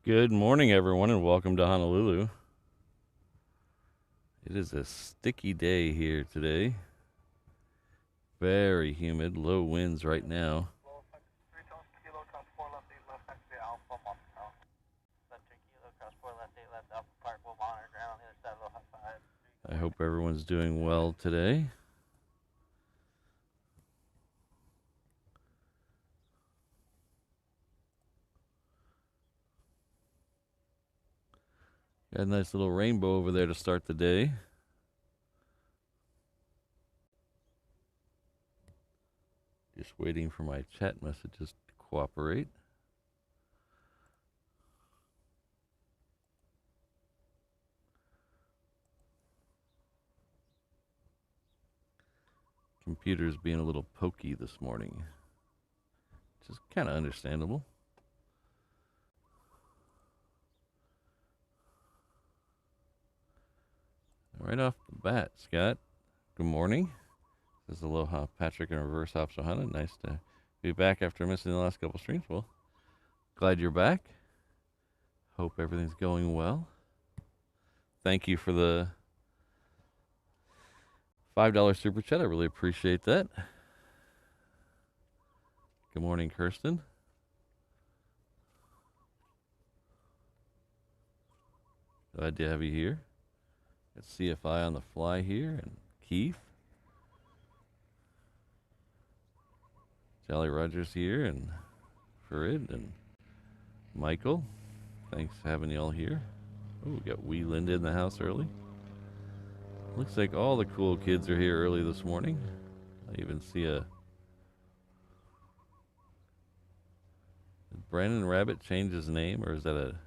Good morning, everyone, and welcome to Honolulu. It is a sticky day here today. Very humid, low winds right now. I hope everyone's doing well today. Got a nice little rainbow over there to start the day. Just waiting for my chat messages to cooperate. Computer's being a little pokey this morning, which is kind of understandable. Right off the bat, Scott, good morning. This is Aloha, Patrick, and Reverse Ops Ohana. Nice to be back after missing the last couple streams. Well, glad you're back. Hope everything's going well. Thank you for the $5 super chat. I really appreciate that. Good morning, Kirsten. Glad to have you here. Got CFI on the fly here, and Keith. Jolly Rogers here, and Farid, and Michael. Thanks for having you all here. Oh, we got Wee Linda in the house early. Looks like all the cool kids are here early this morning. I even see a... Did Brandon Rabbit change his name, or is that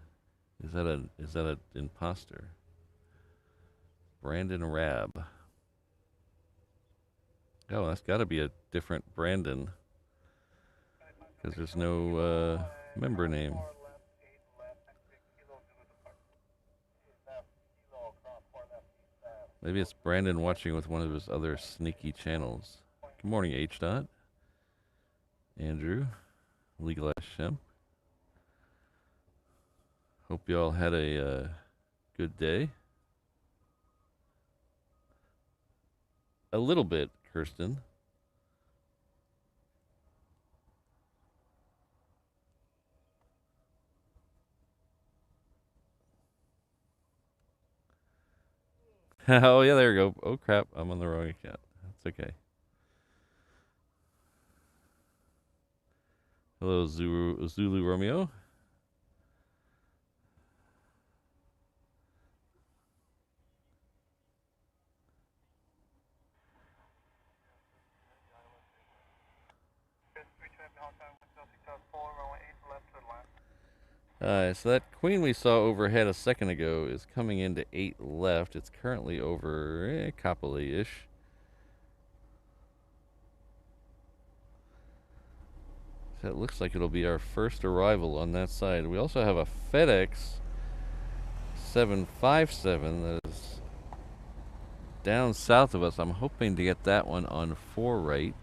an imposter? Brandon Rab. Oh, that's got to be a different Brandon, because there's no member name. Maybe it's Brandon watching with one of his other sneaky channels. Good morning, H. Dot. Andrew. Legalized Shemp. Hope you all had a good day. A little bit, Kirsten. Oh, yeah, there we go. Oh, crap. I'm on the wrong account. That's okay. Hello, Zulu Romeo. So that Queen we saw overhead a second ago is coming into 8 left. It's currently over Kapolei-ish. So it looks like it'll be our first arrival on that side. We also have a FedEx 757 that is down south of us. I'm hoping to get that one on 4 right.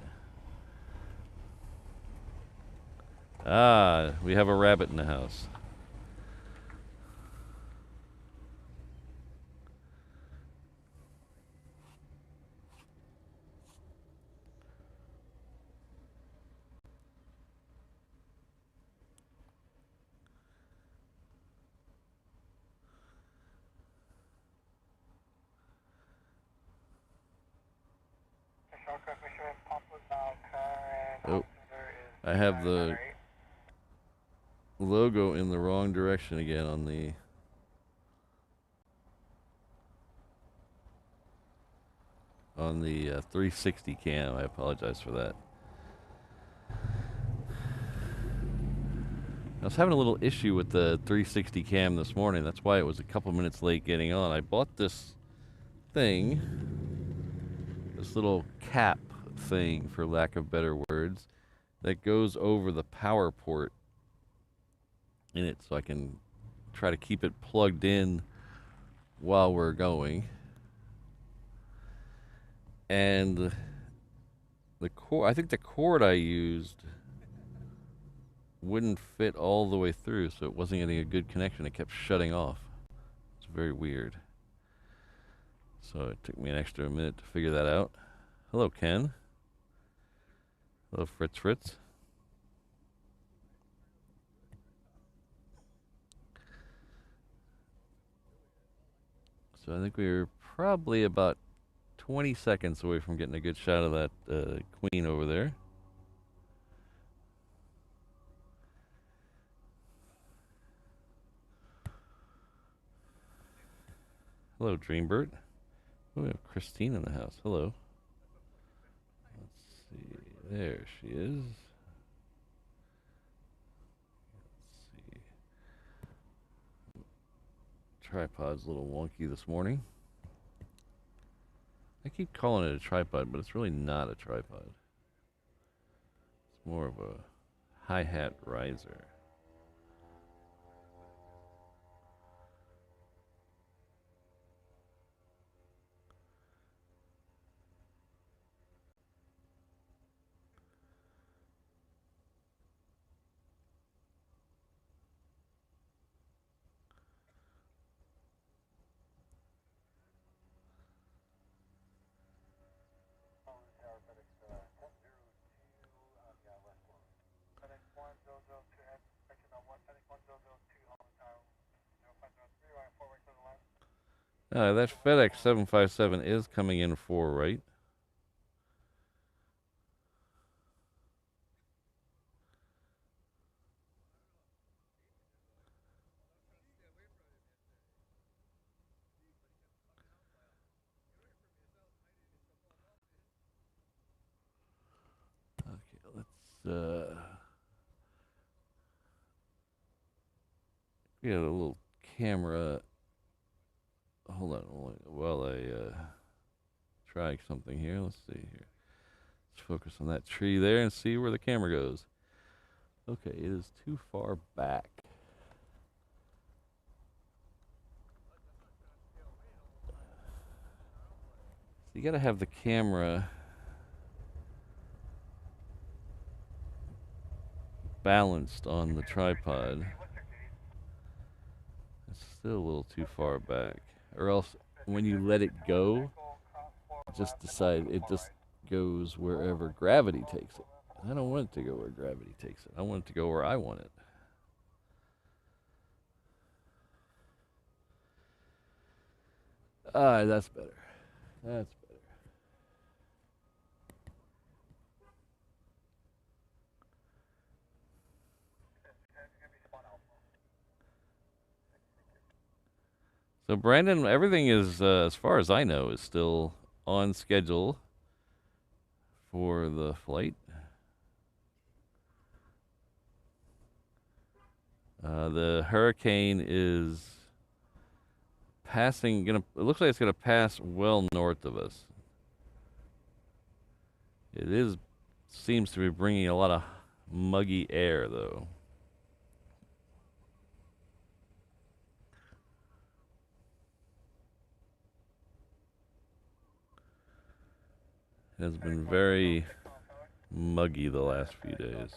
Ah, we have a rabbit in the house. Oh, I have the logo in the wrong direction again on the on the 360 cam. I apologize for that. I was having a little issue with the 360 cam this morning. That's why it was a couple minutes late getting on. I bought this thing, this little cap thing, for lack of better words, that goes over the power port in it, so I can try to keep it plugged in while we're going. And the cord, I think the cord I used wouldn't fit all the way through, so it wasn't getting a good connection. It kept shutting off. It's very weird. So it took me an extra minute to figure that out. Hello, Ken. Hello, Fritz. So I think we were probably about 20 seconds away from getting a good shot of that queen over there. Hello, Dreambird. Oh, we have Christine in the house. Hello. Let's see. There she is. Let's see. Tripod's a little wonky this morning. I keep calling it a tripod, but it's really not a tripod. It's more of a hi-hat riser. That FedEx 757 is coming in 4 right. Okay, let's get a little camera. Hold on while I try something here. Let's see here. Let's focus on that tree there and see where the camera goes. Okay, it is too far back. So you gotta have the camera balanced on the tripod. It's still a little too far back. Or else when you let it go, just goes wherever gravity takes it. I don't want it to go where gravity takes it. I want it to go where I want it. That's better. That's better. So Brandon, everything is, as far as I know, is still on schedule for the flight. The hurricane is passing. It looks like it's gonna pass well north of us. Seems to be bringing a lot of muggy air, though. It has been very muggy the last few days.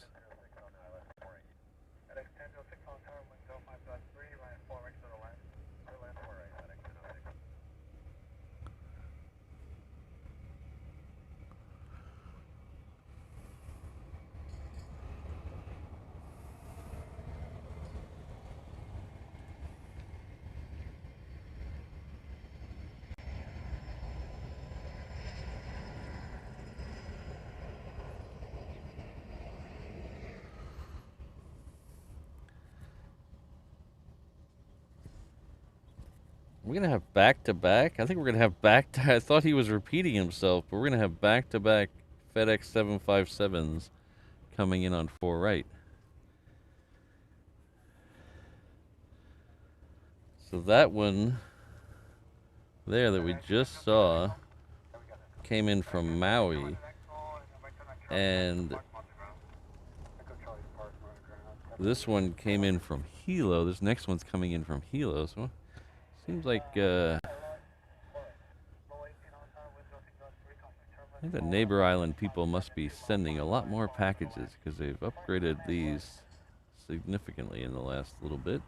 We're going to have back-to-back? I think we're going to have I thought he was repeating himself, but we're going to have back-to-back FedEx 757s coming in on 4 right. So that one there that we just saw came in from Maui, and this one came in from Hilo. This next one's coming in from Hilo, so seems like I think the neighbor island people must be sending a lot more packages because they've upgraded these significantly in the last little bit.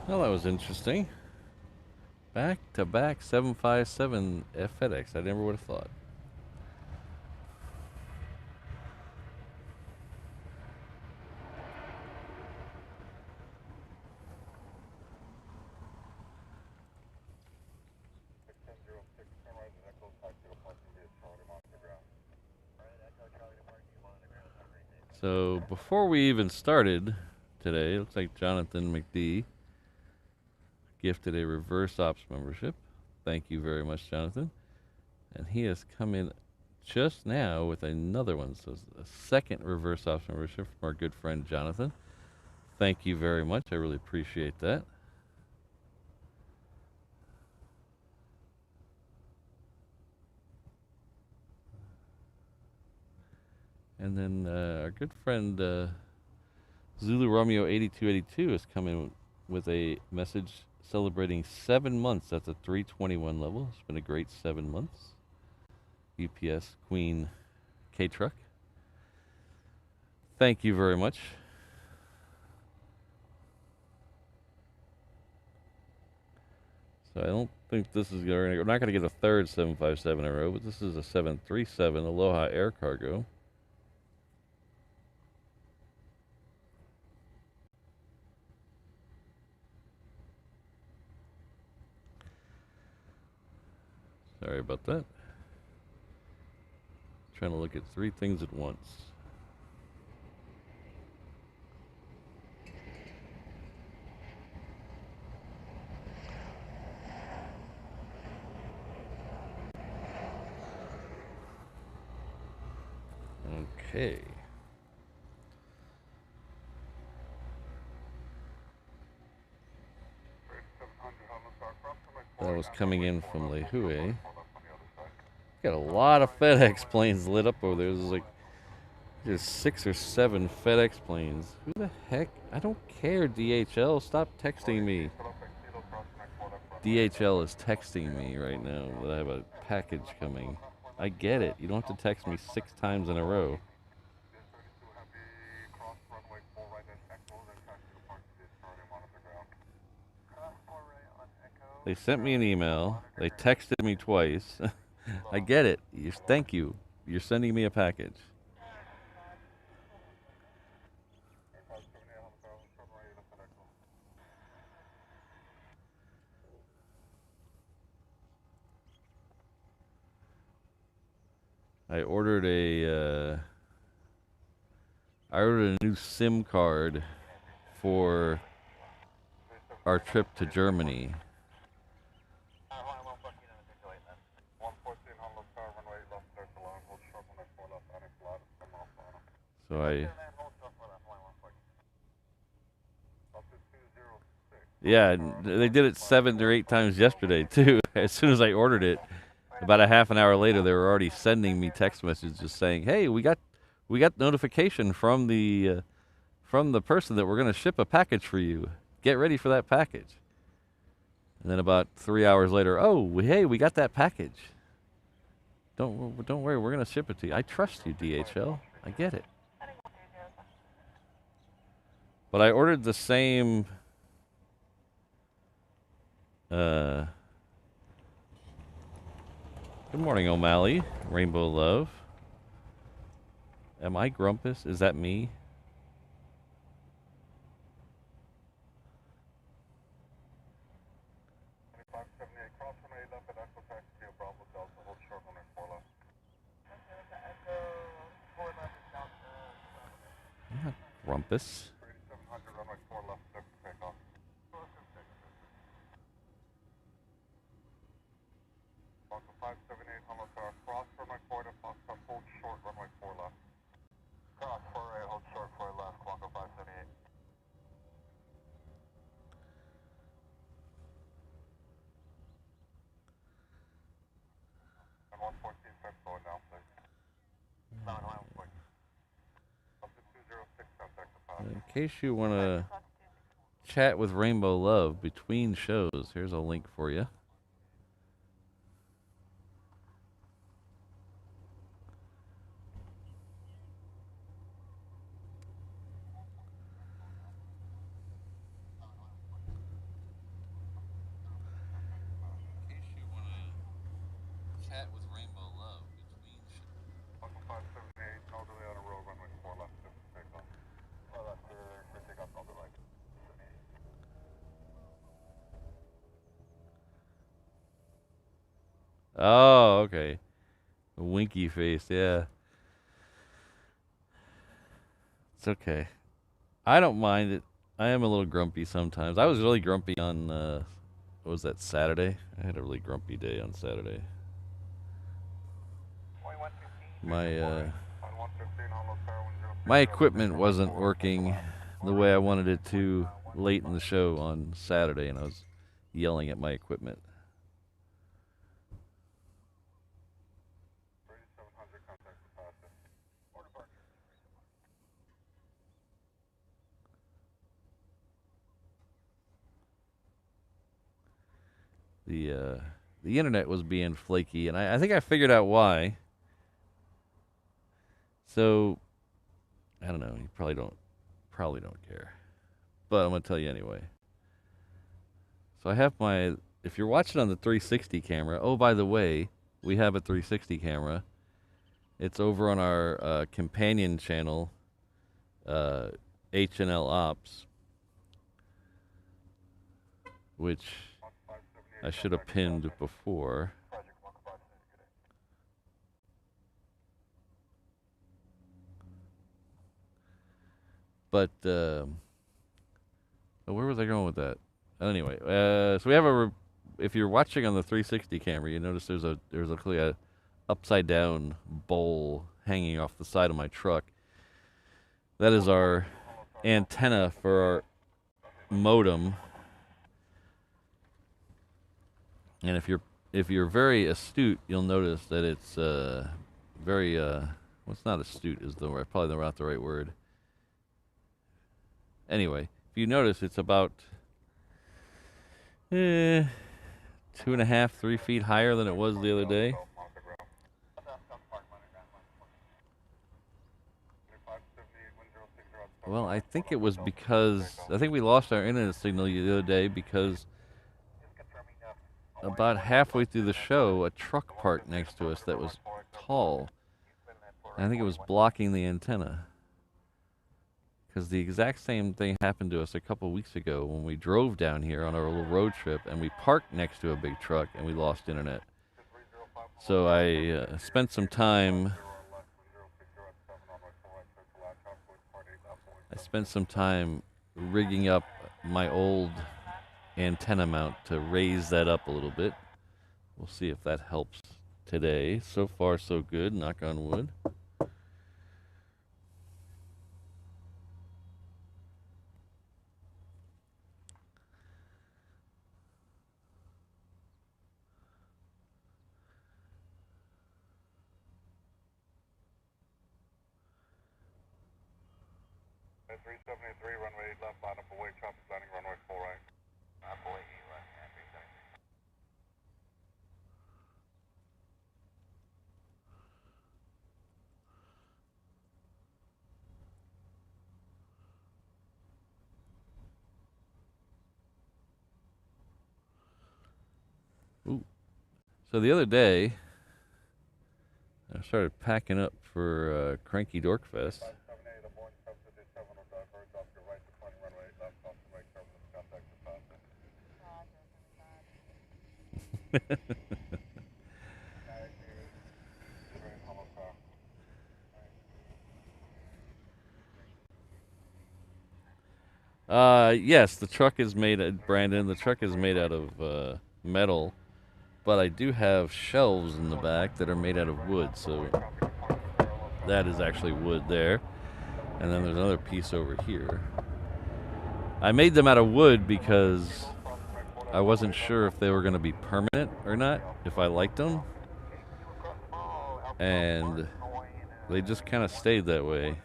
Well, that was interesting. Back-to-back 757 FedEx. I never would have thought. So before we even started today, it looks like Jonathan McD gifted a reverse ops membership. Thank you very much, Jonathan. And he has come in just now with another one. So a second reverse ops membership from our good friend Jonathan. Thank you very much. I really appreciate that. And then our good friend Zulu Romeo 8282 has come in with a message celebrating 7 months at the 321 level. It's been a great 7 months. UPS Queen K-Truck. Thank you very much. So I don't think this is going to... We're not going to get a third 757 in a row, but this is a 737 Aloha Air Cargo. Sorry about that. Trying to look at 3 things at once. Okay. That was coming in from Lehue. Got a lot of FedEx planes lit up over there. There's 6 or 7 FedEx planes. Who the heck? I don't care, DHL. Stop texting me. DHL is texting me right now that I have a package coming. I get it. You don't have to text me 6 times in a row. They sent me an email. They texted me twice. I get it. Thank you. You're sending me a package. I ordered a new SIM card for our trip to Germany. So yeah, they did it 7 or 8 times yesterday too. As soon as I ordered it, about a half an hour later, they were already sending me text messages saying, "Hey, we got notification from the person that we're going to ship a package for you. Get ready for that package." And then about 3 hours later, "Oh, hey, we got that package. Don't worry, we're going to ship it to you. I trust you, DHL. I get it." But I ordered the same. Good morning, O'Malley. Rainbow Love. Am I Grumpus? Is that me? I'm not Grumpus. In case you want to chat with Rainbow Love between shows, here's a link for you. Oh, okay. A winky face, yeah. It's okay. I don't mind it. I am a little grumpy sometimes. I was really grumpy on, what was that, Saturday? I had a really grumpy day on Saturday. My equipment wasn't working the way I wanted it to late in the show on Saturday, and I was yelling at my equipment. The internet was being flaky, and I think I figured out why. So I don't know. You probably don't care, but I'm gonna tell you anyway. So I have my. If you're watching on the 360 camera, oh by the way, we have a 360 camera. It's over on our companion channel, HNL Ops, which I should have pinned before. But where was I going with that? Anyway, so we have if you're watching on the 360 camera, you notice there's a upside down bowl hanging off the side of my truck. That is our antenna for our modem. And if you're very astute, you'll notice that it's very what's not astute is probably not the right word. Anyway, if you notice, it's about 2.5, 3 feet higher than it was the other day. Well, I think it was because I think we lost our internet signal the other day because about halfway through the show, a truck parked next to us that was tall. And I think it was blocking the antenna. Because the exact same thing happened to us a couple weeks ago when we drove down here on our little road trip and we parked next to a big truck and we lost internet. So I spent some time. Rigging up my old antenna mount to raise that up a little bit. We'll see if that helps today. So far, so good. Knock on wood. runway 8 left, line up away, traffic landing runway 4 right. Away 8 left, So the other day, I started packing up for Cranky Dorkfest. 578, a Boeing 757 will diverge off your right to 20 runway 8 left, off the right terminus, contact the passenger. Yes, the truck is made, Brandon, the truck is made out of metal, but I do have shelves in the back that are made out of wood, so that is actually wood there. And then there's another piece over here. I made them out of wood because I wasn't sure if they were going to be permanent or not, if I liked them. And they just kind of stayed that way.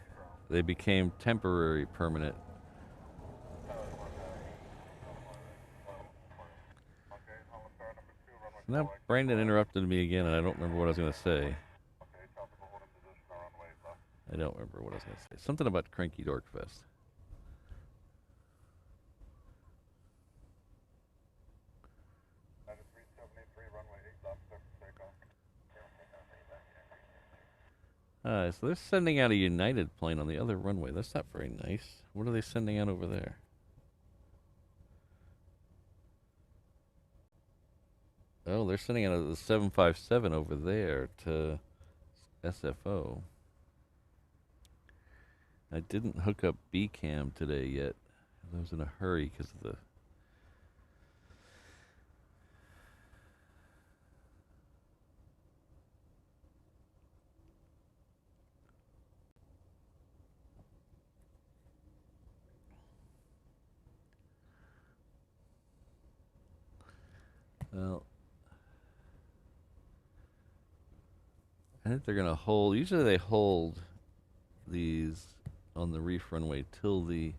They became temporary permanent. Now Brandon interrupted me again, and I don't remember what I was going to say. I don't remember what I was going to say. Something about Cranky Dorkfest. So they're sending out a United plane on the other runway. That's not very nice. What are they sending out over there? Oh, they're sending out the 757 over there to SFO. I didn't hook up B-cam today yet. I was in a hurry because of the... Well, I think they're going to hold... Usually they hold these on the reef runway till the...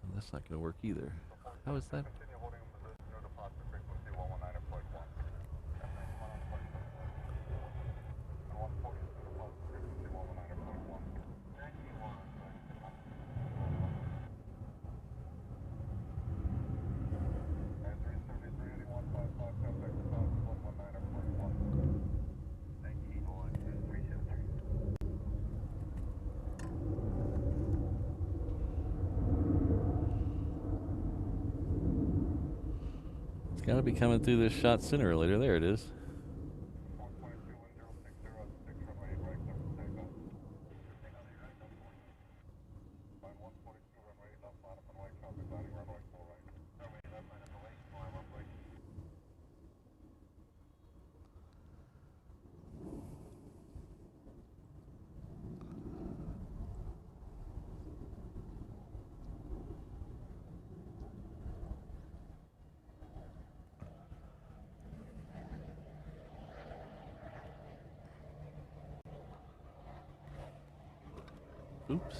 Oh, that's not going to work either. How is that? Gotta be coming through this shot sooner or later. There it is. Oops.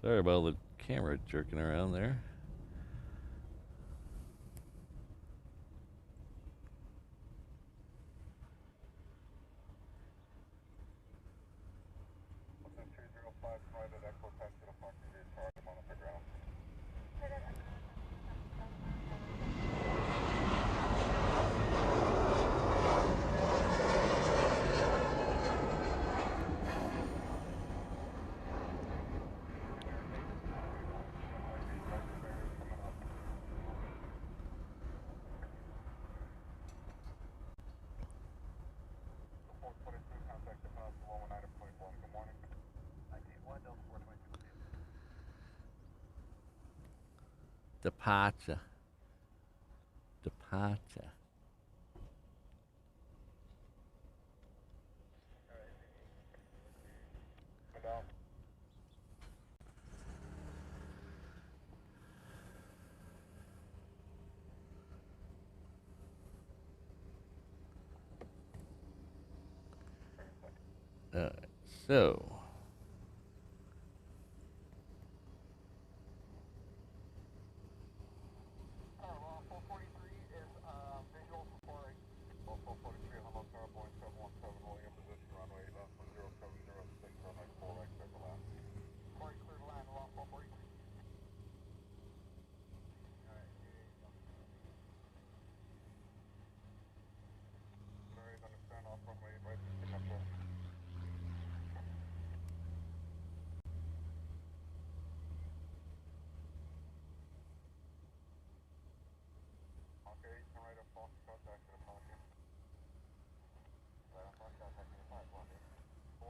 Sorry about the camera jerking around there. Departure. Departure. So...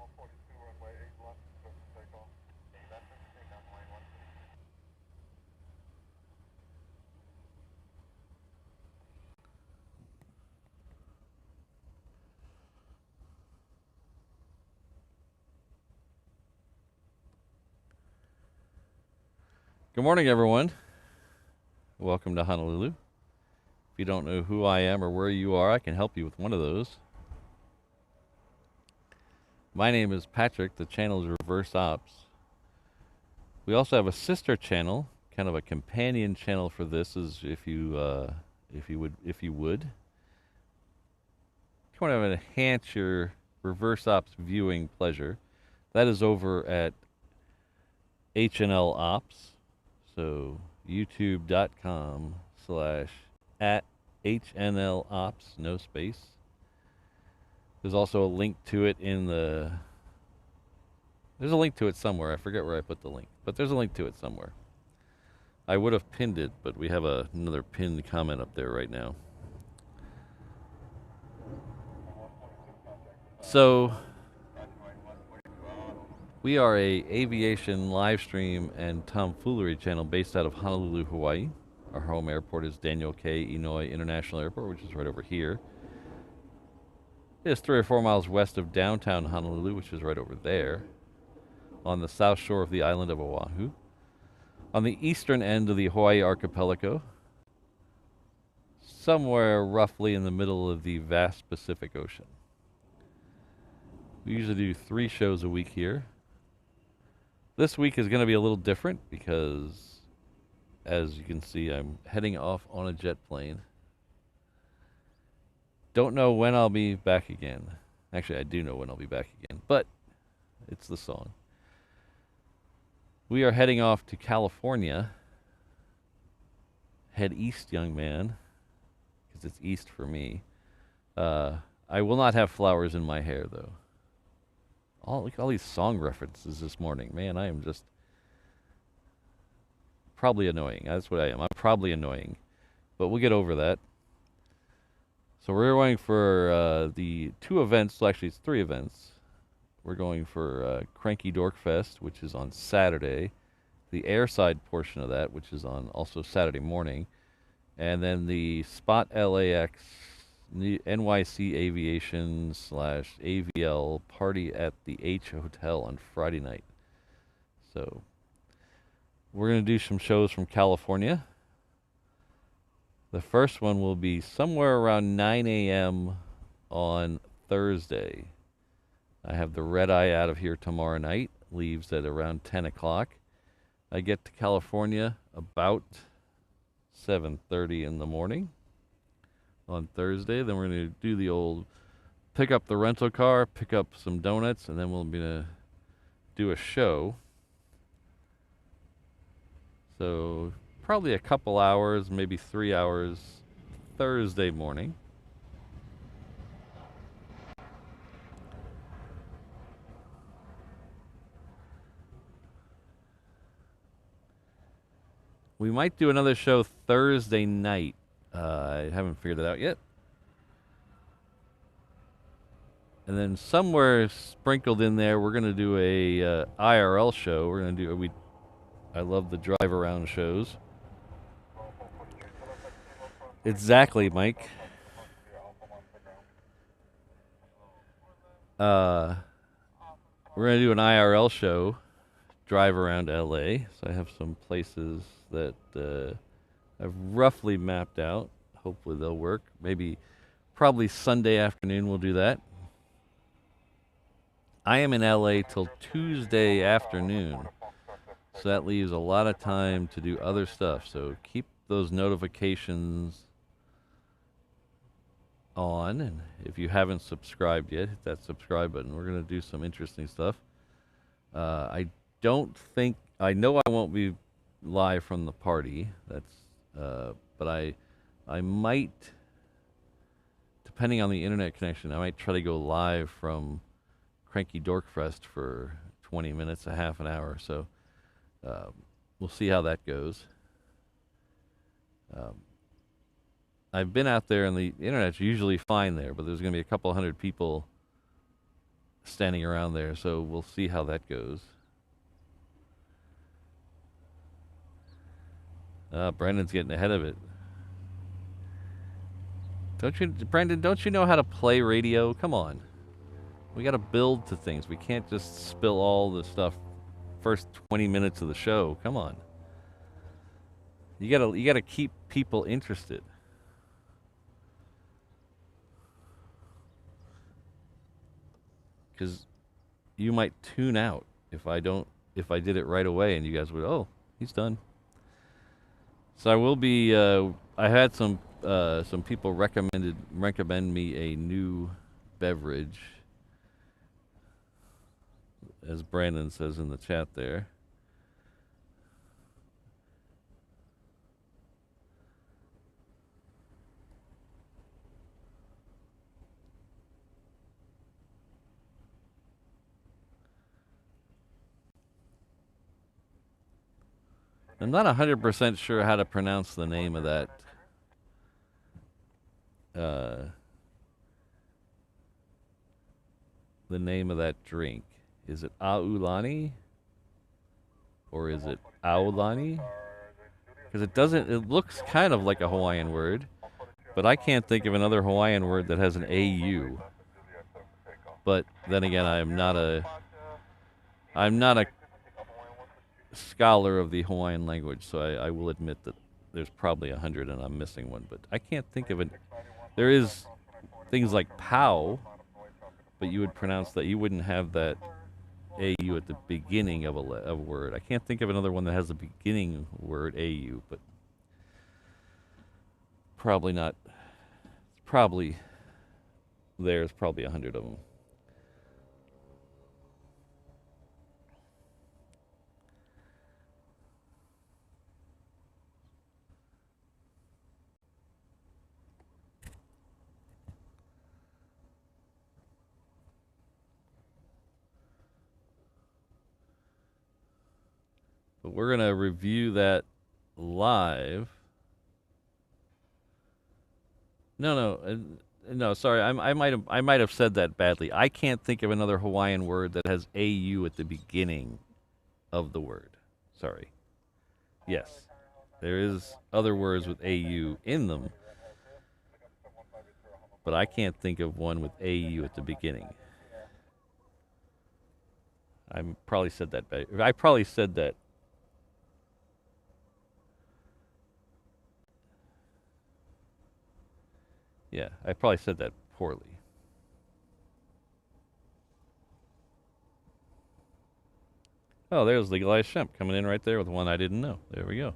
F-22 runway 81, clear for takeoff. Good morning, everyone. Welcome to Honolulu. If you don't know who I am or where you are, I can help you with one of those. My name is Patrick. The channel is Reverse Ops. We also have a sister channel, kind of a companion channel for this, is if you would. Kind of enhance your Reverse Ops viewing pleasure. That is over at HNL Ops. So youtube.com/@HNL Ops, no space. There's also a link to it in the... There's a link to it somewhere. I forget where I put the link, but there's a link to it somewhere. I would have pinned it, but we have another pinned comment up there right now. So we are a aviation live stream and tomfoolery channel based out of Honolulu, Hawaii. Our home airport is Daniel K. Inouye International Airport, which is right over here. It is 3 or 4 miles west of downtown Honolulu, which is right over there, on the south shore of the island of Oahu, on the eastern end of the Hawaii archipelago, somewhere roughly in the middle of the vast Pacific Ocean. We usually do 3 shows a week here. This week is going to be a little different because, as you can see, I'm heading off on a jet plane. Don't know when I'll be back again. Actually, I do know when I'll be back again, but it's the song. We are heading off to California. Head east, young man, because it's east for me. I will not have flowers in my hair, though. Look at all these song references this morning. Man, I am just probably annoying. That's what I am. I'm probably annoying. But we'll get over that. So we're going for the 2 events. Well, actually, it's 3 events. We're going for Cranky Dorkfest, which is on Saturday. The airside portion of that, which is on also Saturday morning. And then the Spot LAX NYC Aviation / AVL party at the H Hotel on Friday night. So we're going to do some shows from California. The first one will be somewhere around 9 a.m. on Thursday. I have the red eye out of here tomorrow night. Leaves at around 10 o'clock. I get to California about 7:30 in the morning on Thursday. Then we're going to do the old pick up the rental car, pick up some donuts, and then we'll be going to do a show. So probably a couple hours, maybe 3 hours Thursday morning. We might do another show Thursday night. I haven't figured it out yet. And then somewhere sprinkled in there, we're going to do a IRL show. We're going to do I love the drive around shows. Exactly, Mike. We're going to do an IRL show, drive around LA. So I have some places that I've roughly mapped out. Hopefully they'll work. Probably Sunday afternoon we'll do that. I am in LA till Tuesday afternoon, so that leaves a lot of time to do other stuff. So keep those notifications on, and if you haven't subscribed yet, hit that subscribe button. We're going to do some interesting stuff. I know I won't be live from the party. But I might, depending on the internet connection, I might try to go live from Cranky Dorkfest for 20 minutes, a half an hour. So we'll see how that goes. I've been out there, and the internet's usually fine there, but there's going to be a couple hundred people standing around there, so we'll see how that goes. Brandon's getting ahead of it. Don't you, Brandon, don't you know how to play radio? Come on. We got to build to things. We can't just spill all the stuff first 20 minutes of the show. Come on. You got to keep people interested. Cuz you might tune out if I did it right away and you guys would, "Oh, he's done." So I will be I had some people recommend me a new beverage, as Brandon says in the chat there. I'm not 100% sure how to pronounce the name of that. The name of that drink. Is it Aulani? Or is it Aulani? Because it looks kind of like a Hawaiian word, but I can't think of another Hawaiian word that has an AU. But then again, I'm not a scholar of the Hawaiian language, so I will admit that there's probably 100 and I'm missing one, but I can't think of it. There is things like POW, but you would pronounce that, you wouldn't have that AU at the beginning of a word. I can't think of another one that has a beginning word AU, but probably not. Probably there's probably 100 of them. But we're going to review that live. No, sorry. I might have said that badly. I can't think of another Hawaiian word that has AU at the beginning of the word. Sorry. Yes. There is other words with AU in them, but I can't think of one with AU at the beginning. I probably said that bad. I probably said that. Yeah, I probably said that poorly. Oh, there's Legalized Shemp coming in right there with one I didn't know. There we go.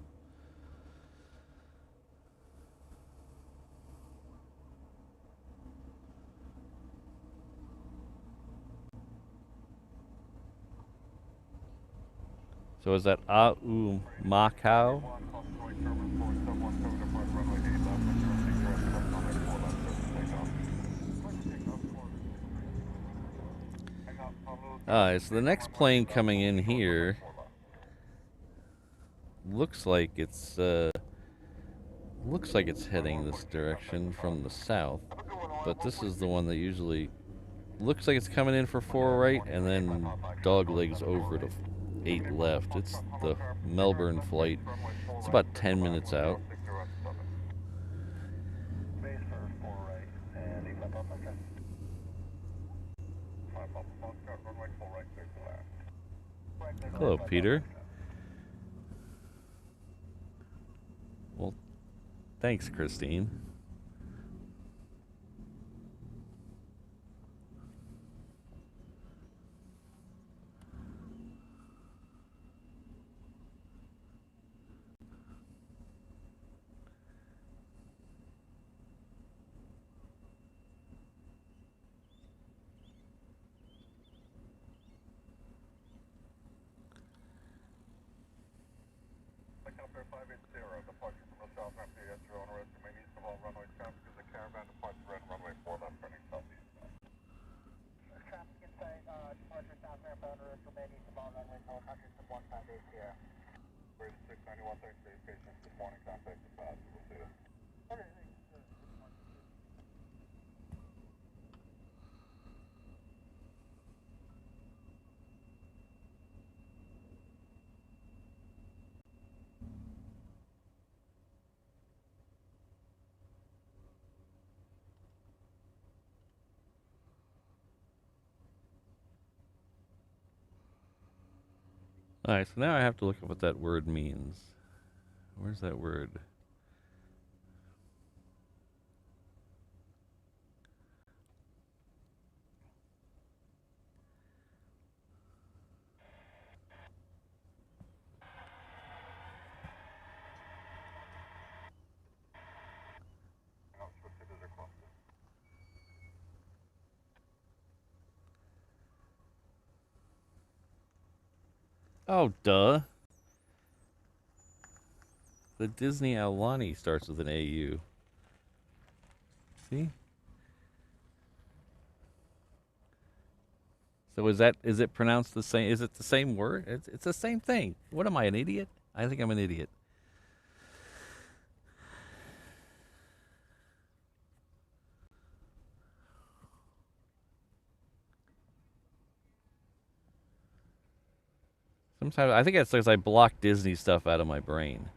So is that Au Macau? So the next plane coming in here looks like it's heading this direction from the south, but this is the one that usually looks like it's coming in for 4 right and then dog legs over to 8 left. It's the Melbourne flight. It's about 10 minutes out. Hello, Peter. Well, thanks, Christine. Alright, so now I have to look up what that word means. Where's that word? Oh, duh. The Disney Aulani starts with an AU. See? So is it pronounced the same? Is it the same word? It's the same thing. What am I, an idiot? I think I'm an idiot. Sometimes I think it's because I block Disney stuff out of my brain.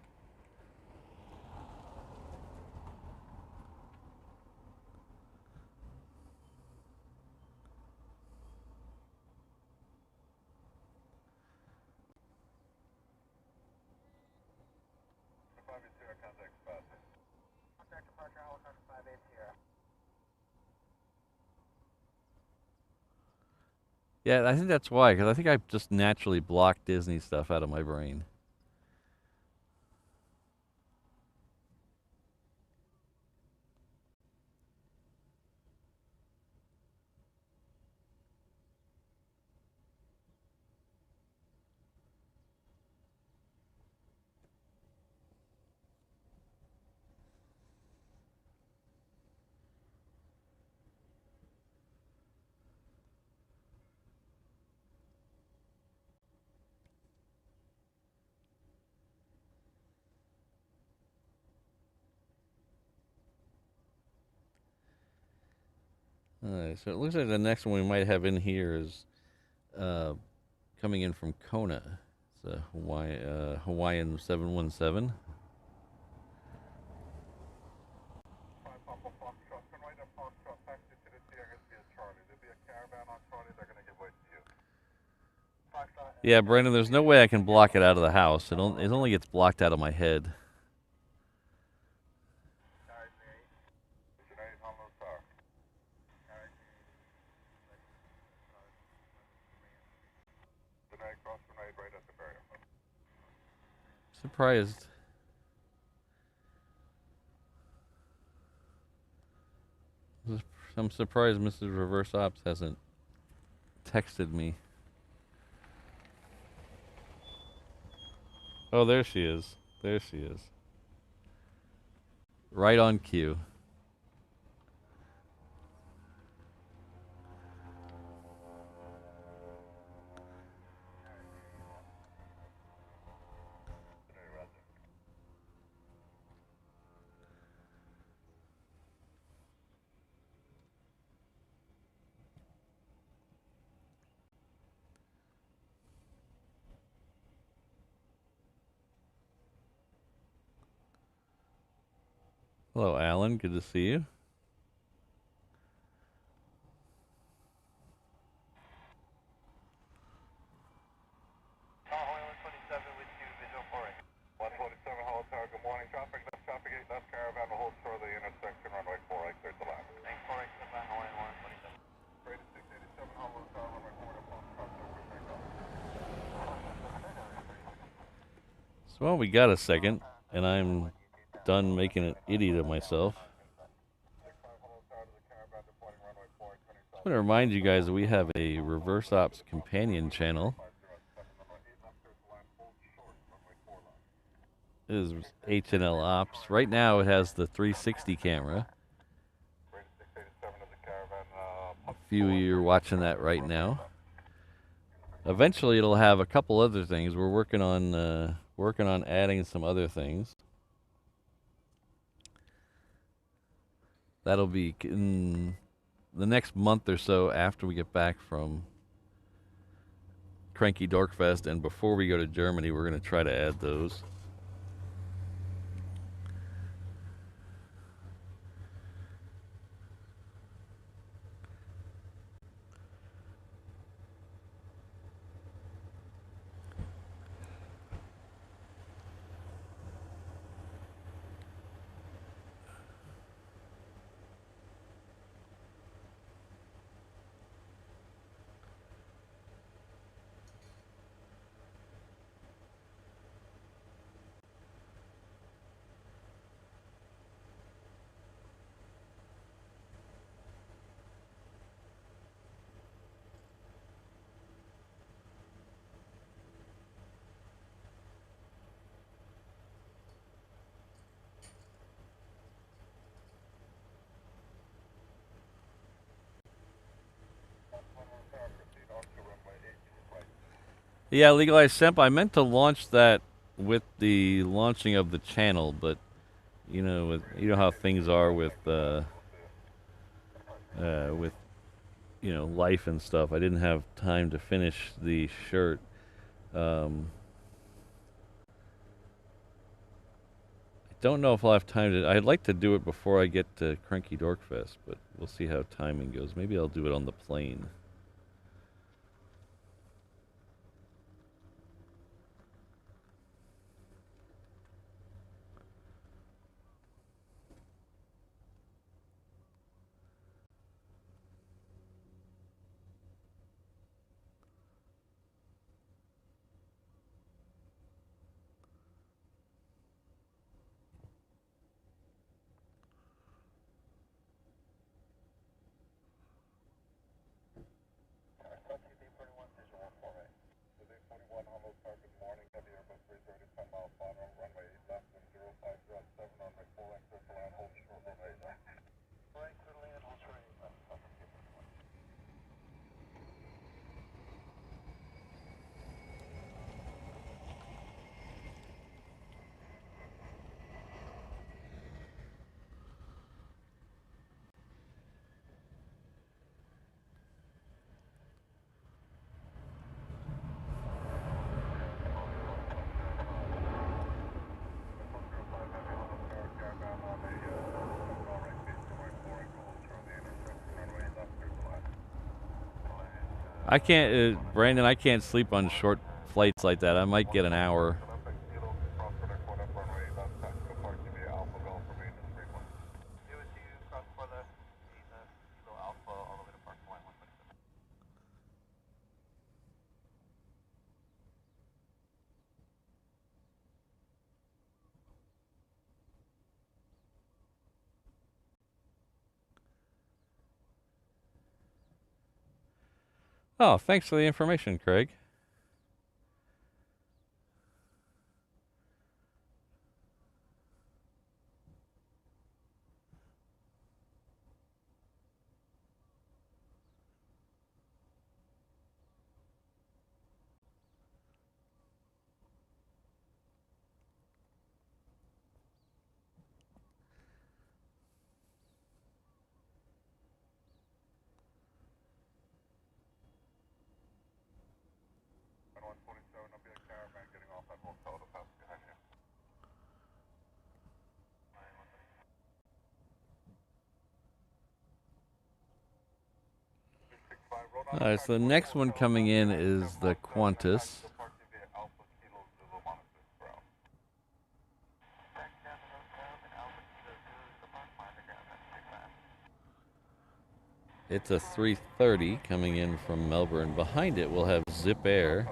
Yeah, I think that's why, because I think I just naturally block Disney stuff out of my brain. Alright, so it looks like the next one we might have in here is coming in from Kona. It's a Hawaiian 717. Yeah, Brandon, there's no way I can block it out of the house. It only gets blocked out of my head. Surprised. I'm surprised Mrs. Reverse Ops hasn't texted me. Oh, there she is. There she is. Right on cue. Hello, Alan. Good to see you. Well, we got a second, and I'm done making an idiot of myself. I want to remind you guys that we have a Reverse Ops companion channel. It is HNL Ops. Right now it has the 360 camera. A few of you are watching that right now. Eventually it'll have a couple other things. We're working on adding some other things. That'll be in the next month or so after we get back from Cranky Dorkfest, and before we go to Germany, we're going to try to add those. Yeah, legalized simp. I meant to launch that with the launching of the channel, but you know how things are with life and stuff. I didn't have time to finish the shirt. I don't know if I'll have time to. I'd like to do it before I get to Cranky Dorkfest, but we'll see how timing goes. Maybe I'll do it on the plane. Today 41 Honolulu, good morning. Heavy Airbus A330s 10 miles final, runway left and 0507 on my full length circle line, hold short runway left. Right, clear land, hold short left. I can't, Brandon. I can't sleep on short flights like that. I might get an hour. Oh, thanks for the information, Craig. All right, so the next one coming in is the Qantas. It's a 330 coming in from Melbourne. Behind it, we'll have Zip Air.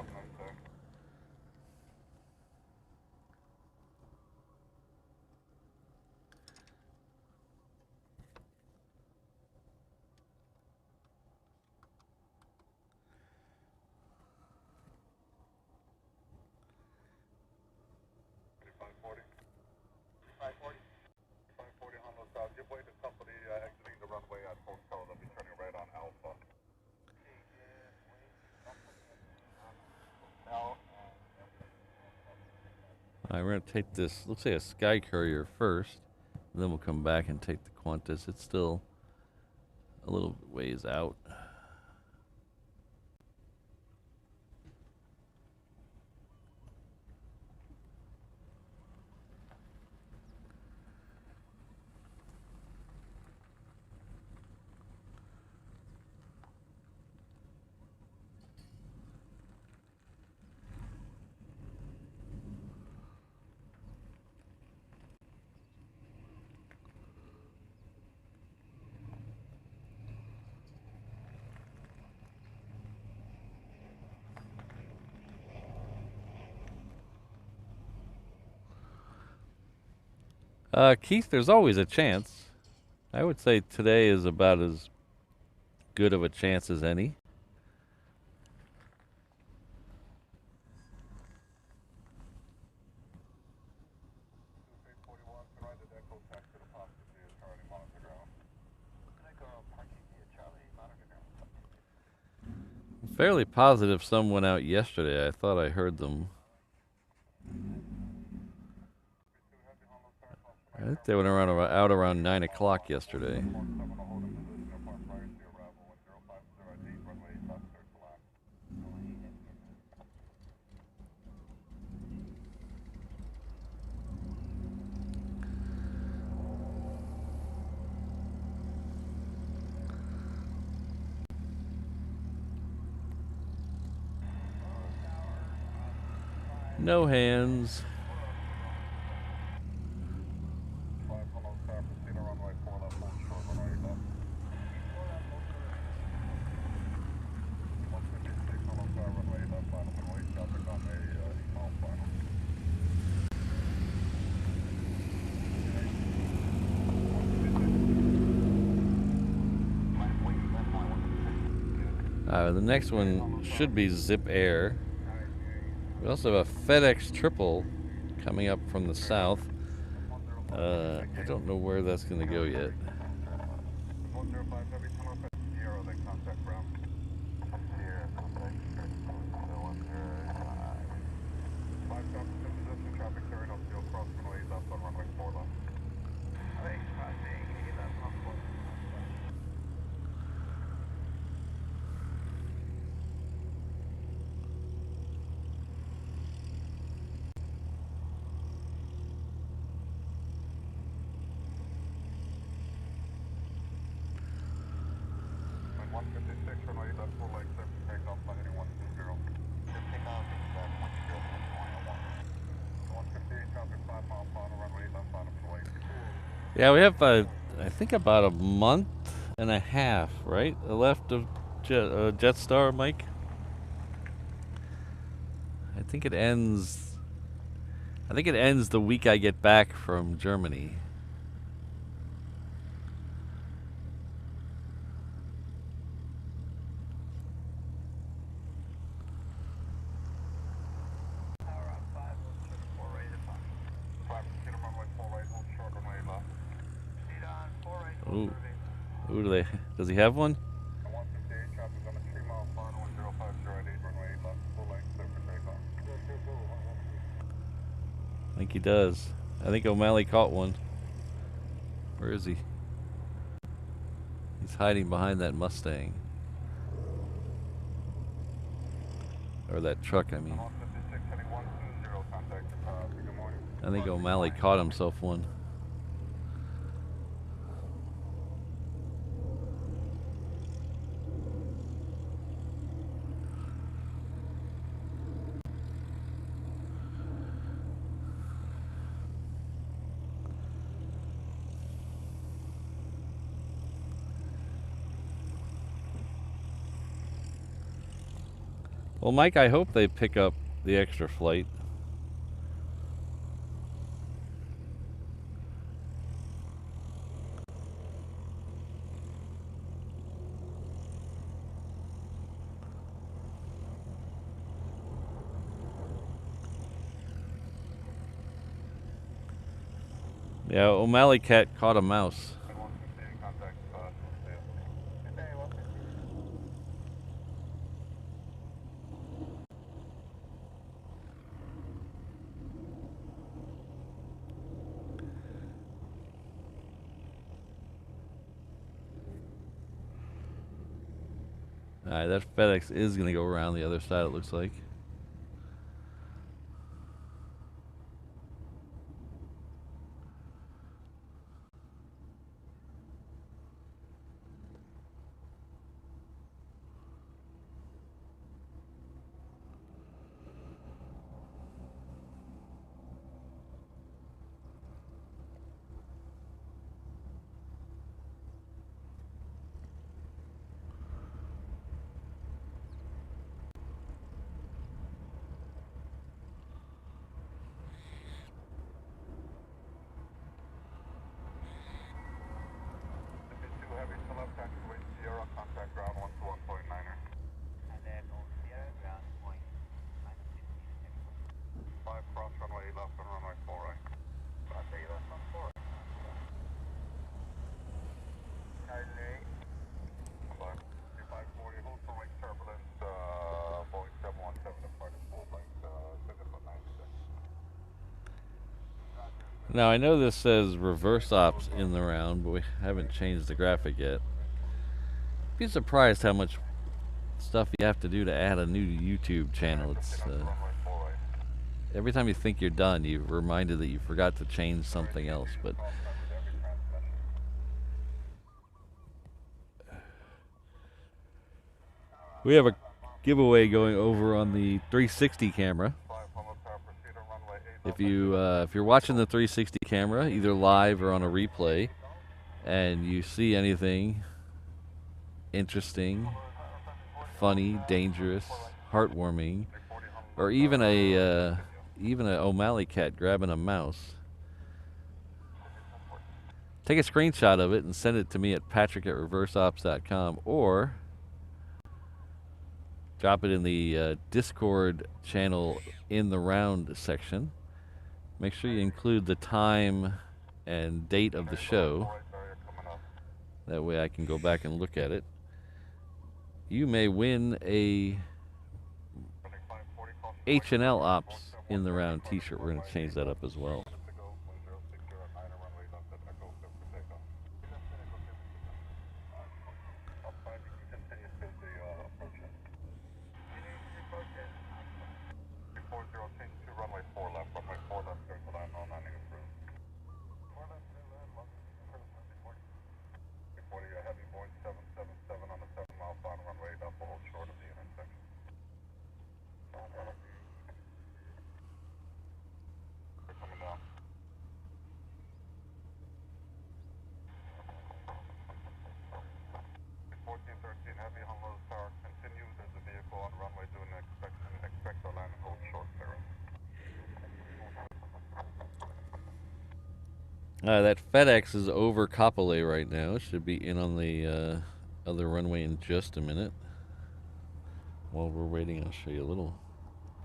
All right, we're going to take this, looks like a Sky Courier first, and then we'll come back and take the Qantas. It's still a little ways out. Keith, there's always a chance. I would say today is about as good of a chance as any. fairly positive some went out yesterday. I thought I heard them. I think they went out around 9 o'clock yesterday. No hands. The next one should be Zip Air. We also have a FedEx triple coming up from the south. I don't know where that's going to go yet. Yeah, we have, I think, about a month and a half, right, left of Jetstar, Mike? I think it ends the week I get back from Germany. Ooh. Ooh, does he have one? I think he does. I think O'Malley caught one. Where is he? He's hiding behind that Mustang. Or that truck, I mean. I think O'Malley caught himself one. Well, Mike, I hope they pick up the extra flight. Yeah, O'Malley cat caught a mouse. Alright, that FedEx is going to go around the other side, it looks like. Now I know this says reverse ops in the round, but we haven't changed the graphic yet. Be surprised how much stuff you have to do to add a new YouTube channel. It's every time you think you're done, you're reminded that you forgot to change something else. But we have a giveaway going over on the 360 camera. If you're watching the 360 camera, either live or on a replay, and you see anything interesting, funny, dangerous, heartwarming, or even a O'Malley cat grabbing a mouse, take a screenshot of it and send it to me at patrick@reverseops.com, or drop it in the Discord channel in the round section. Make sure you include the time and date of the show. That way I can go back and look at it. You may win a HNL Ops in the round t-shirt. We're going to change that up as well. That FedEx is over Kapolei right now. It should be in on the other runway in just a minute. While we're waiting, I'll show you a little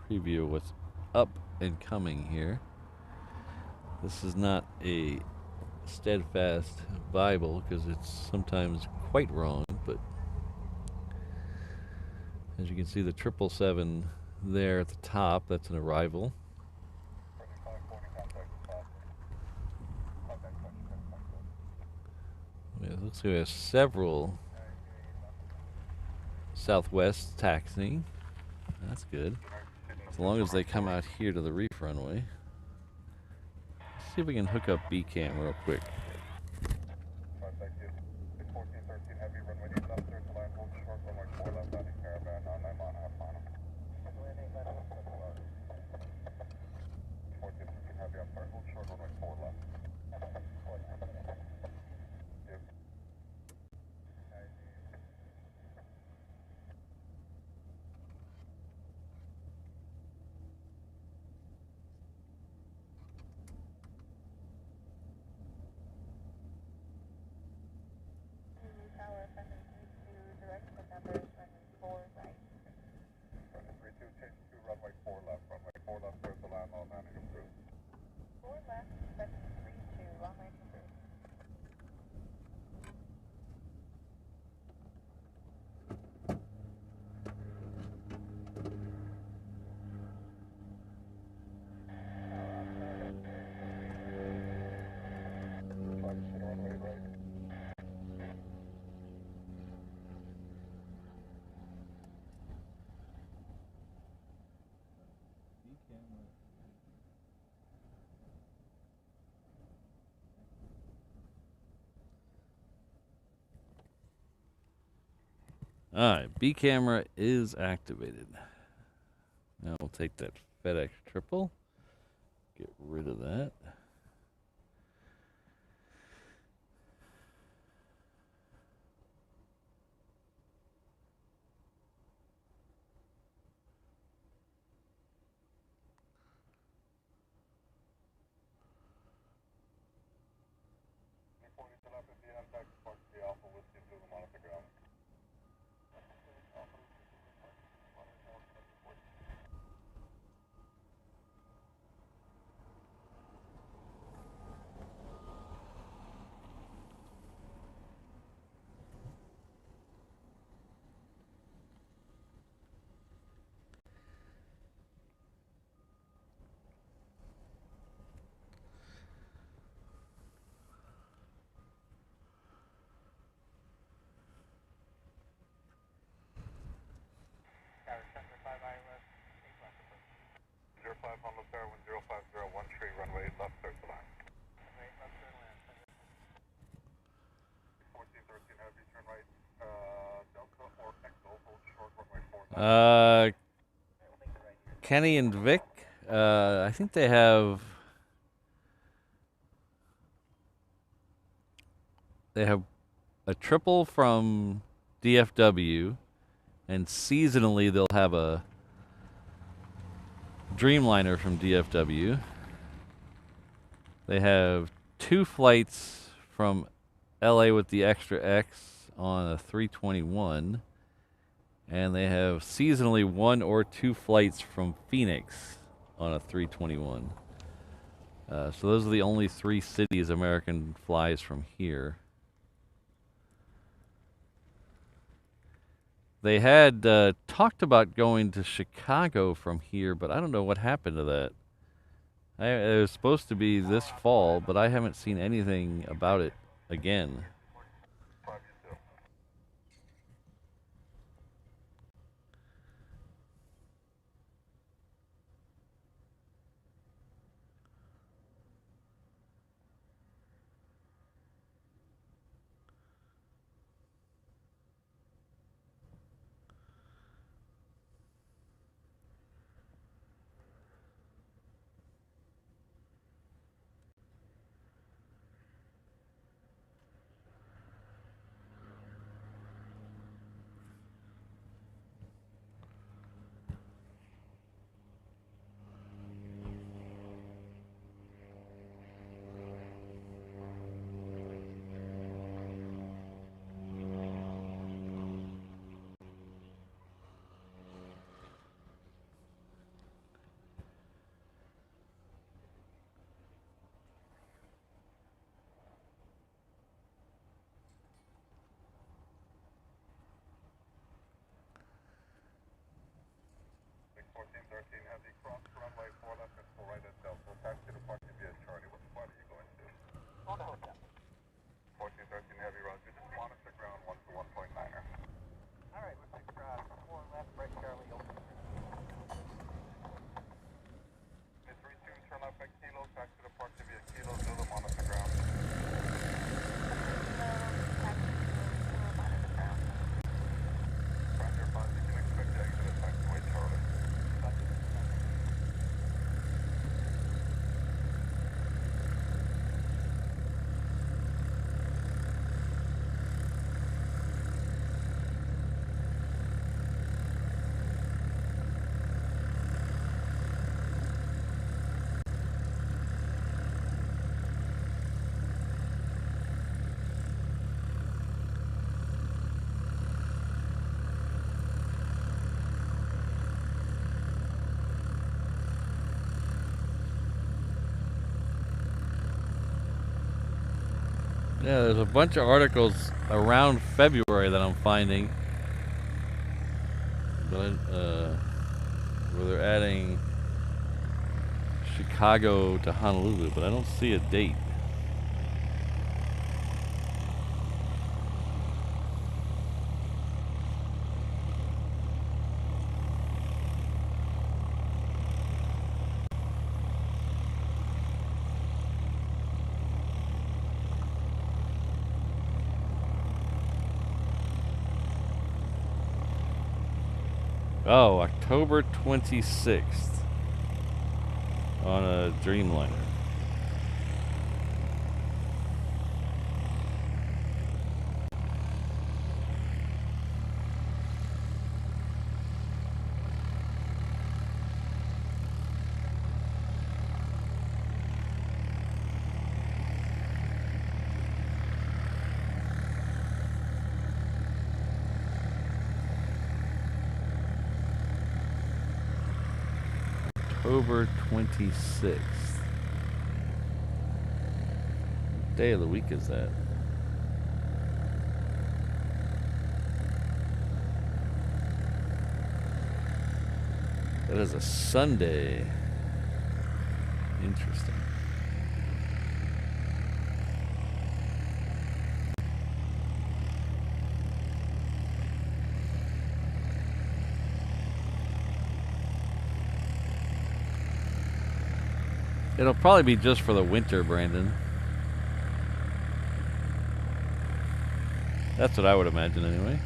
preview of what's up and coming here. This is not a steadfast Bible because it's sometimes quite wrong, but as you can see, the 777 there at the top, that's an arrival. It looks like we have several Southwest taxiing. That's good. As long as they come out here to the reef runway. Let's see if we can hook up B-Cam real quick. Alright, B camera is activated. Now we'll take that FedEx triple. Get rid of that. Kenny and Vic, I think they have a triple from DFW, and seasonally they'll have a Dreamliner from DFW. They have 2 flights from LA with the Extra X on a 321. And they have seasonally 1 or 2 flights from Phoenix on a 321. So those are the only 3 cities American flies from here. They had talked about going to Chicago from here, but I don't know what happened to that. It was supposed to be this fall, but I haven't seen anything about it again. Heavy cross runway 4 left and 4 right at Delta. Taxi to Park via Charlie. What spot are you going to? On the hotel. 1413 Heavy Roger. Just monitor ground 1 to 1.9er. Alright, we'll take 4 left, right Charlie, open. Mid-32, turn left at Kilo. Taxi to Park via Kilo. Zulu, monitor ground. Roger 5, you can expect the exit at taxiway Charlie. Yeah, there's a bunch of articles around February that I'm finding, but where they're adding Chicago to Honolulu, but I don't see a date. Oh, October 26th on a Dreamliner. October 26th. What day of the week is that? That is a Sunday. Interesting. It'll probably be just for the winter, Brandon. That's what I would imagine anyway.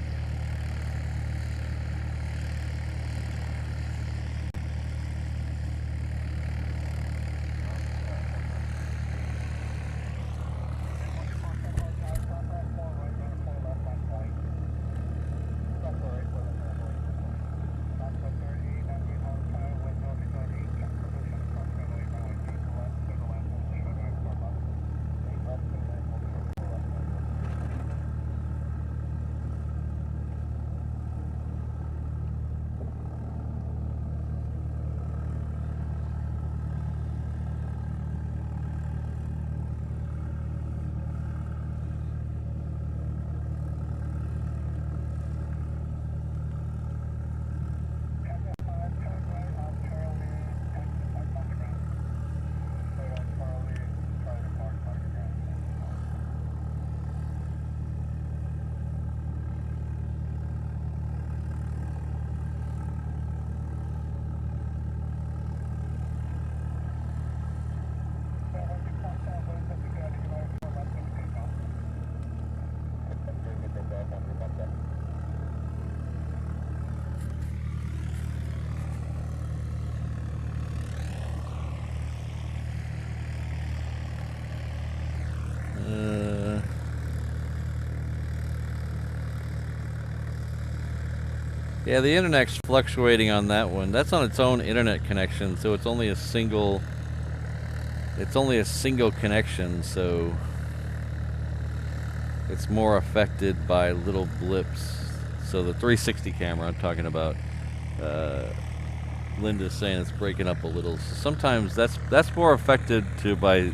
Yeah, the internet's fluctuating on that one. That's on its own internet connection, so it's only a single. It's only a single connection, so it's more affected by little blips. So the 360 camera I'm talking about, Linda's saying it's breaking up a little. So sometimes that's more affected by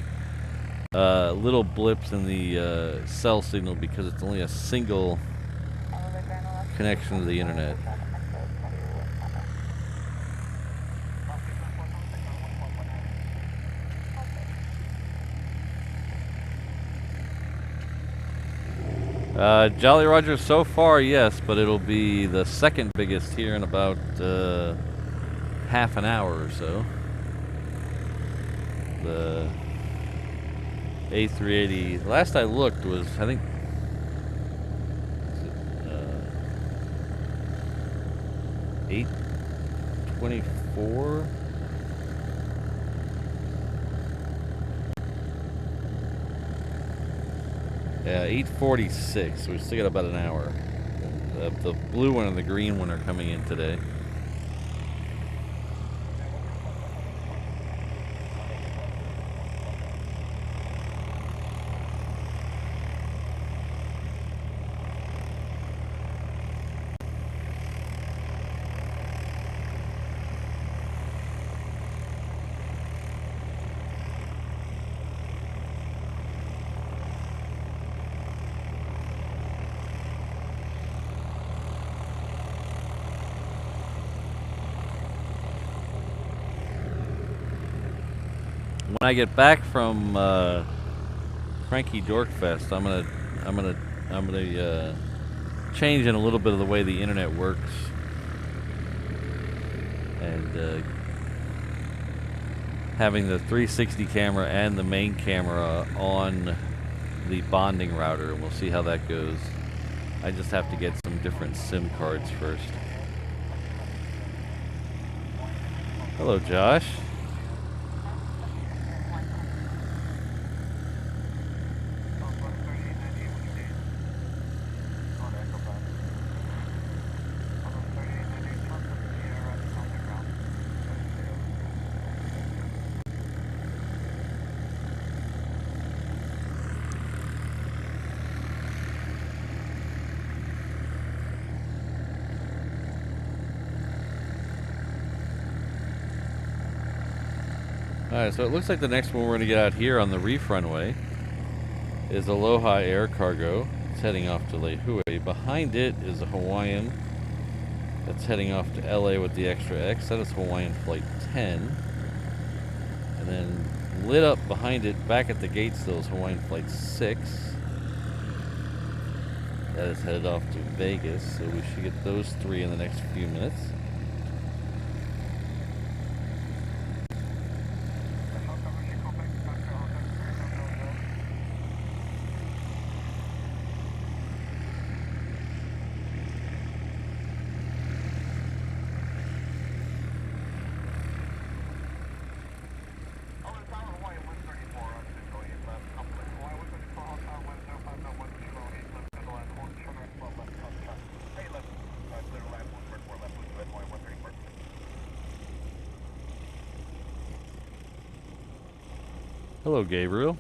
little blips in the cell signal because it's only a single connection to the internet. Jolly Roger, so far, yes, but it'll be the second biggest here in about half an hour or so. The A380, last I looked was, I think, 824? Yeah, 846. We still got about an hour. The blue one and the green one are coming in today. When I get back from Cranky Dorkfest, I'm gonna change in a little bit of the way the internet works, and having the 360 camera and the main camera on the bonding router, and we'll see how that goes. I just have to get some different SIM cards first. Hello, Josh. Alright, so it looks like the next one we're going to get out here on the reef runway is Aloha Air Cargo. It's heading off to Lehue. Behind it is a Hawaiian that's heading off to LA with the extra X. That is Hawaiian Flight 10. And then lit up behind it, back at the gate still, is Hawaiian Flight 6. That is headed off to Vegas, so we should get those three in the next few minutes. Hello, Gabriel.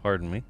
Pardon me.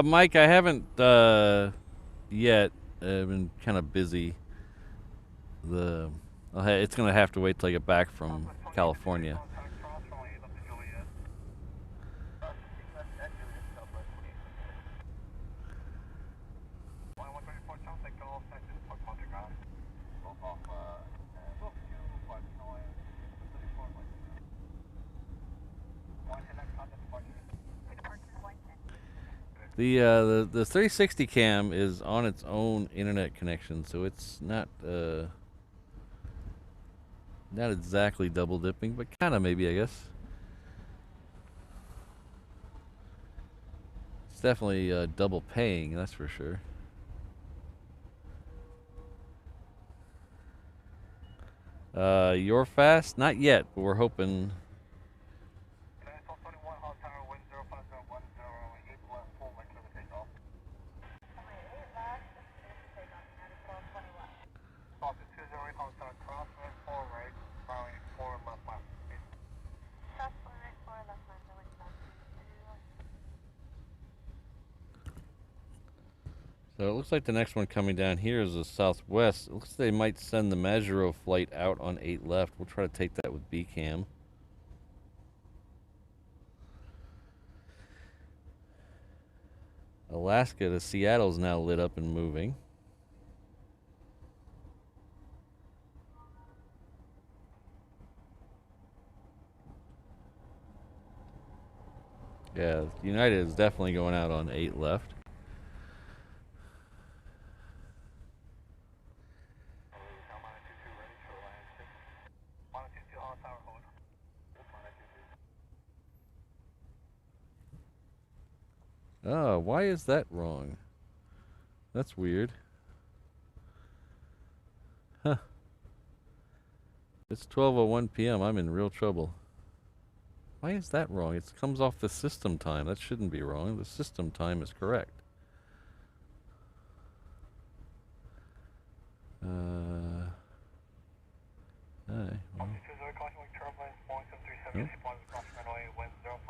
Mike, I haven't yet. I've been kind of busy. It's gonna have to wait till I get back from California. The 360 cam is on its own internet connection, so it's not exactly double dipping, but kind of maybe, I guess. It's definitely double paying, that's for sure. You're fast? Not yet, but we're hoping. So it looks like the next one coming down here is the Southwest. It looks like they might send the Majuro flight out on 8 left. We'll try to take that with B-cam. Alaska to Seattle is now lit up and moving. Yeah, United is definitely going out on 8 left. Oh, why is that wrong? That's weird. Huh. It's 12:01 p.m. I'm in real trouble. Why is that wrong? It comes off the system time. That shouldn't be wrong. The system time is correct.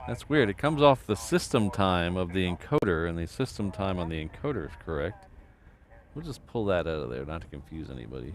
That's weird. It comes off the system time of the encoder, and the system time on the encoder is correct. We'll just pull that out of there, not to confuse anybody.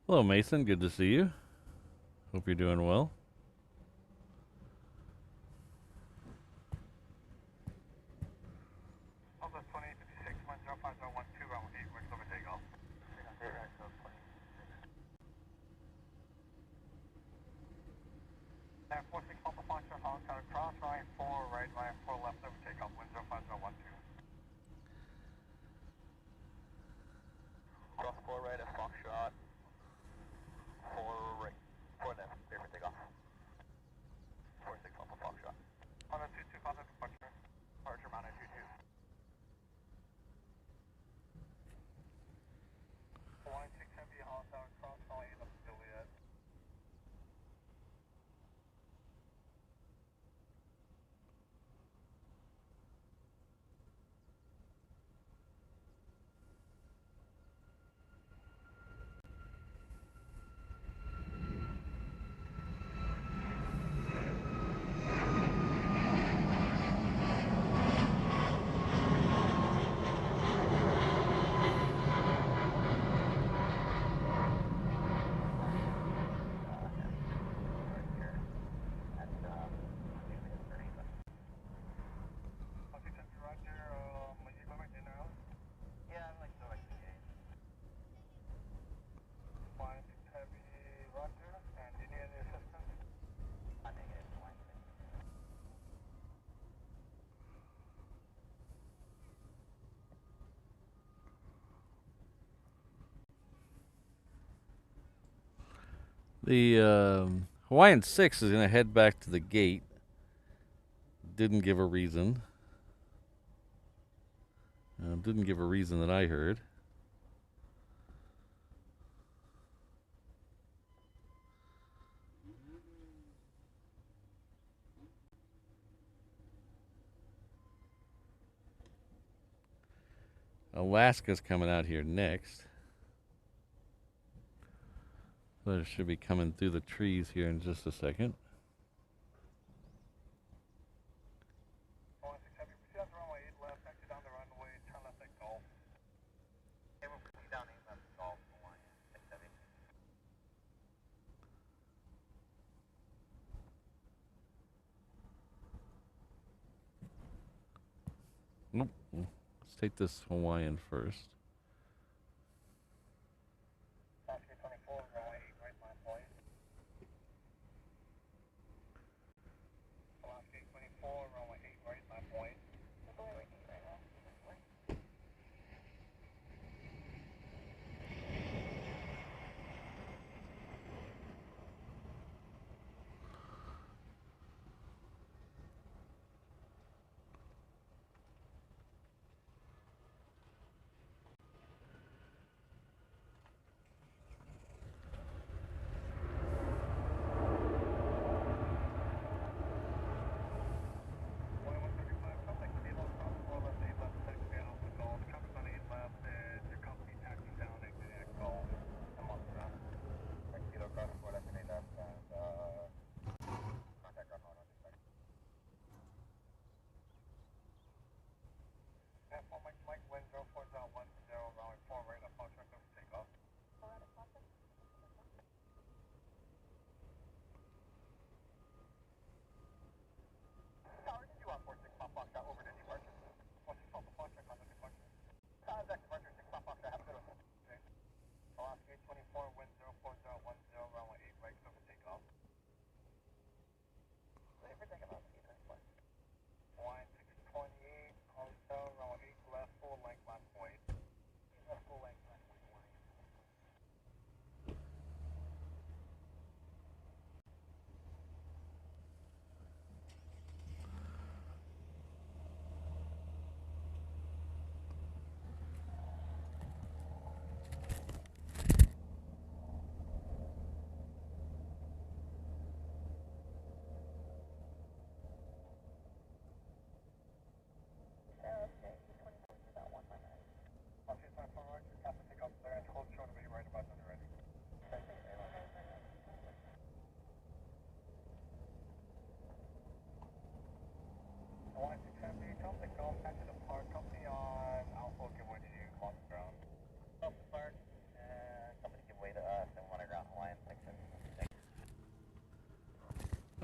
Hello, Mason. Good to see you. Hope you're doing well. Alpha 2056, 105012, round 8, ready over takeoff. And 46 Alpha Foxtrot, Hong Kong, cross, line 4 right, line 4 left over takeoff, wind 05012. Cross 4 right at Foxtrot, 4 right, 4 left, clear for takeoff. 46 Alpha Foxtrot. On a 22, contact departure, departure mounted 22. 16 Heavy, Hong Kong, cross, line 8 up to Juliet. The Hawaiian 6 is going to head back to the gate. Didn't give a reason. Didn't give a reason that I heard. Alaska's coming out here next. So it should be coming through the trees here in just a second. Nope. Let's take this Hawaiian first.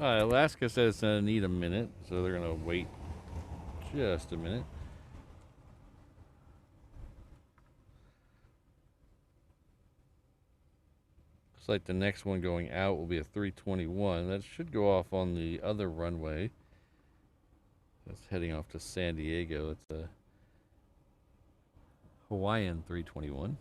Alaska says it's going to need a minute, so they're going to wait just a minute. Looks like the next one going out will be a 321. That should go off on the other runway. That's heading off to San Diego. It's a Hawaiian 321.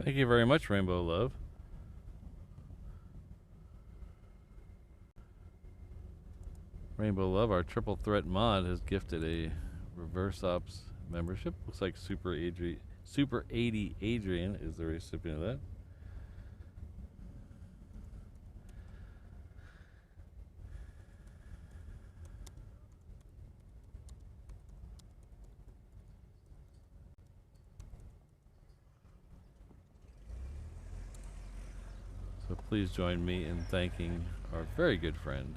Thank you very much, Rainbow Love. Rainbow Love, our triple threat mod, has gifted a reverse ops membership. Looks like Super 80 Adrian is the recipient of that. So please join me in thanking our very good friend.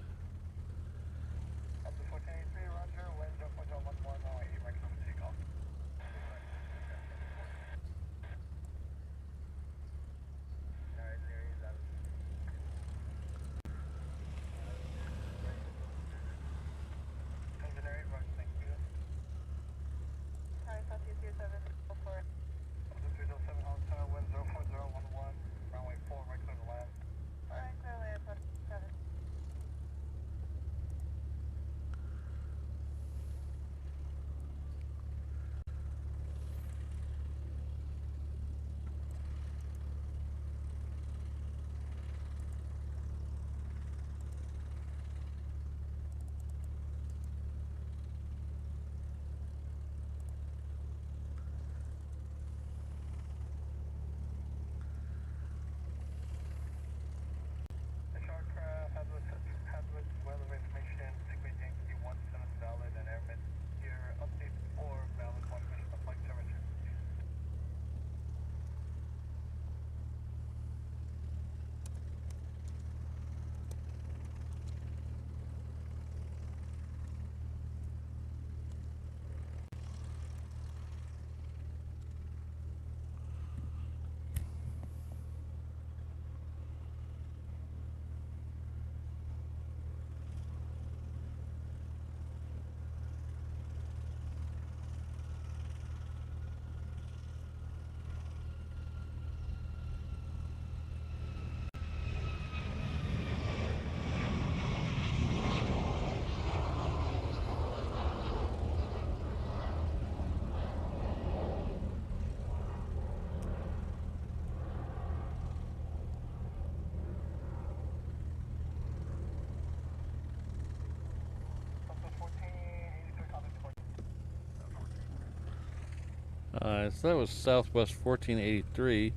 So that was Southwest 1483.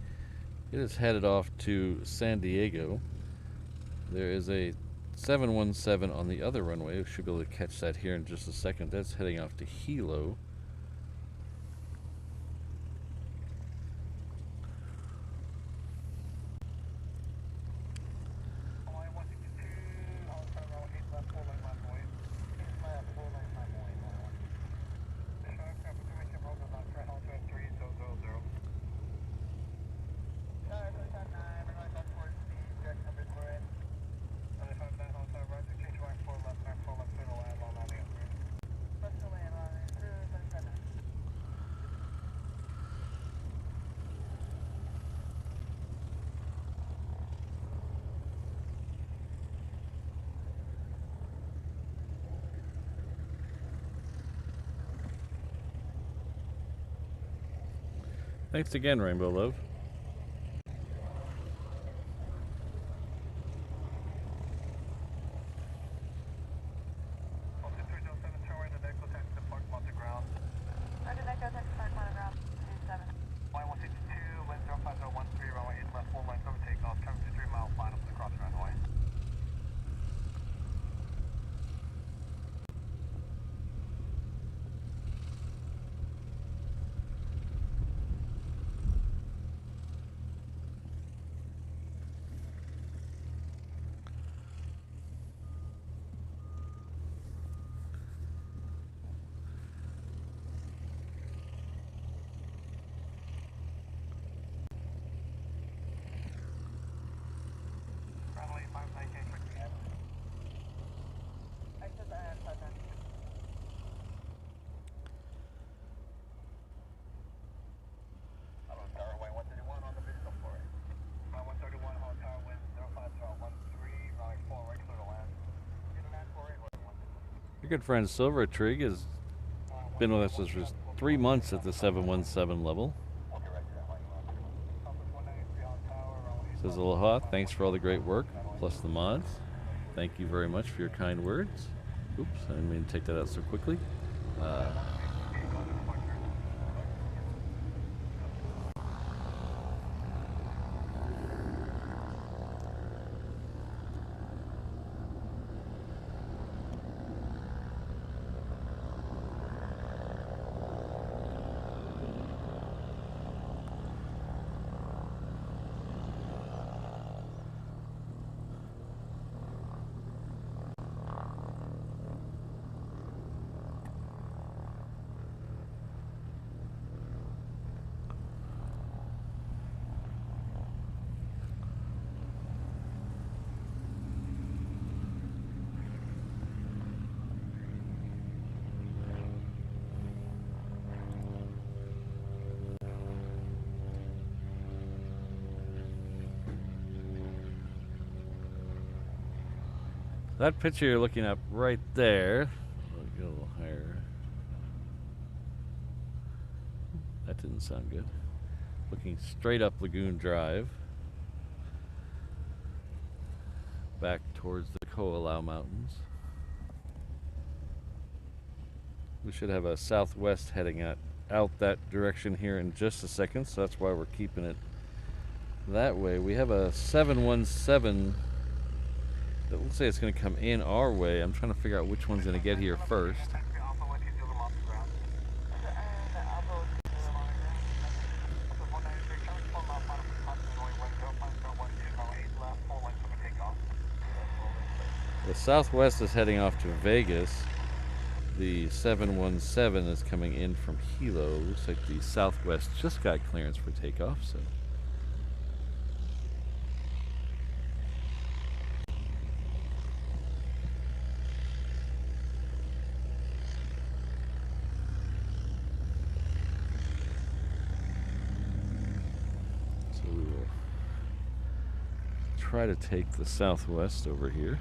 It is headed off to San Diego. There is a 717 on the other runway. We should be able to catch that here in just a second. That's heading off to Hilo. Thanks again, Rainbow Love. Your good friend Silver Trig has been with us for 3 months at the 717 level. Says aloha, thanks for all the great work, plus the mods. Thank you very much for your kind words. Oops, I didn't mean to take that out so quickly. That picture you're looking at right there, I'll get a little higher. That didn't sound good. Looking straight up Lagoon Drive, back towards the Ko'olau Mountains. We should have a southwest heading out that direction here in just a second, so that's why we're keeping it that way. We have a 717 that looks like it's going to come in our way. I'm trying to figure out which one's going to get here first. The Southwest is heading off to Vegas. The 717 is coming in from Hilo. Looks like the Southwest just got clearance for takeoff, so. We will try to take the Southwest over here.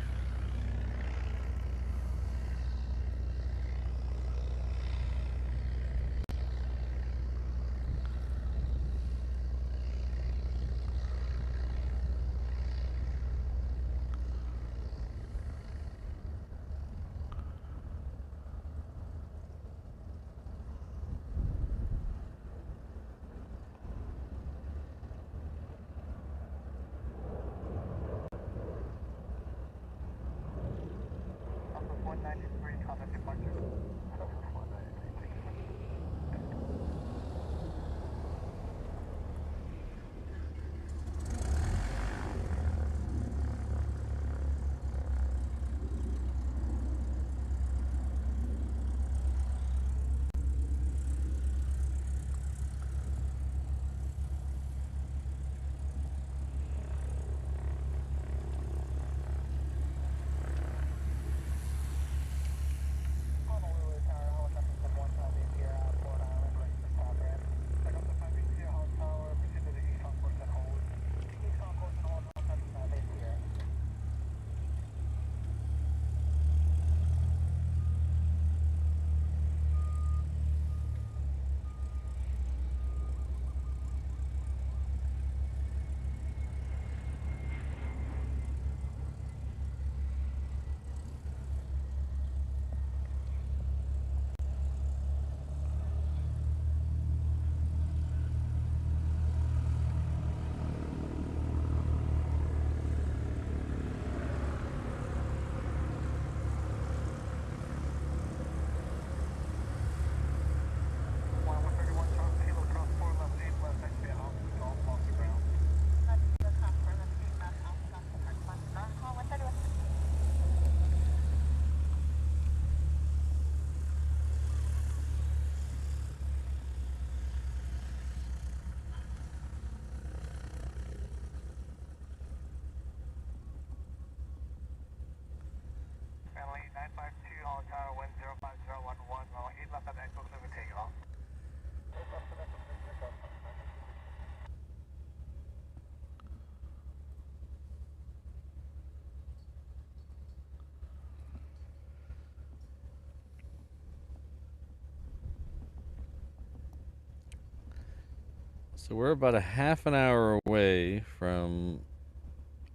So we're about a half an hour away from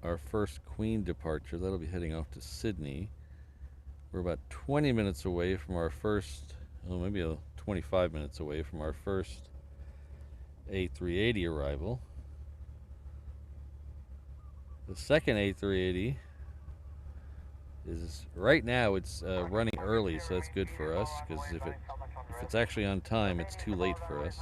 our first Queen departure. That'll be heading off to Sydney. We're about 20 minutes away from our first, oh, maybe 25 minutes away from our first A380 arrival. The second A380 is, right now it's running early, so that's good for us, because if it's actually on time, it's too late for us.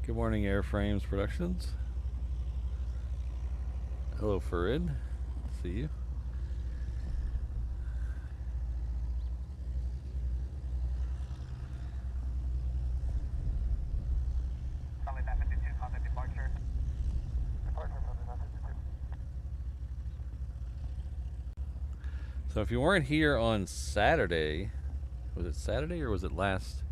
Good morning, Airframes Productions. Hello, Farid. See you. So if you weren't here on Saturday, was it Saturday or was it last?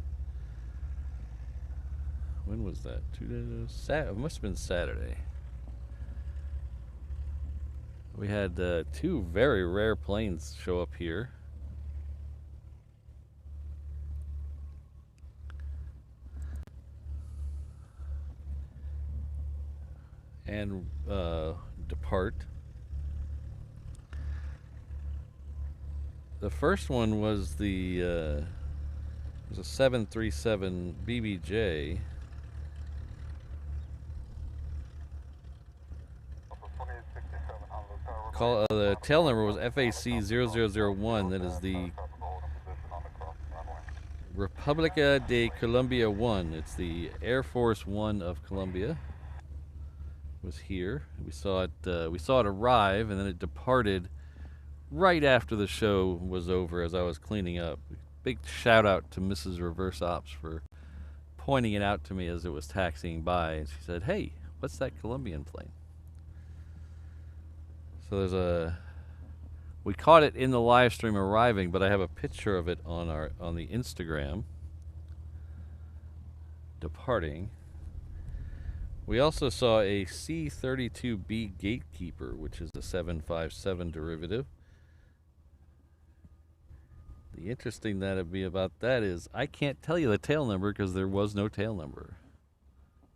When was that? 2 days? It must have been Saturday. We had two very rare planes show up here. And depart. The first one was a 737 BBJ. The tail number was FAC 0001. That is the República de Colombia 1. It's the Air Force One of Colombia. Was here. We saw it arrive, and then it departed right after the show was over as I was cleaning up. Big shout out to Mrs. Reverse Ops for pointing it out to me as it was taxiing by, and she said, "Hey, what's that Colombian plane?" So we caught it in the live stream arriving, but I have a picture of it on the Instagram departing. We also saw a C-32B Gatekeeper, which is a 757 derivative. The interesting that would be about that is I can't tell you the tail number because there was no tail number.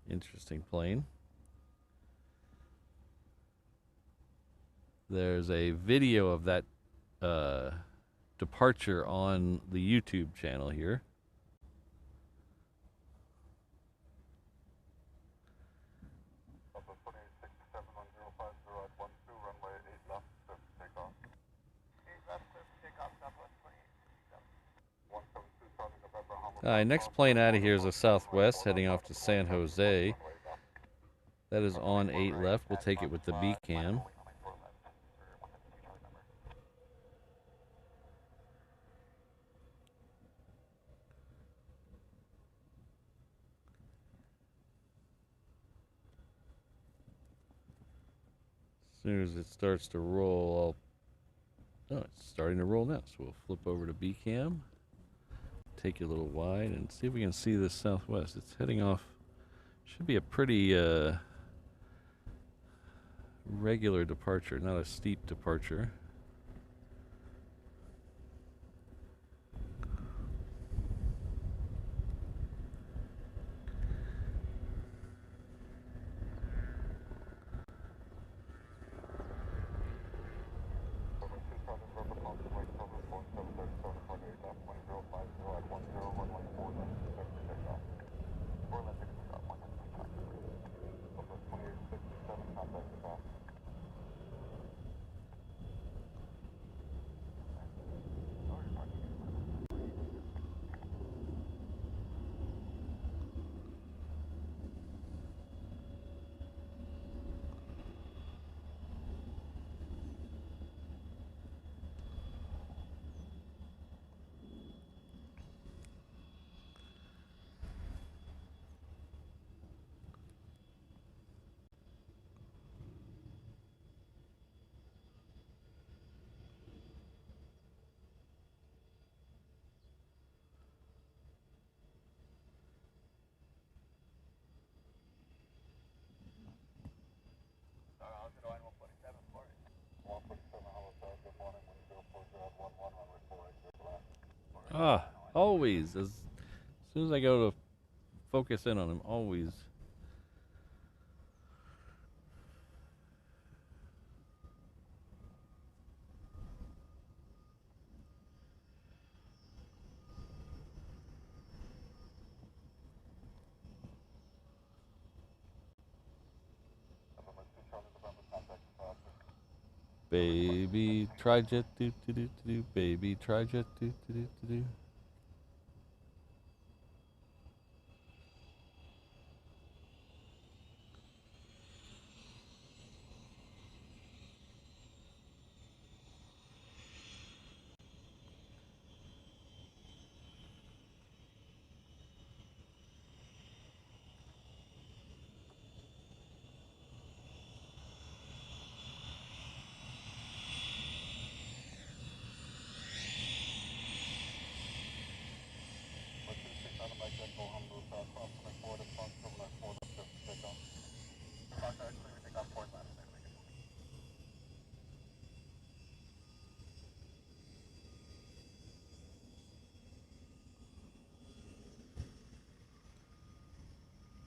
Interesting plane. There's a video of that departure on the YouTube channel here. Next plane out of here is a Southwest heading off to San Jose. That is on 8 left. We'll take it with the B cam. As soon as it starts to roll, it's starting to roll now. So we'll flip over to B cam. Take it a little wide and see if we can see this Southwest. It's heading off. Should be a pretty regular departure, not a steep departure. Ah, always. As soon as I go to focus in on him, always. Baby, tri-jet, do. Baby, tri-jet, do.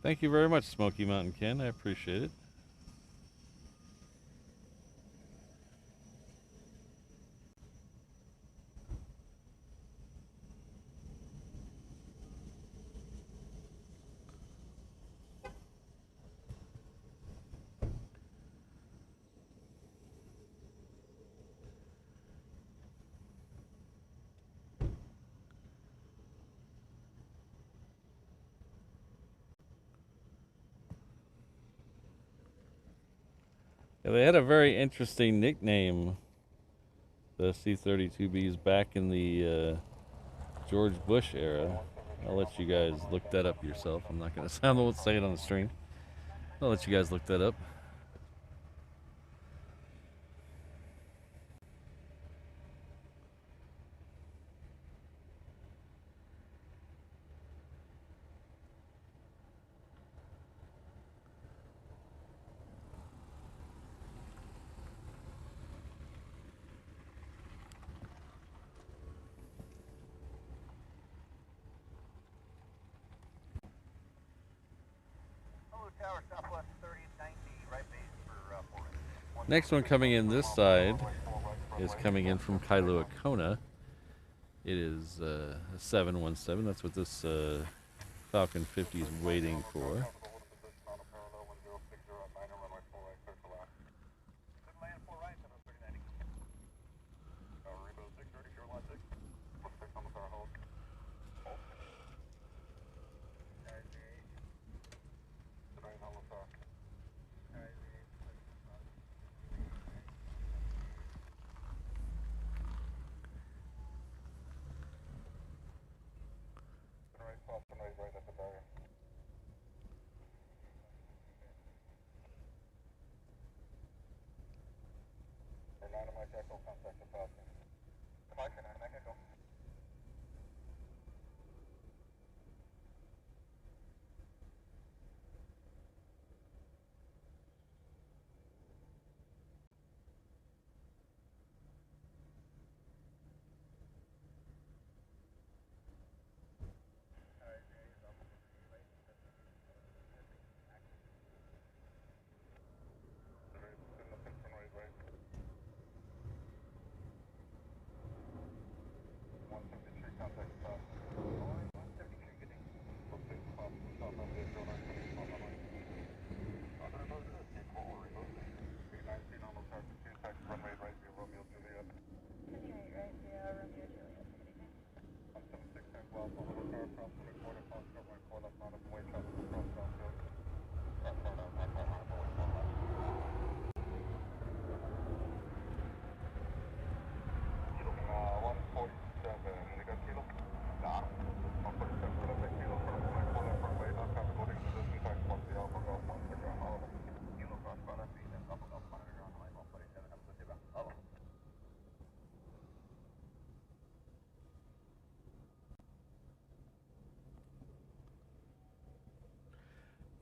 Thank you very much, Smoky Mountain Ken. I appreciate it. Yeah, they had a very interesting nickname, the C-32Bs, back in the George Bush era. I'll let you guys look that up yourself. I'm not going to say it on the stream. I'll let you guys look that up. Next one coming in this side is coming in from Kailua Kona. It is a 717. That's what this Falcon 50 is waiting for.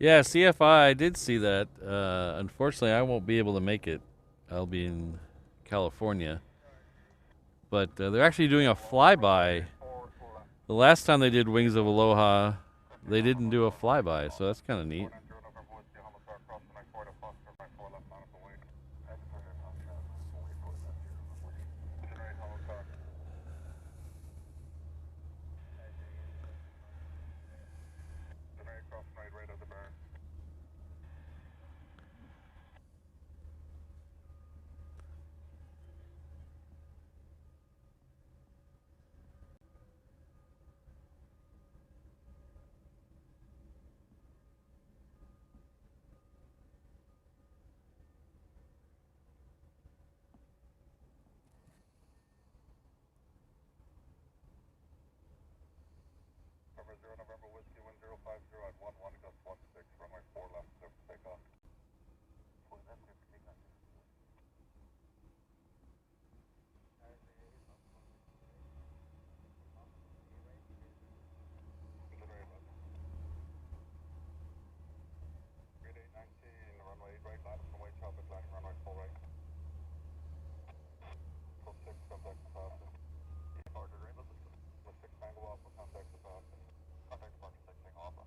Yeah, CFI, I did see that. Unfortunately, I won't be able to make it. I'll be in California. But they're actually doing a flyby The last time they did Wings of Aloha, they didn't do a flyby, so that's kind of neat. November Whiskey 1050 at 11 gust 16, runway 4 left, clear for takeoff. Grade 819, runway 8 right, lattice and weight chopper, landing runway 4 right. Full 6, contact the Boston. Departed Rainbow System. With 6 Tango Alpha, contact the Boston. Contact departure 6 Tango Alpha.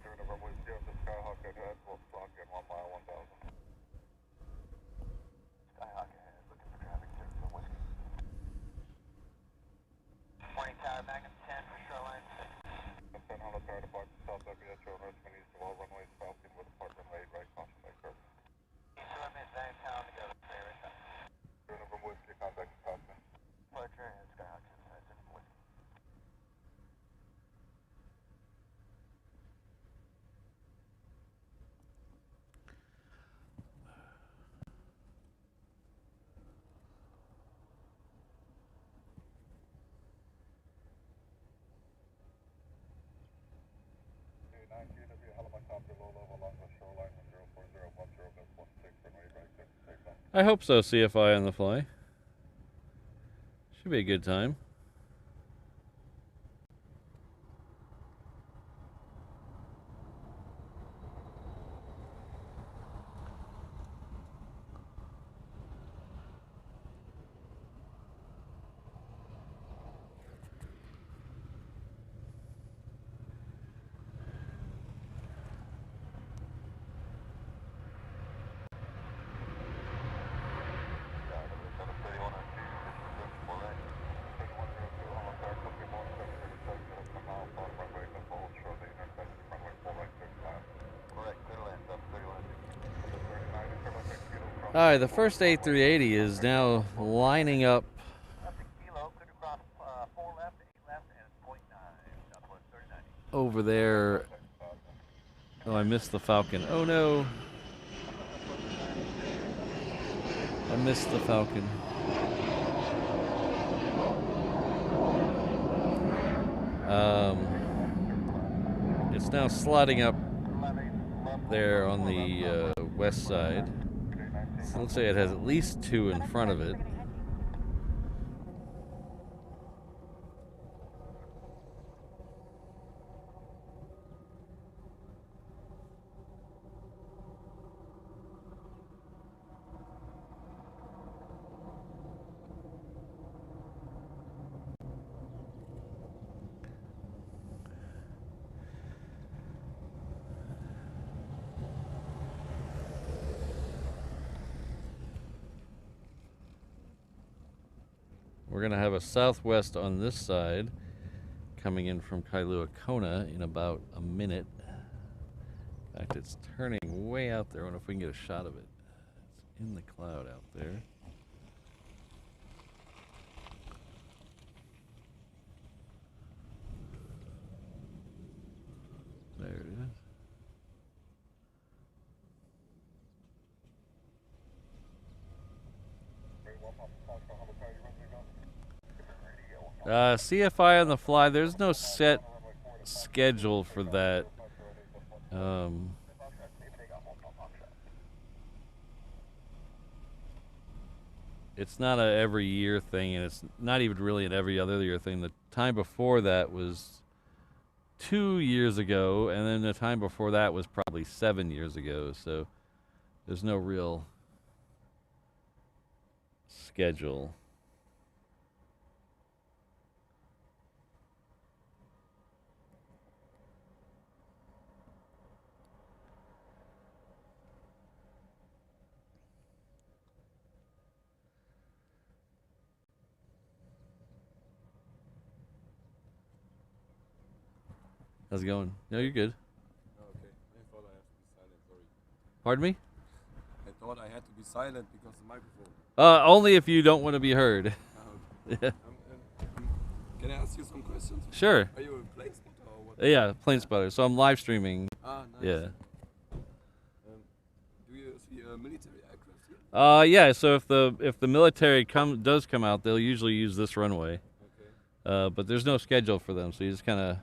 November Whiskey of the Skyhawk ahead, will clock in 1 mile 1000. Skyhawk ahead, looking for traffic, clear for Whiskey. Morning tower, Magnum 10 for shoreline 6. 10 Honolulu tower, departure south WHO, Richmond east of all runways, southeast with departure runway 8 right, caution by curve. East of Midnight town together, clear right time. November Whiskey, contact the Boston. Departure and Skyhawk inside 6 Whiskey. I hope so, CFI on the fly. Should be a good time. Alright, the first A380 is now lining up over there. Oh, I missed the Falcon. Oh no. I missed the Falcon. It's now sliding up there on the west side. So let's say it has at least 2 in front of it. We're going to have a southwest on this side coming in from Kailua Kona in about a minute. In fact, it's turning way out there. I wonder if we can get a shot of it. It's in the cloud out there. There it is. CFI on the fly. There's no set schedule for that. It's not a every year thing, and it's not even really an every other year thing. The time before that was 2 years ago, and then the time before that was probably 7 years ago. So there's no real schedule. How's it going? No, you're good. Okay, I thought I had to be silent, sorry. Pardon me? I thought I had to be silent because the microphone. Only if you don't want to be heard. Okay. Can I ask you some questions? Sure. Are you a plane spotter or what? Yeah, plane spotter. So I'm live streaming. Ah, nice. Yeah. Do you see a military aircraft here? Yeah. So if the military does come out, they'll usually use this runway. Okay. But there's no schedule for them, so you just kind of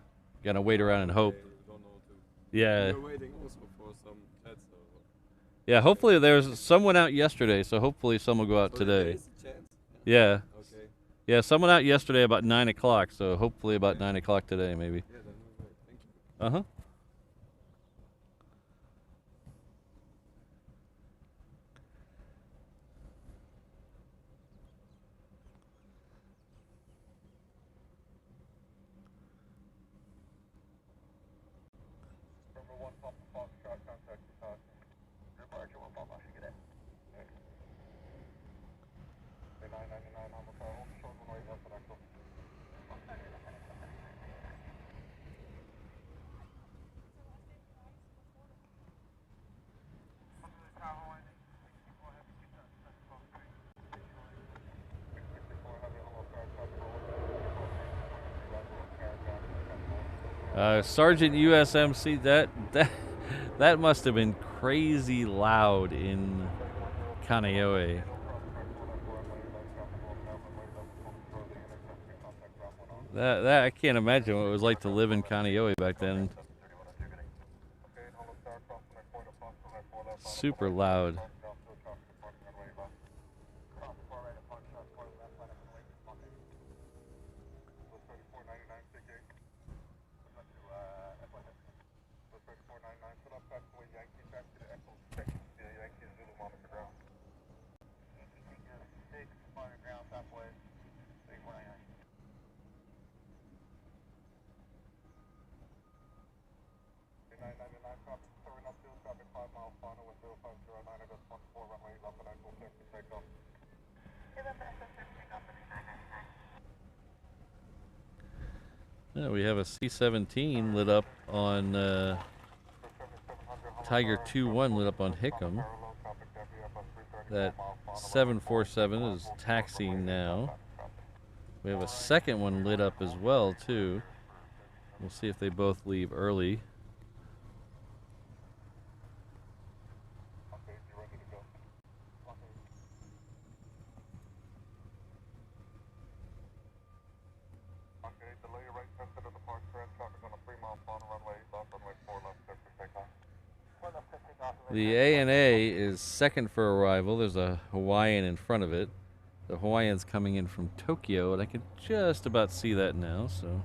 gotta wait around and hope. Okay, you don't know too. Yeah. We're waiting also for some jets. Yeah. Hopefully there's someone out yesterday, so hopefully some will go out So today. there is a chance? Yeah. Okay. Yeah. Someone out yesterday about 9 o'clock, so hopefully about 9 o'clock today, maybe. Yeah, then we'll wait. Thank you. Uh huh. Number 1 Papa Foxtrot, contact Departure 1 Papa, should get it. 999 Hamilton, hold short runway left and axle. Sergeant USMC, that must have been crazy loud in Kaneohe. That I can't imagine what it was like to live in Kaneohe back then. Super loud. Yeah, we have a C-17 lit up on Tiger 2-1 lit up on Hickam. That 747 is taxiing now. We have a second one lit up as well too. We'll see if they both leave early. The ANA is second for arrival. There's a Hawaiian in front of it. The Hawaiian's coming in from Tokyo, and I can just about see that now, so.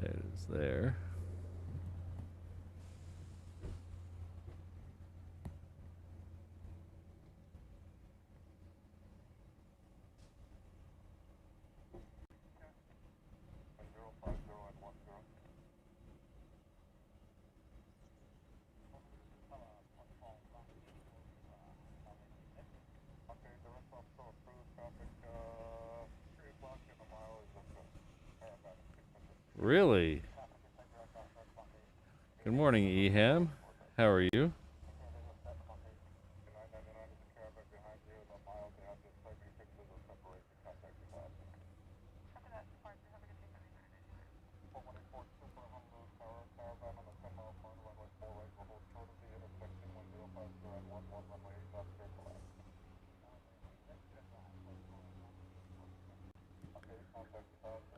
It is there. Really? Good morning, Eham. How are you?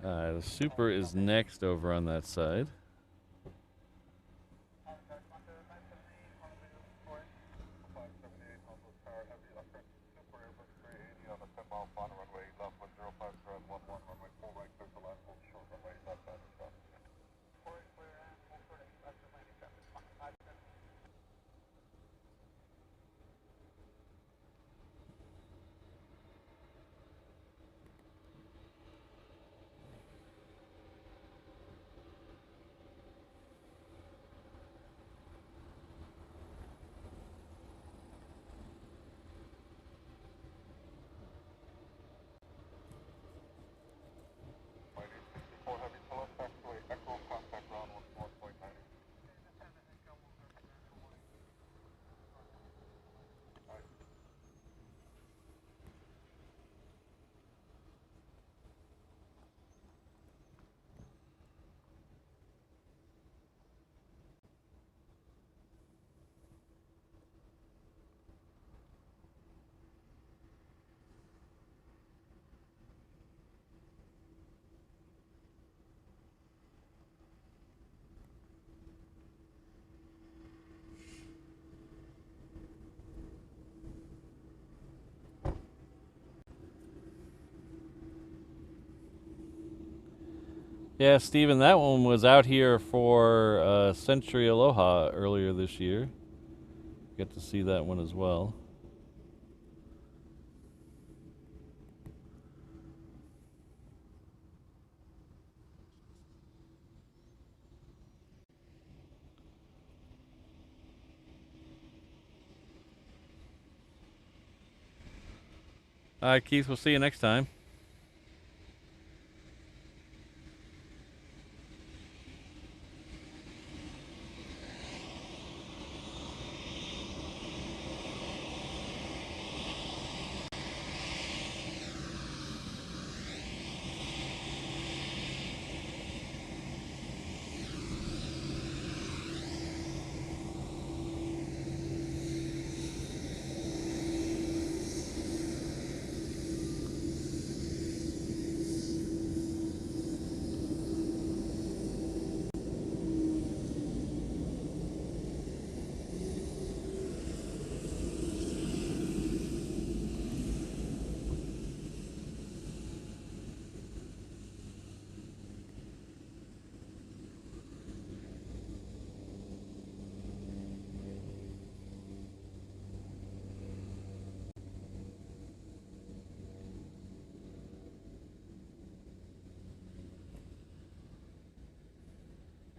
The Super is next over on that side. Yeah, Steven, that one was out here for Century Aloha earlier this year. Get to see that one as well. All right, Keith, we'll see you next time.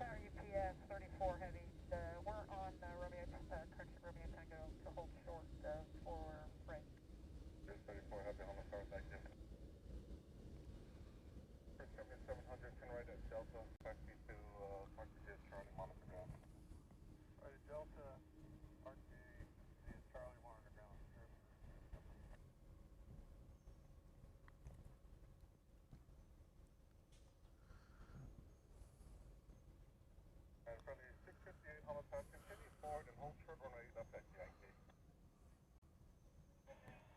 UPS 34 Heavies. We're on Romeo, correction, Romeo Tango to hold short for break. 34 Heavy, Honolulu, thank you. 7700, turn right at Delta, taxi to Marquis Charlie, monitor ground. Right at Delta, Marquis Charlie, monitor ground. And from the 658 Honolulu, continue forward and hold short runway left at Yankee.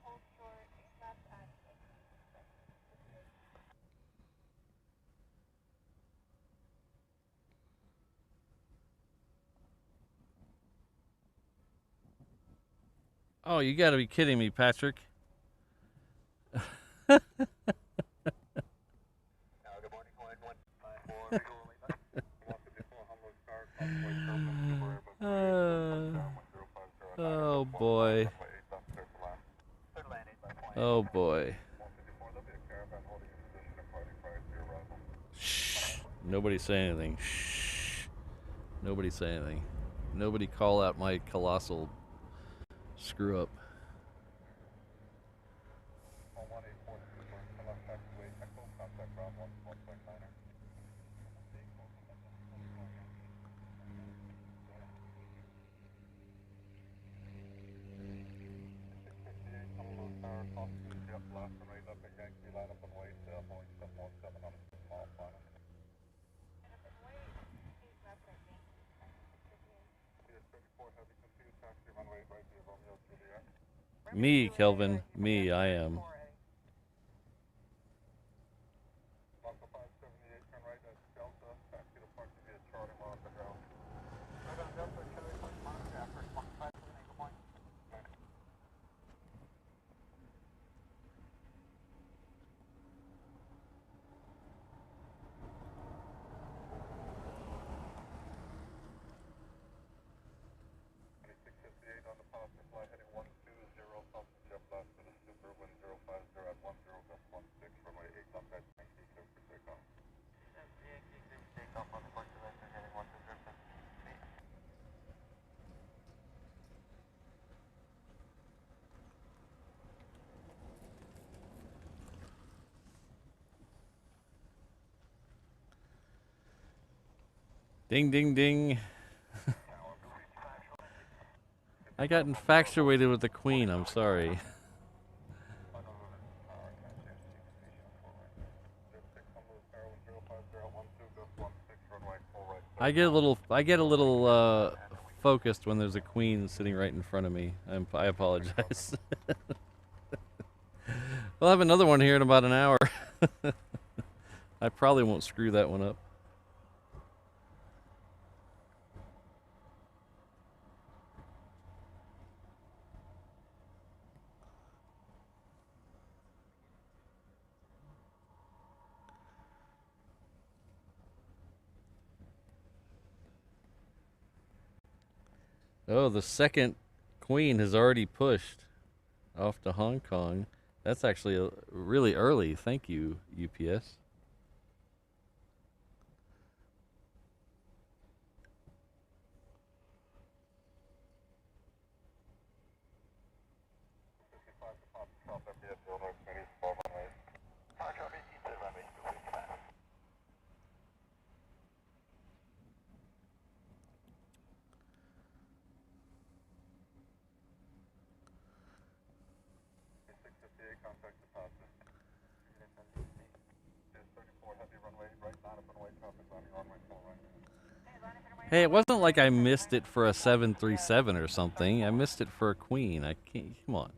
Hold short, left at Oh, you got to be kidding me, Patrick. Good morning, flight 154. Oh boy. Oh boy. Shh. Nobody say anything. Shh. Nobody say anything. Nobody call out my colossal screw up. Me, Kelvin. Me, I am. Ding, ding, ding. I got infatuated with the Queen, I'm sorry. I get a little focused when there's a Queen sitting right in front of me. I apologize. We'll have another one here in about an hour. I probably won't screw that one up. Oh, the second Queen has already pushed off to Hong Kong. That's actually really early. Thank you, UPS. Hey, it wasn't like I missed it for a 737 or something. I missed it for a Queen. I can't. Come on.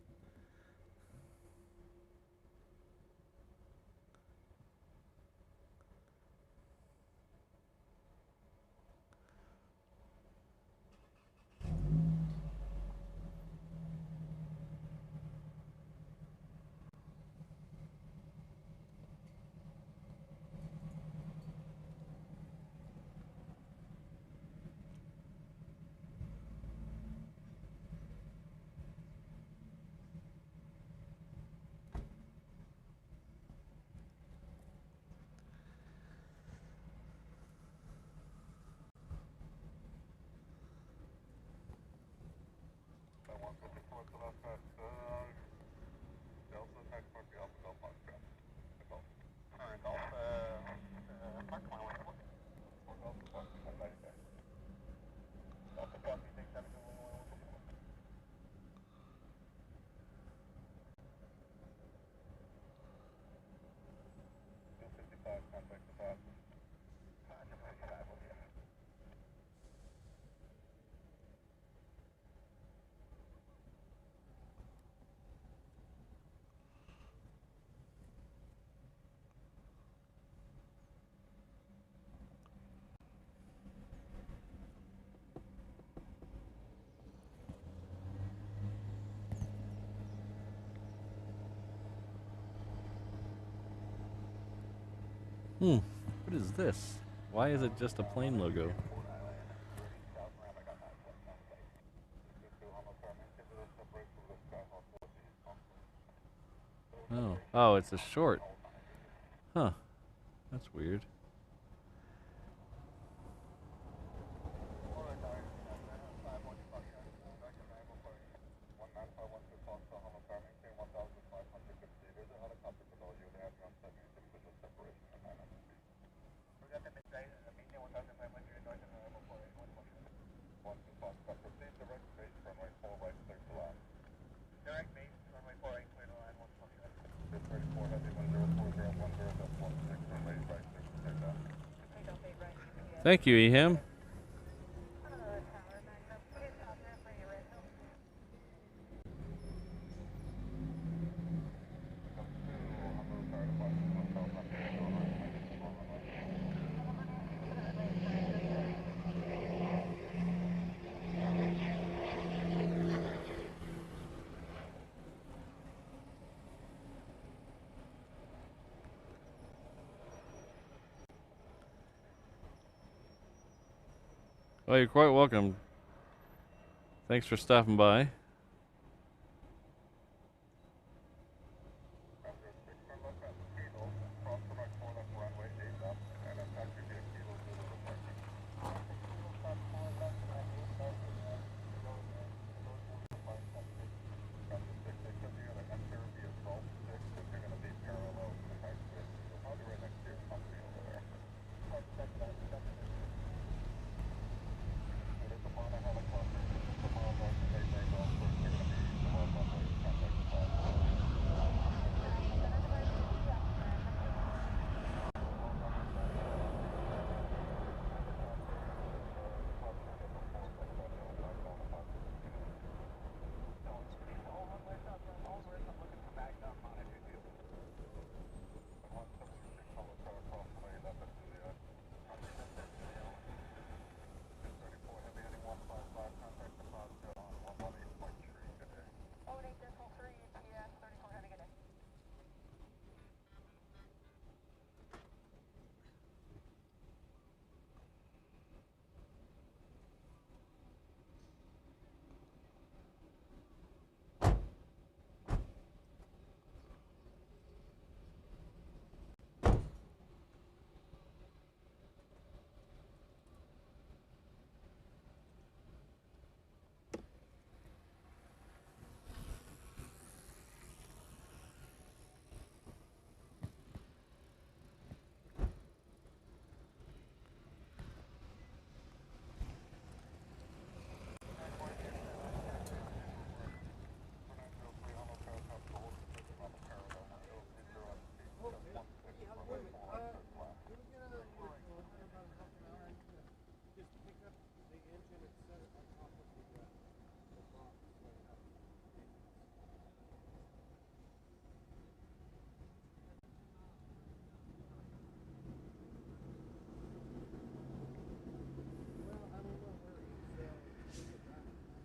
What is this? Why is it just a plane logo? Oh, it's a short. Huh. That's weird. Thank you, Eham. Well, you're quite welcome. Thanks for stopping by.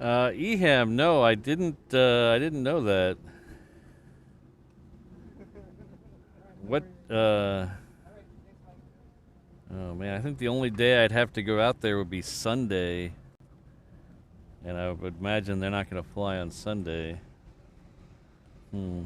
Eham, no, I didn't know that. What, oh man, I think the only day I'd have to go out there would be Sunday. And I would imagine they're not going to fly on Sunday. Hmm.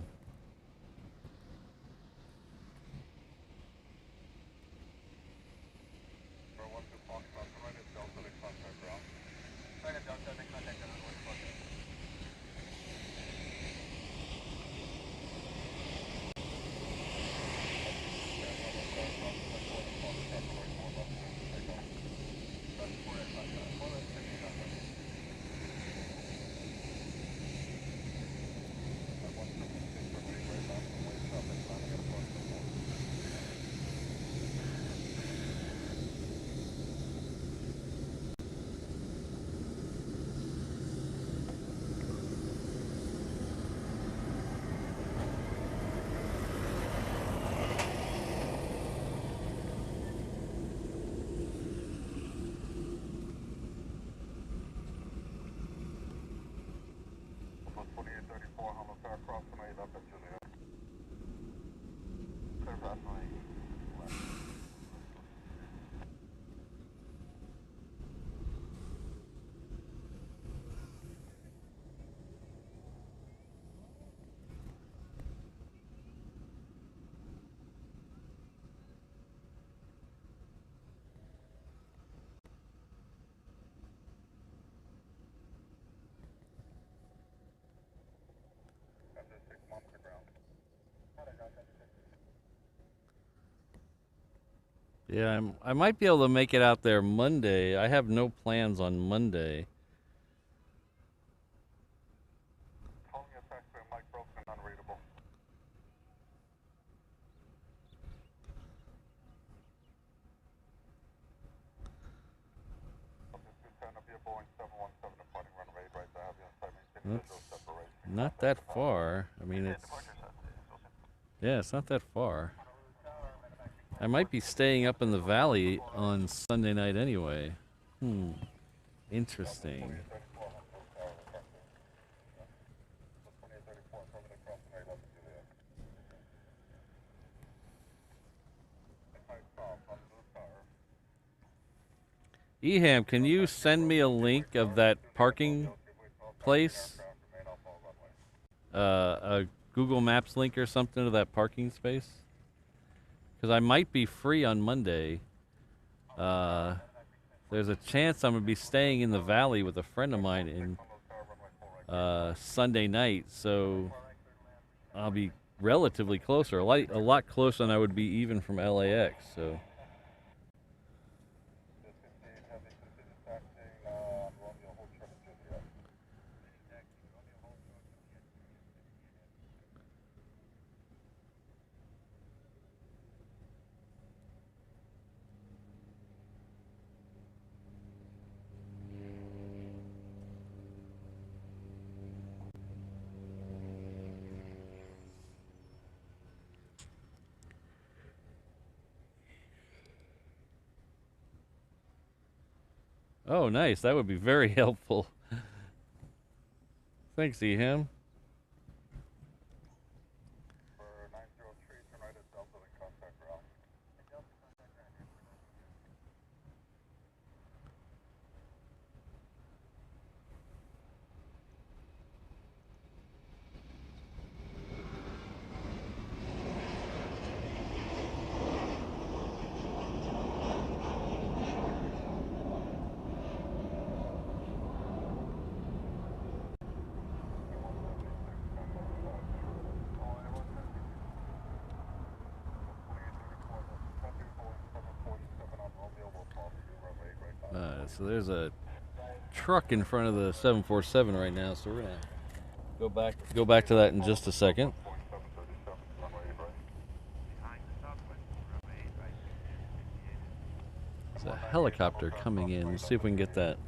Yeah, I might be able to make it out there Monday. I have no plans on Monday. Not that far. I mean, it's not that far. I might be staying up in the valley on Sunday night anyway. Interesting. Eham, can you send me a link of that parking place? A Google Maps link or something to that parking space? Because I might be free on Monday. There's a chance I'm going to be staying in the valley with a friend of mine in Sunday night, so I'll be relatively closer, a lot closer than I would be even from LAX. So. Oh, nice. That would be very helpful. Thanks, Eham. So there's a truck in front of the 747 right now, so we're gonna go back to that in just a second. There's a helicopter coming in. Let's see if we can get that.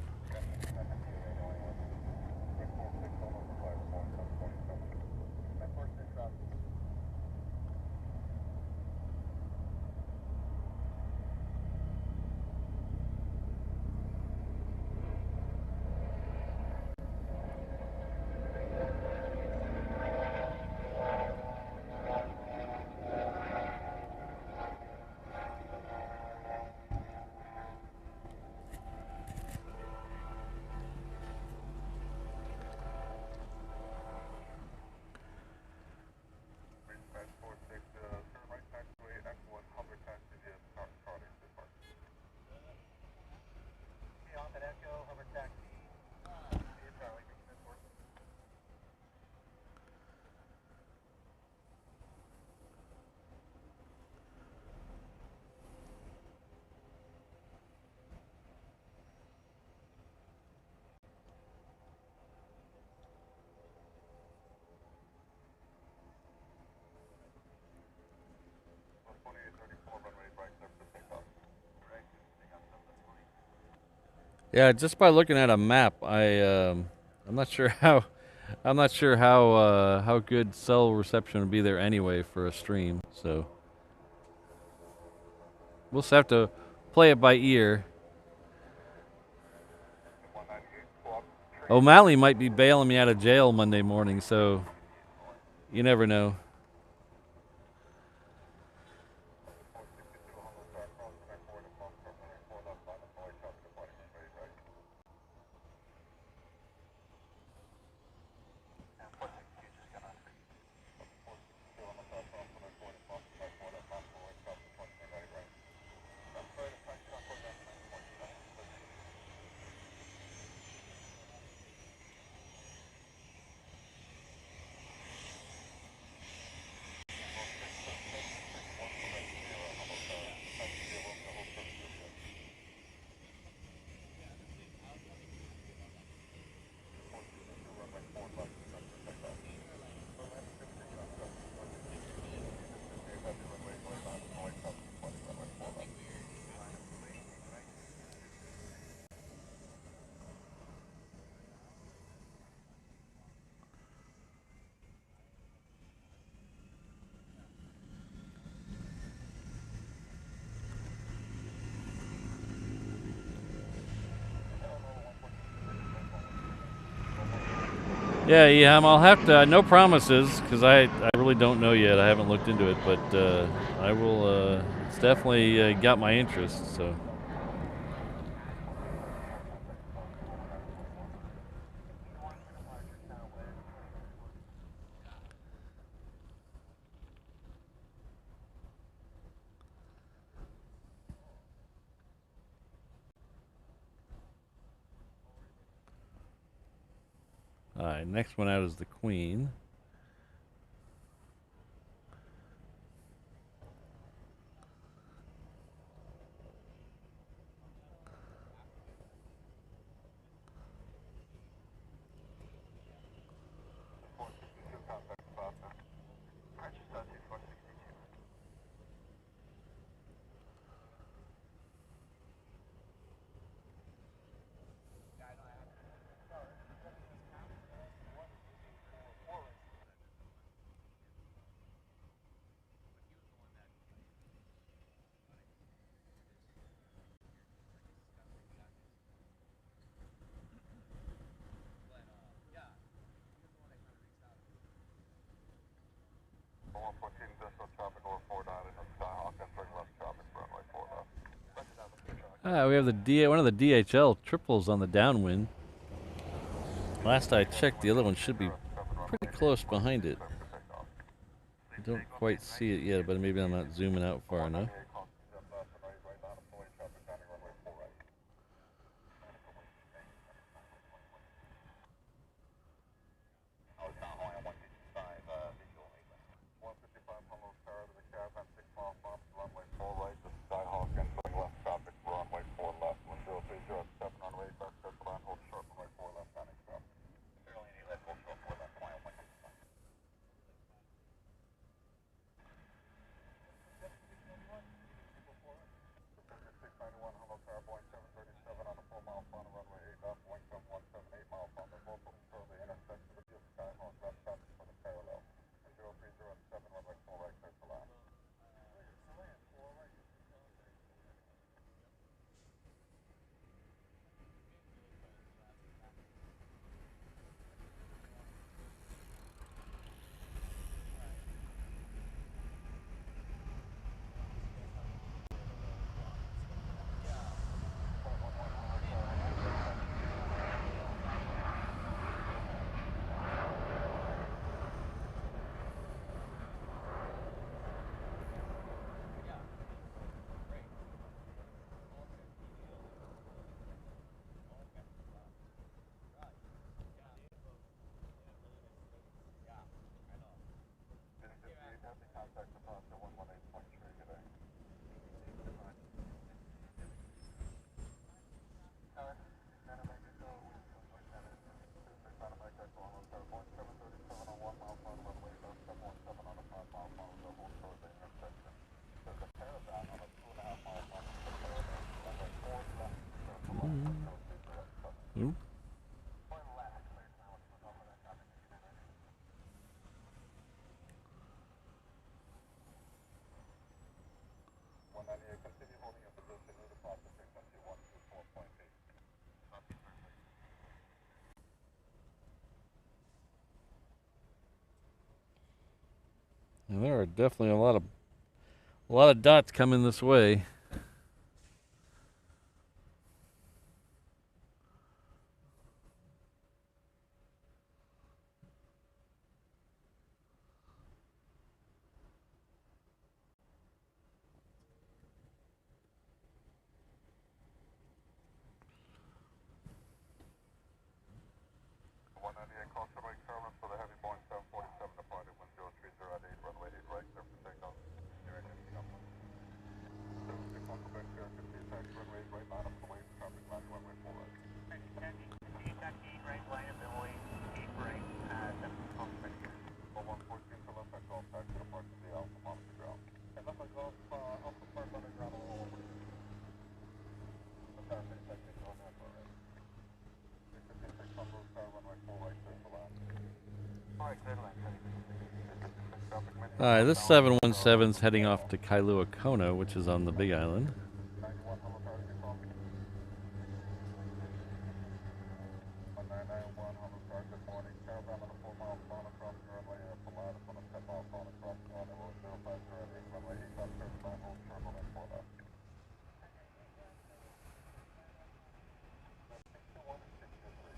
Yeah, just by looking at a map, I'm not sure how good cell reception would be there anyway for a stream. So we'll just have to play it by ear. O'Malley might be bailing me out of jail Monday morning, so you never know. Yeah, I'll have to. No promises, because I really don't know yet. I haven't looked into it, but I will. It's definitely got my interest. So. All right, next one out is the Queen. We have one of the DHL triples on the downwind. Last I checked, the other one should be pretty close behind it. I don't quite see it yet, but maybe I'm not zooming out far enough. And there are definitely a lot of dots coming this way. Crossing right service for the heavy Boeing 747 departed 1030 at 8 runway 8 right, clear for takeoff. Direction Singapore. 761 Quebec, Sierra 50, taxi runway 8 right, line up the way, traffic line runway 4 right. Taxi right, line up the way, 8 right, 7 Quebec. 0114 to left at Golf, taxi departure the Alpha Monitor ground. And left at Golf, Alpha Park underground a little over. Sorry, finish that thing on that already. 656 Honolulu Tower, runway 4 right, clear for land. Alright, clear land, All right, this 717 is heading off to Kailua Kona, which is on the Big Island. 91 Honolulu Tower, you call me? 1991 Honolulu Tower, good morning. Caravan on a 4-mile plan across the runway for Lattice on a 10-mile plan across the runway 050 runway 8 left, clear for land, hold short runway 4 left. 621 and 623.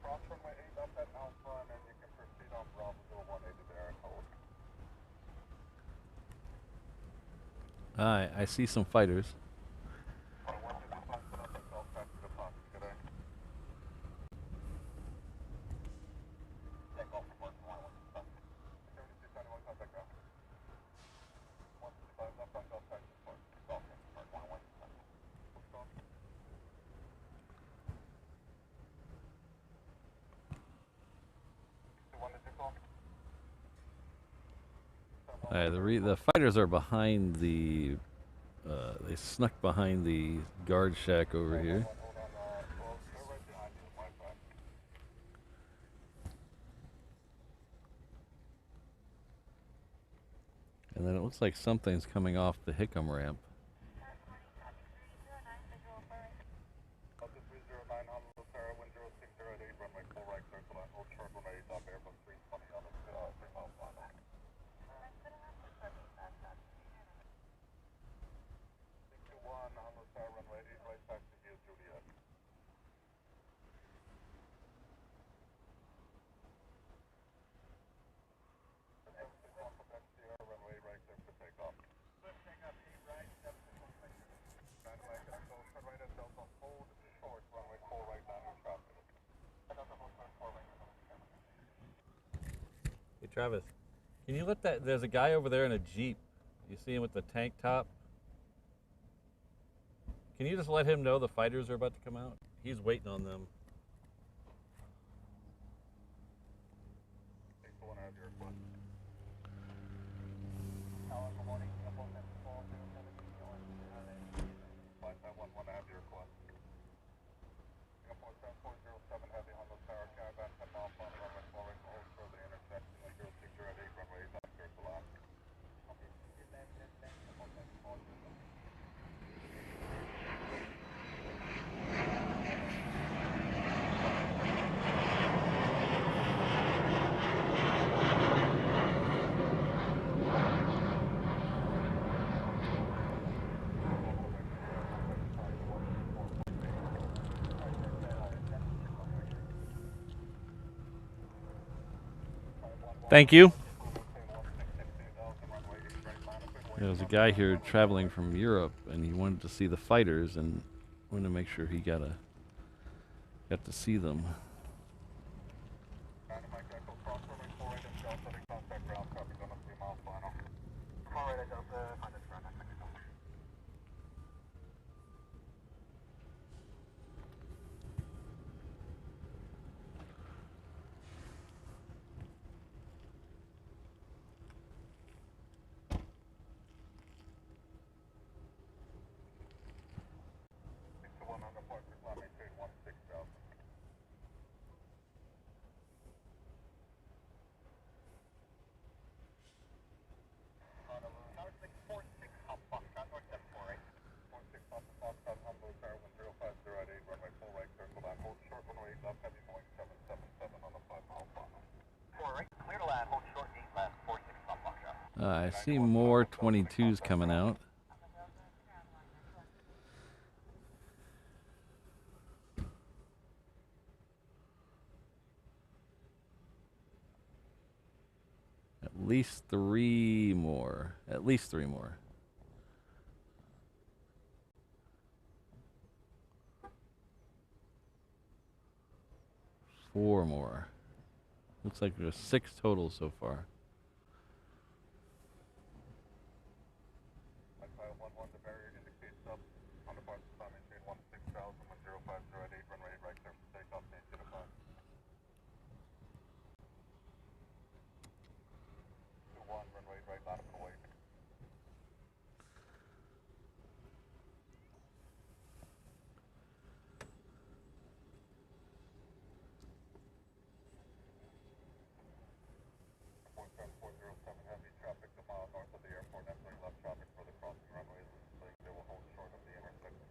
Cross runway 8 up at Alpha, and then you can proceed on Bravo 180 there and hold. All right, I see some fighters. On a 155 put up at Bell taxi deposit, good day. Take off from 155. 7271, contact ground. 155 left on Bell taxi deposit. Golf, Park 115. What's going on? All right, the fighters are behind the. They snuck behind the guard shack over here. Hold on, well, they're right behind you, Wi-Fi. And then it looks like something's coming off the Hickam ramp. Delta 309 Honolulu Tower, wind 060 at 8, runway 4 right, circle and hold short runway 8 up, Airbus 320 on the 3-mile plan. 621 Honolulu Tower, runway 8 right, taxi via Juliet. Quebec Sierra, runway 8 right, clear for takeoff. Lifting up 8 right, 7 Quebec. 9 right, Delta, turn right at Delta, hold short, runway 4 right, down your traffic. Delta hold short 4 right, Hey Travis, can you let that? There's a guy over there in a Jeep. You see him with the tank top? Can you just let him know the fighters are about to come out? He's waiting on them. Take the one out of your request. Hello, good morning. Singapore 7407, Flight 911, I have your request. Singapore 7407, heavy Honolulu Tower, caravan 10 mile plan, runway 4 right, hold short the intersection, 060 at 8, runway 8 left, clear for land. Thank you. There's a guy here traveling from Europe, and he wanted to see the fighters, and wanted to make sure he got to see them. I see more 22s coming out. At least 3 more. At least 3 more. Four more. Looks like there's 6 total so far. The barrier indicates up on the part of maintain 16,000 when 0508 runway right there for takeoff, maintain 5. 21 runway right out of the way. Heavy traffic a mile north of the airport, entering left traffic for the crossing runway. They will hold short of the intersection.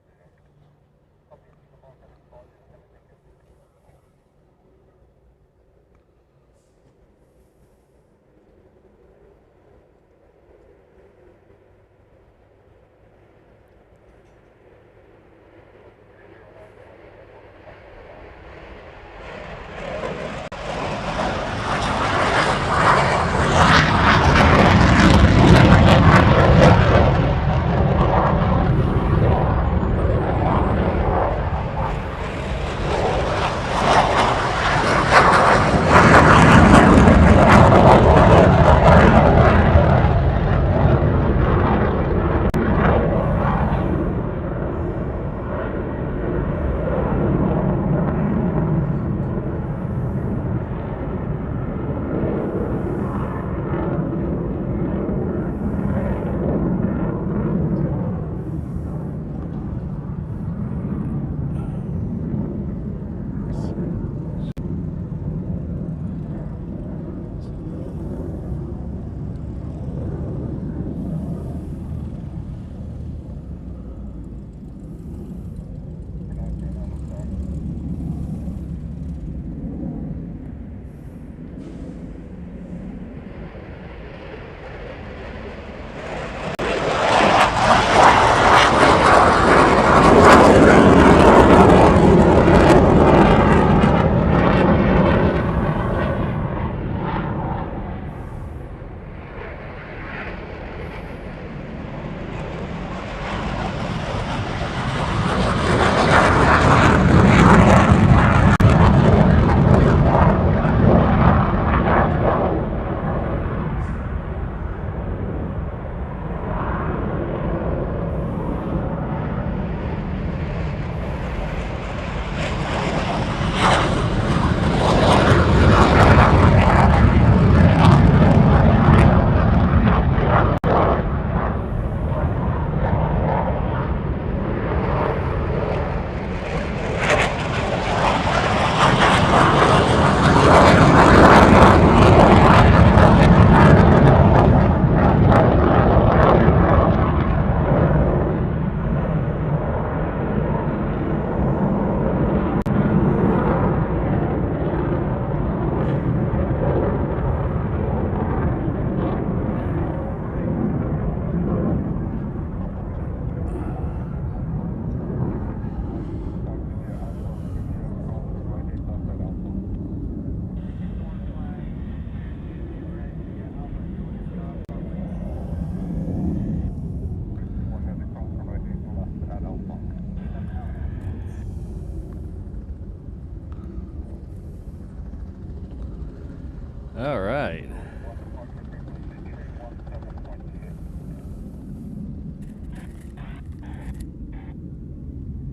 All right.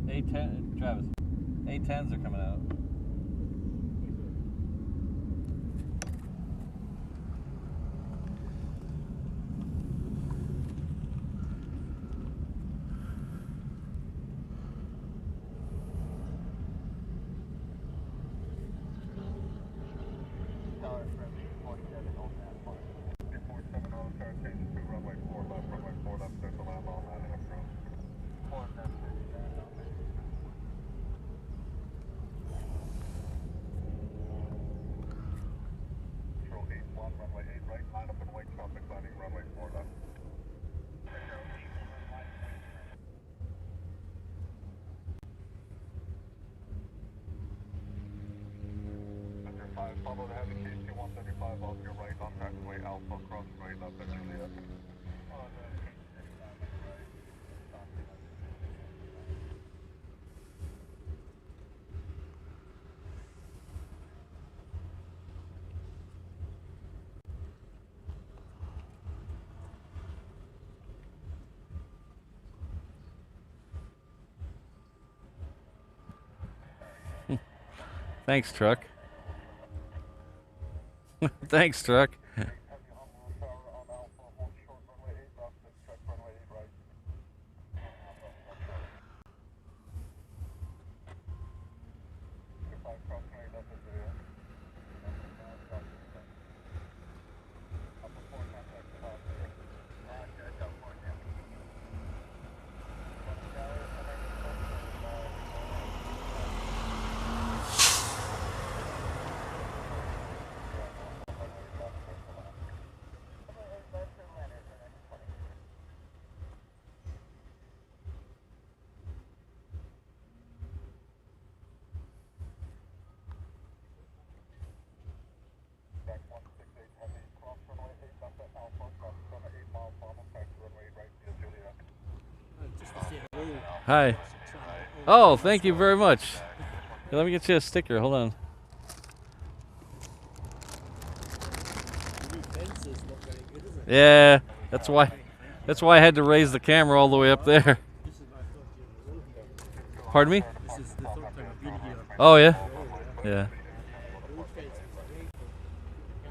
A10, Travis. A10s are coming out. Follow the heavy KC-135 off your right on taxiway Alpha, cross right up at Juliet. Thanks, truck. Thanks, truck. Heavy Honolulu Tower on Alpha, hold short runway 8 left and check runway 8 right. Five cross right up at Juliet. Upper 4 contact top. Roger, California. Back 168 heavy, cross runway 8 left at Alpha, cross runway 8 mile final, taxi runway right via Juliet. Just to say hello. Hi. Oh, thank you very much. Here, let me get you a sticker. Hold on. The new fences look very good, isn't it? Yeah, that's why I had to raise the camera all the way up there. This is my third year in a row here. Pardon me? This is the third time I've been here. Oh yeah. Oh, Yeah. The old fence was great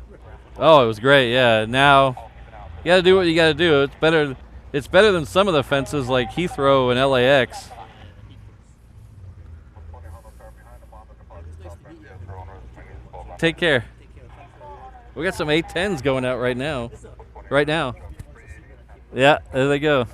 for camera. Oh, it was great. Yeah. Now you got to do what you got to do. It's better. It's better than some of the fences like Heathrow and LAX. Take care. We got some A10s going out right now. Right now. Yeah, there they go.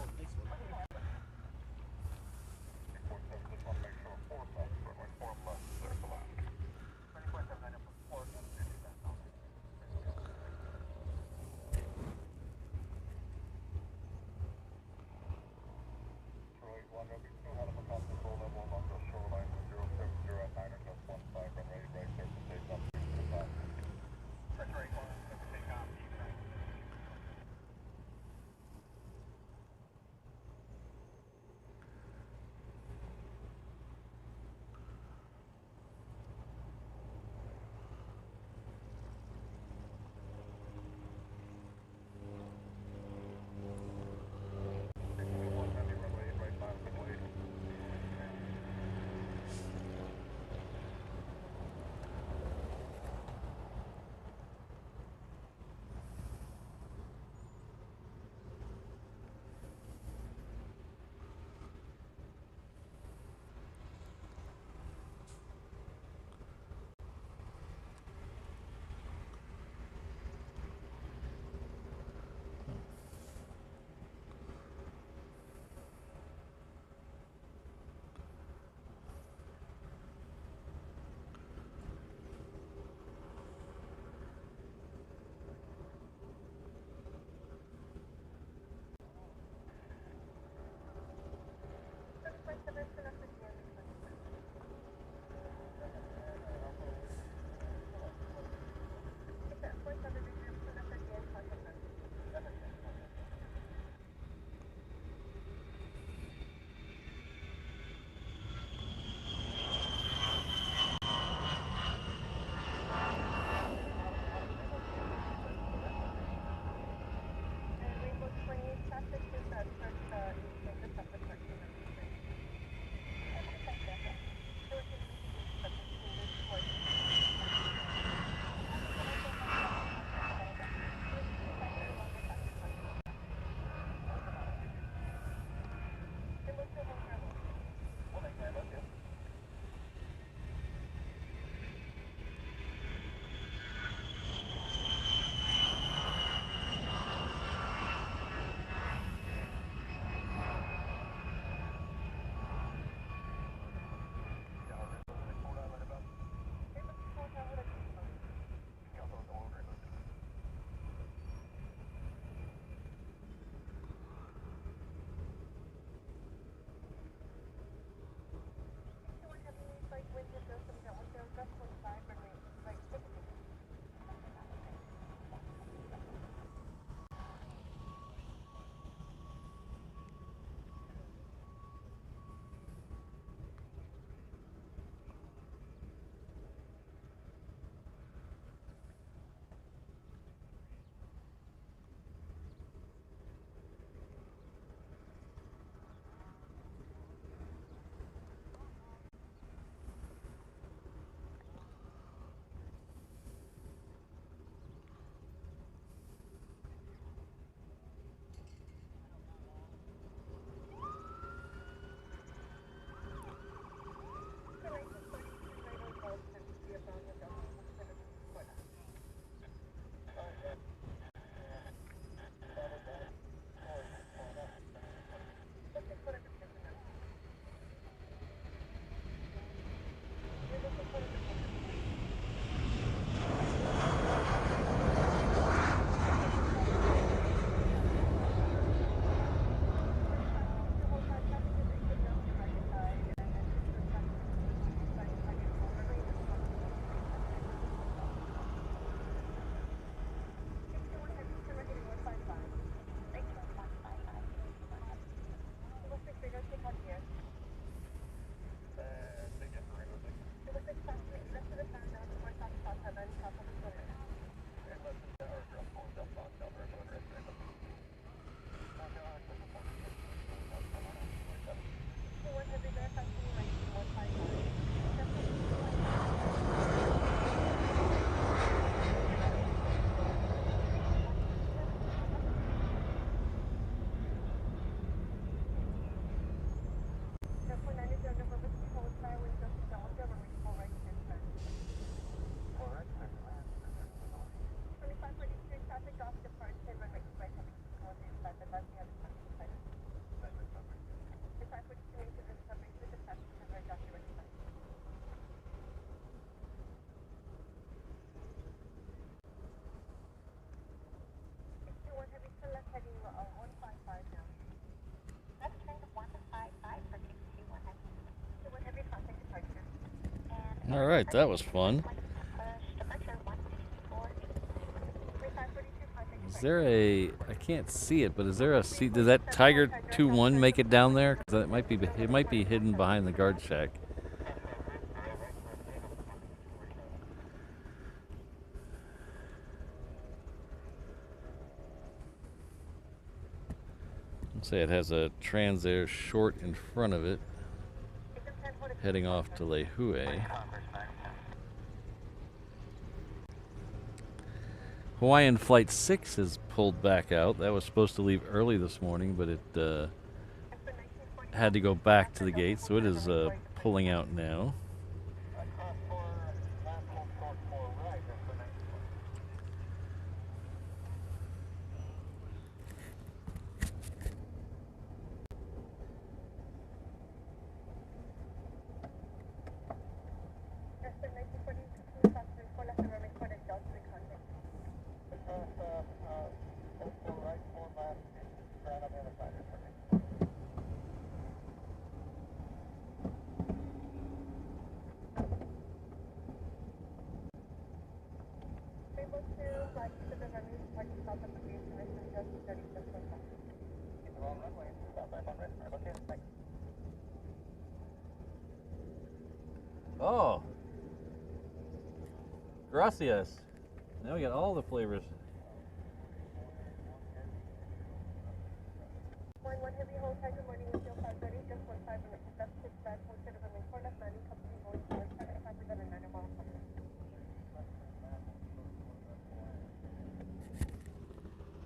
All right, that was fun. Is there a, I can't see it, but is there a seat? Did that Tiger 2-1 make it down there? Because it might be hidden behind the guard shack. Let's say it has a Transair short in front of it, heading off to Lehue. Hawaiian Flight 6 is pulled back out. That was supposed to leave early this morning, but it had to go back to the gate, so it is pulling out now. Oh, gracias. Now we got all the flavors.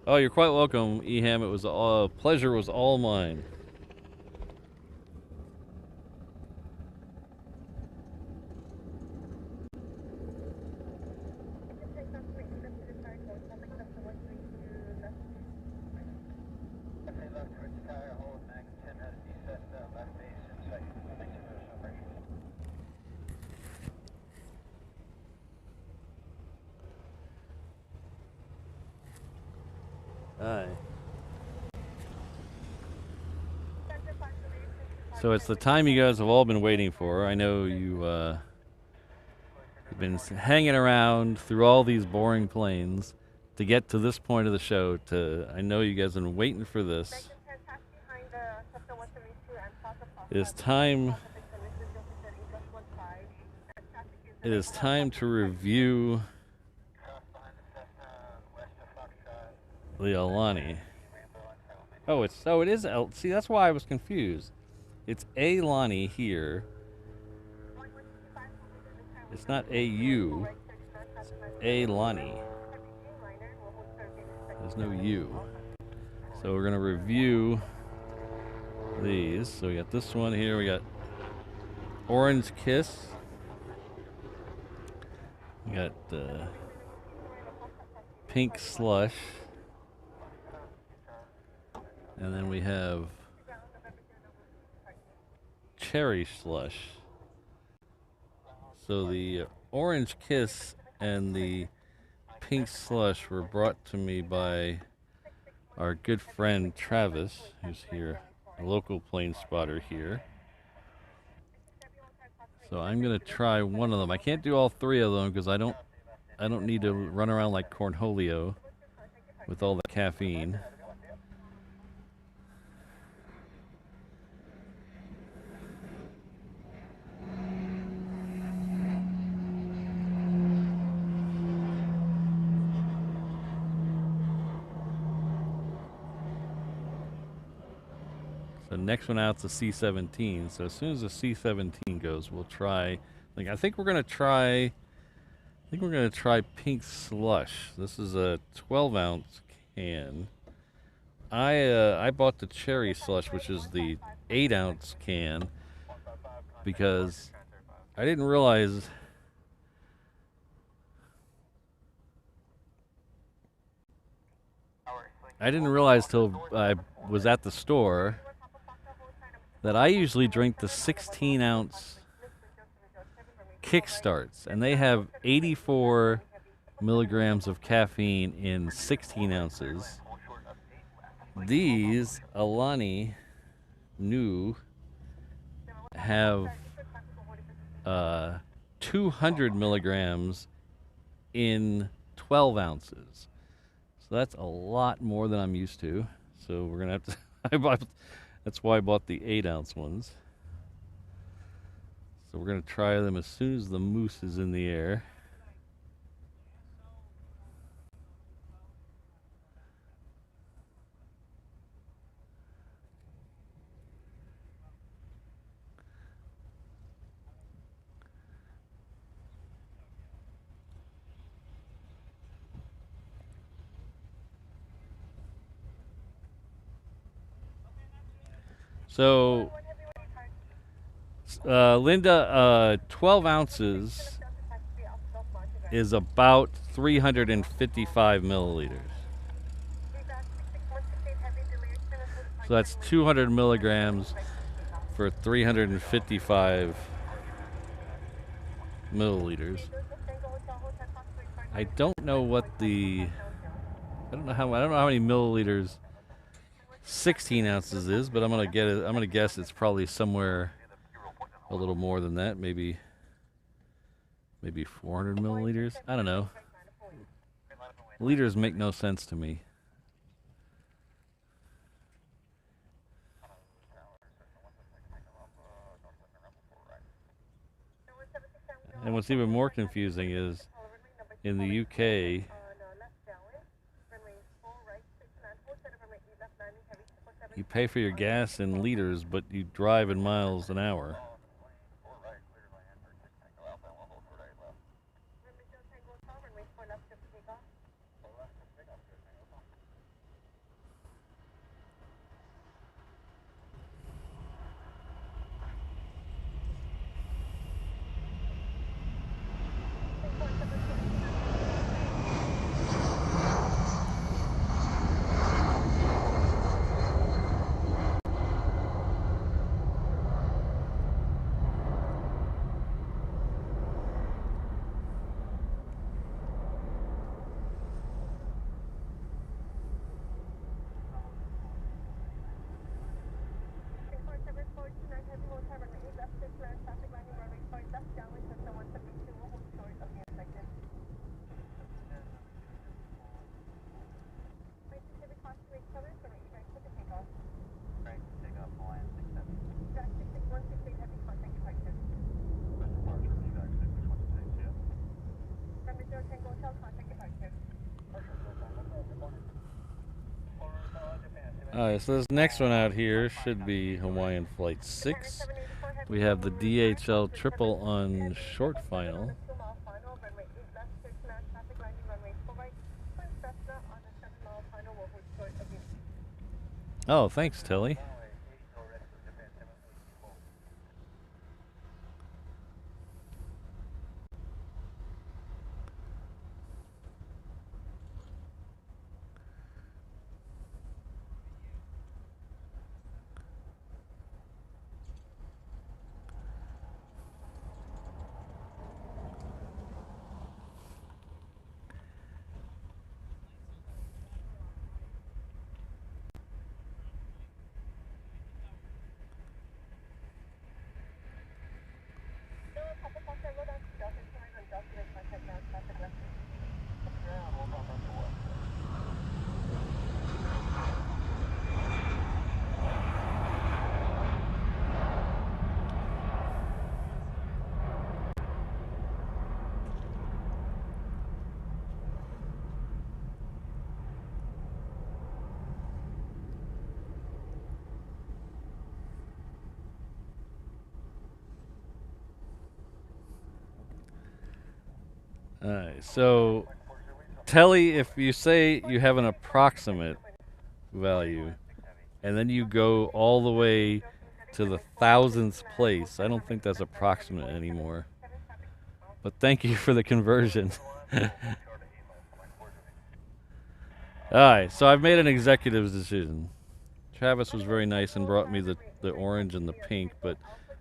Oh, you're quite welcome, Eham. It was pleasure was all mine. Aye. So it's the time you guys have all been waiting for. I know you have been hanging around through all these boring planes to get to this point of the show. I know you guys have been waiting for this. It is time. It is time to review the Alani. Oh, it is L. See, that's why I was confused. It's A-Lani here. It's not A-U. It's A-Lani. There's no U. So we're gonna review these. So we got this one here. We got Orange Kiss. We got Pink Slush. And then we have Cherry Slush. So the Orange Kiss and the Pink Slush were brought to me by our good friend Travis, who's here, a local plane spotter here. So I'm gonna try one of them. I can't do all three of them because I don't need to run around like Cornholio with all the caffeine. The next one out's the C-17. So as soon as the C-17 goes, we'll try. I think we're gonna try Pink Slush. This is a 12-ounce can. I bought the Cherry Slush, which is the 8-ounce can, because I didn't realize. Till I was at the store that I usually drink the 16-ounce Kickstarts, and they have 84 milligrams of caffeine in 16 ounces. These Alani new have 200 milligrams in 12 ounces. So that's a lot more than I'm used to. So we're gonna have to. That's why I bought the 8-ounce ones. So we're gonna try them as soon as the moose is in the air. So, Linda, 12 ounces is about 355 milliliters. So that's 200 milligrams for 355 milliliters. I don't know what the, I don't know how many milliliters 16 ounces is, but I'm gonna guess it's probably somewhere a little more than that, maybe 400 milliliters. I don't know. Liters make no sense to me. And what's even more confusing is in the UK, you pay for your gas in liters, but you drive in miles an hour. Alright, so this next one out here should be Hawaiian Flight 6. We have the DHL triple on short final. Oh, thanks, Tilly. Alright, so Telly, if you say you have an approximate value and then you go all the way to the thousandth place, I don't think that's approximate anymore. But thank you for the conversion. Alright, so I've made an executive's decision. Travis was very nice and brought me the orange and the pink, but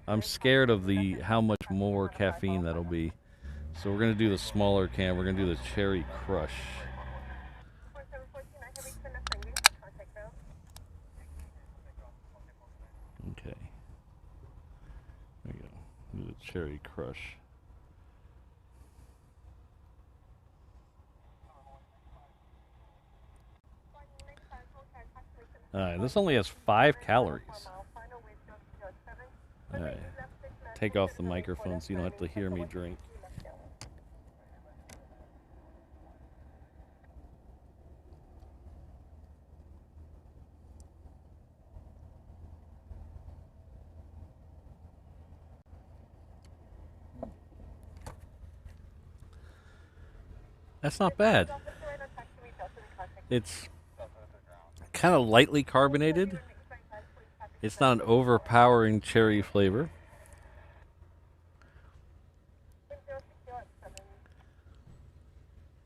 I'm scared of how much more caffeine that'll be. So we're going to do the smaller can. We're going to do the Cherry Crush. Okay. There we go. Do the Cherry Crush. Alright, this only has 5 calories. Alright. Take off the microphone so you don't have to hear me drink. That's not bad. It's kind of lightly carbonated. It's not an overpowering cherry flavor.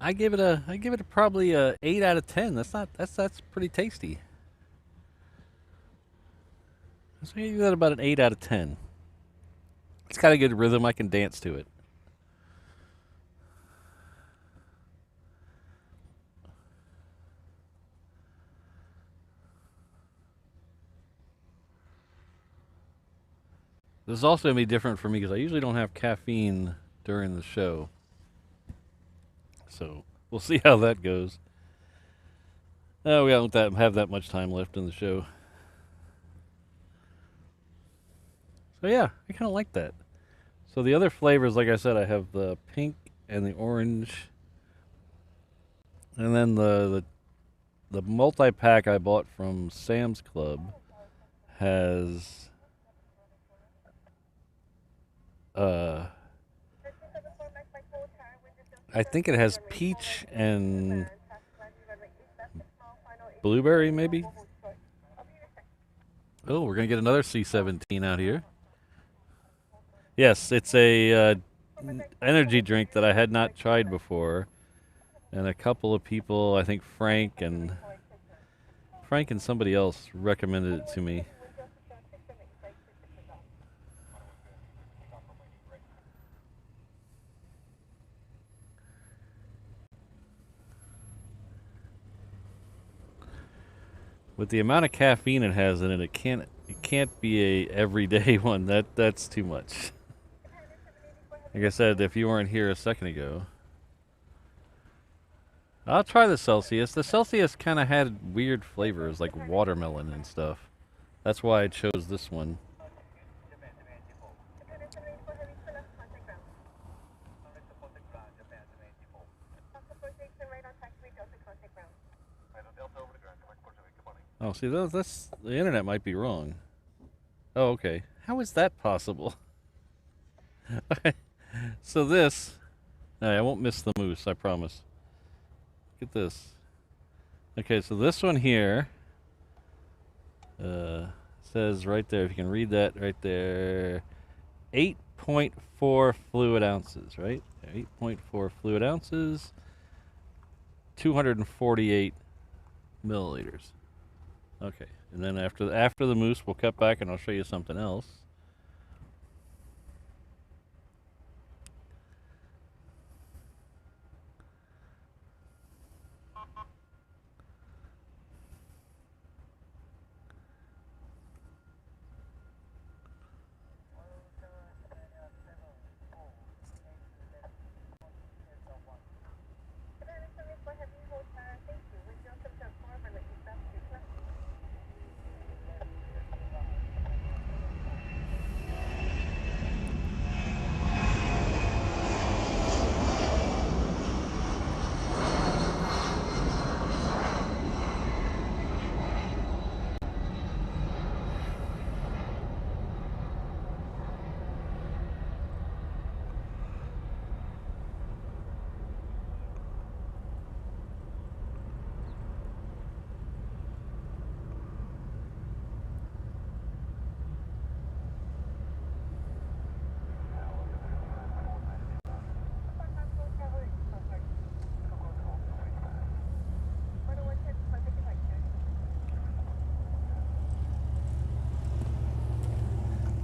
I give it probably a 8 out of 10. That's pretty tasty. So I give that about an 8 out of 10. It's got a good rhythm. I can dance to it. This is also going to be different for me because I usually don't have caffeine during the show. So we'll see how that goes. We don't have that much time left in the show. So yeah, I kind of like that. So the other flavors, like I said, I have the pink and the orange. And then the multi-pack I bought from Sam's Club has... I think it has peach and blueberry, maybe. Oh, we're gonna get another C-17 out here. Yes, it's a energy drink that I had not tried before, and a couple of people, I think Frank and somebody else recommended it to me. With the amount of caffeine it has in it, it can't be a everyday one. That's too much. Like I said, if you weren't here a second ago, I'll try the Celsius. The Celsius kind of had weird flavors like watermelon and stuff. That's why I chose this one. Oh, see, that's the internet might be wrong. Oh, okay. How is that possible? So this, I won't miss the moose, I promise. Look at this. Okay, so this one here says right there, if you can read that right there, 8.4 fluid ounces, right? 8.4 fluid ounces, 248 milliliters. Okay, and then after the moose, we'll cut back and I'll show you something else.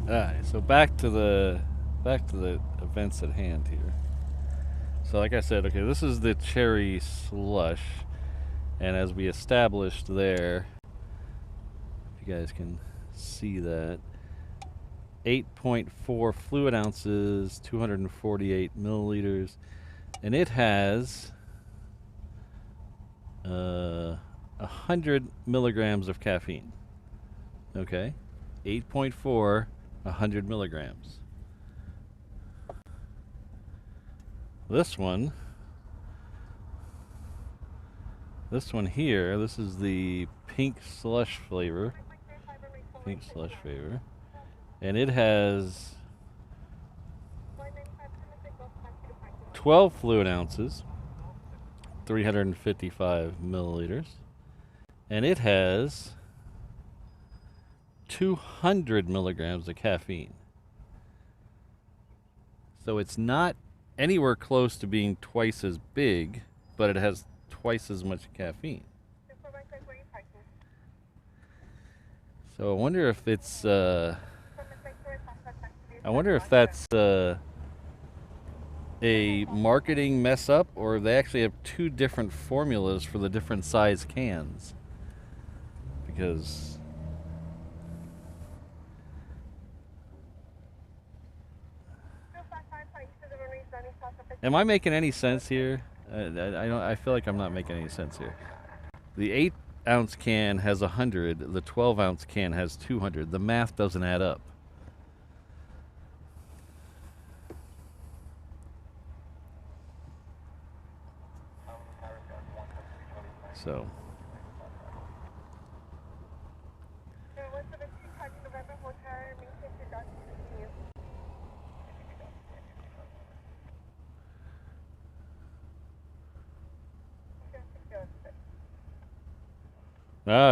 Alright, so back to the events at hand here. So like I said, okay, this is the cherry slush, and as we established there, if you guys can see that, 8.4 fluid ounces, 248 milliliters, and it has 100 milligrams of caffeine. Okay, 8.4, 100 milligrams. This one here, this is the pink slush flavor. Pink slush flavor. And it has 12 fluid ounces, 355 milliliters. And it has 200 milligrams of caffeine. So it's not anywhere close to being twice as big, but it has twice as much caffeine. So I wonder if it's I wonder if that's a marketing mess up, or they actually have two different formulas for the different size cans. Because am I making any sense here? I feel like I'm not making any sense here. The 8-ounce can has 100. The 12-ounce can has 200. The math doesn't add up. So.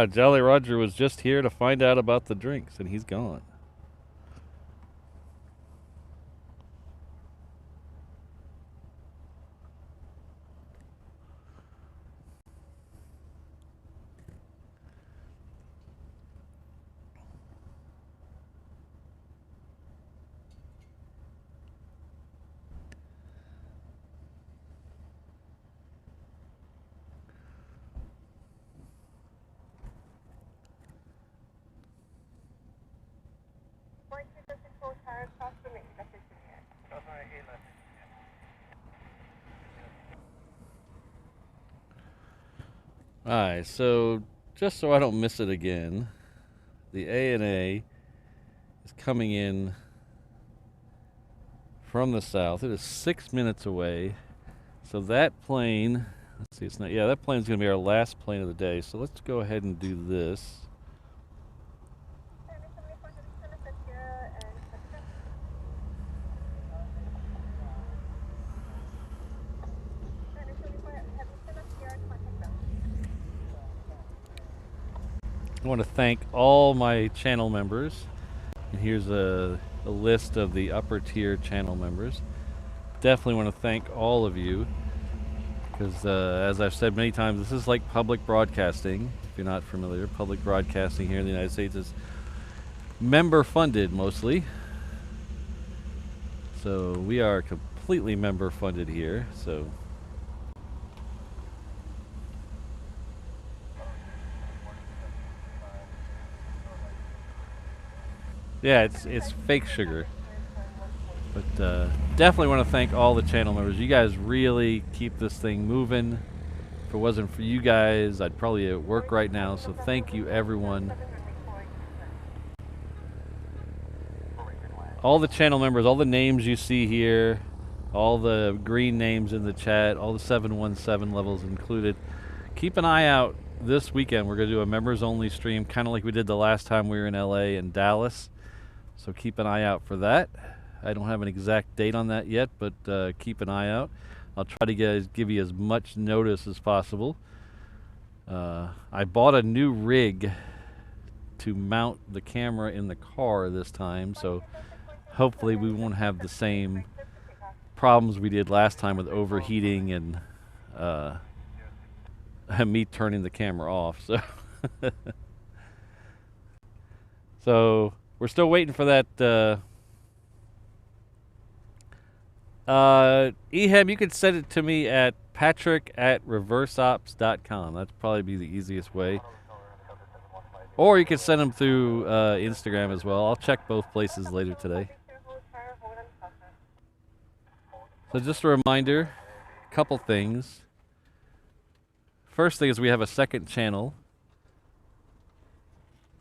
Jolly Roger was just here to find out about the drinks, and he's gone. Alright, so just so I don't miss it again, the ANA is coming in from the south. It is 6 minutes away. So that plane, let's see, it's not, yeah, that plane's going to be our last plane of the day. So let's go ahead and do this. I want to thank all my channel members. And here's a list of the upper tier channel members. Definitely want to thank all of you, because as I've said many times, this is like public broadcasting. If you're not familiar, public broadcasting here in the United States is member funded mostly. So we are completely member funded here. So yeah, it's fake sugar. But definitely want to thank all the channel members. You guys really keep this thing moving. If it wasn't for you guys, I'd probably be at work right now. So thank you, everyone. All the channel members, all the names you see here, all the green names in the chat, all the 717 levels included. Keep an eye out this weekend. We're going to do a members only stream, kind of like we did the last time we were in LA and Dallas. So keep an eye out for that. I don't have an exact date on that yet, but keep an eye out. I'll try to give you as much notice as possible. I bought a new rig to mount the camera in the car this time, so hopefully we won't have the same problems we did last time with overheating and me turning the camera off. So we're still waiting for that. Ehem, you can send it to me at patrick@reverseops.com. That'd probably be the easiest way. Or you can send them through Instagram as well. I'll check both places later today. So just a reminder, a couple things. First thing is we have a second channel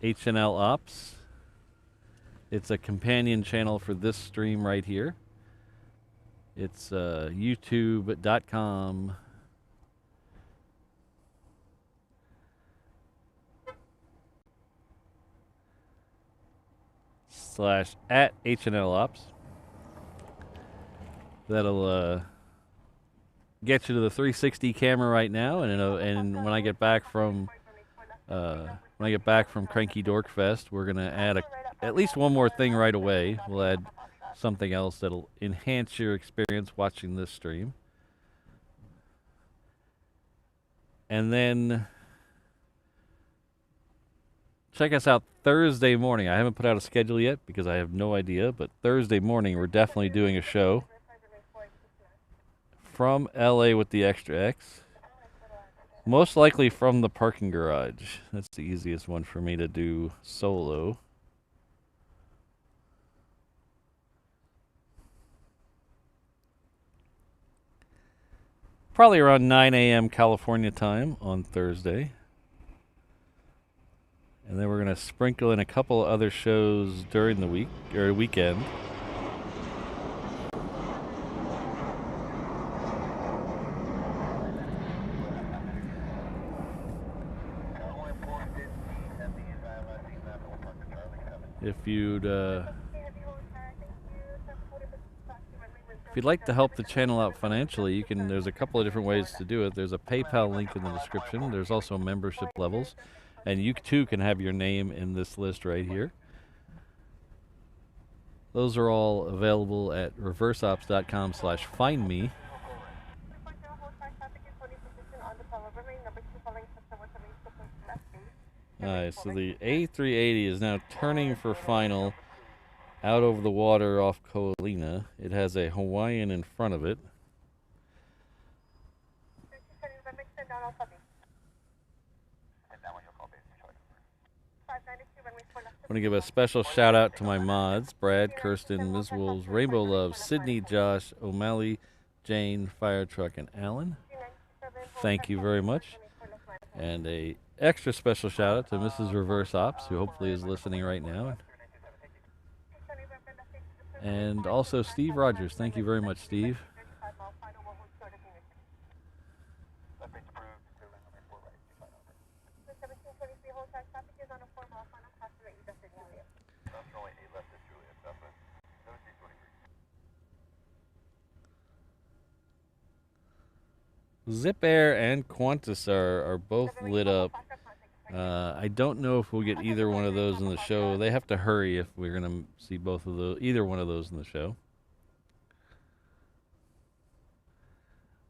HNL Ops. It's a companion channel for this stream right here. It's youtube.com /@ HNL Ops. That'll get you to the 360 camera right now, and when I get back from Cranky Dorkfest, we're gonna add at least one more thing right away. We'll add something else that'll enhance your experience watching this stream, and then check us out Thursday morning. I haven't put out a schedule yet because I have no idea, but Thursday morning we're definitely doing a show from LA with the Extra X. Most likely from the parking garage. That's the easiest one for me to do solo. Probably around 9 a.m. California time on Thursday. And then we're going to sprinkle in a couple other shows during the week or weekend. If you'd like to help the channel out financially, you can. There's a couple of different ways to do it. There's a PayPal link in the description. There's also membership levels, and you too can have your name in this list right here. Those are all available at reverseops.com/findme. Alright, so the A380 is now turning for final out over the water off Ko'olina. It has a Hawaiian in front of it. I want to give a special shout out to my mods: Brad, Kirsten, Ms. Wolves, Rainbow Love, Sydney, Josh, O'Malley, Jane, Fire Truck, and Alan. Thank you very much. And a extra special shout out to Mrs. Reverse Ops, who hopefully is listening right now. And also Steve Rogers. Thank you very much, Steve. Zip Air and Qantas are both lit up. I don't know if we'll get either one of those in the show. They have to hurry if we're going to see both of those, either one of those in the show.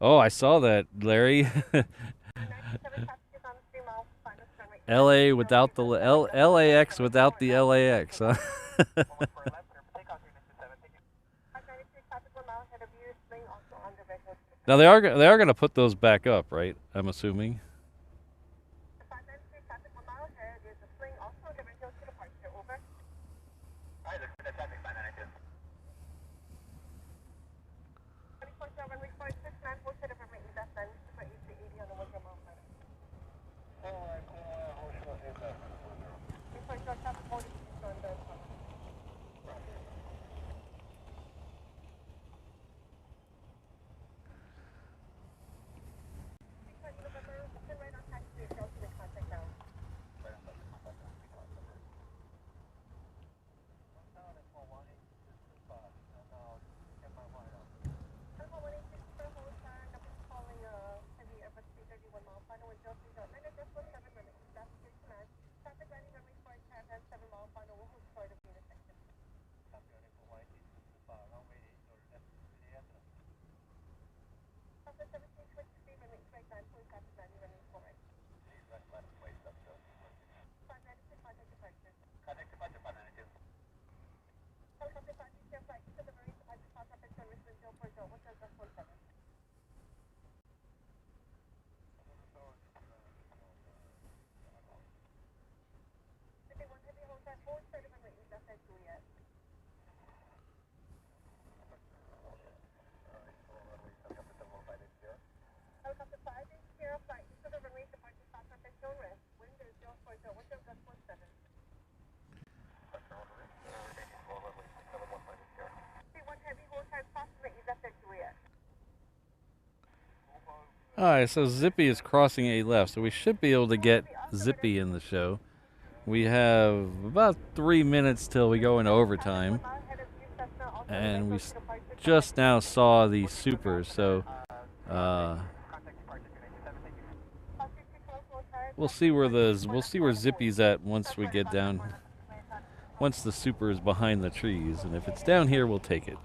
Oh, I saw that, Larry. LA without the LAX without the LAX. Huh? Now they are going to put those back up, right? I'm assuming. Alright, so Zippy is crossing a left, so we should be able to get Zippy in the show. We have about 3 minutes till we go into overtime. And we just now saw the supers, so we'll see where Zippy's at once we get down. Once the super is behind the trees, and if it's down here, we'll take it.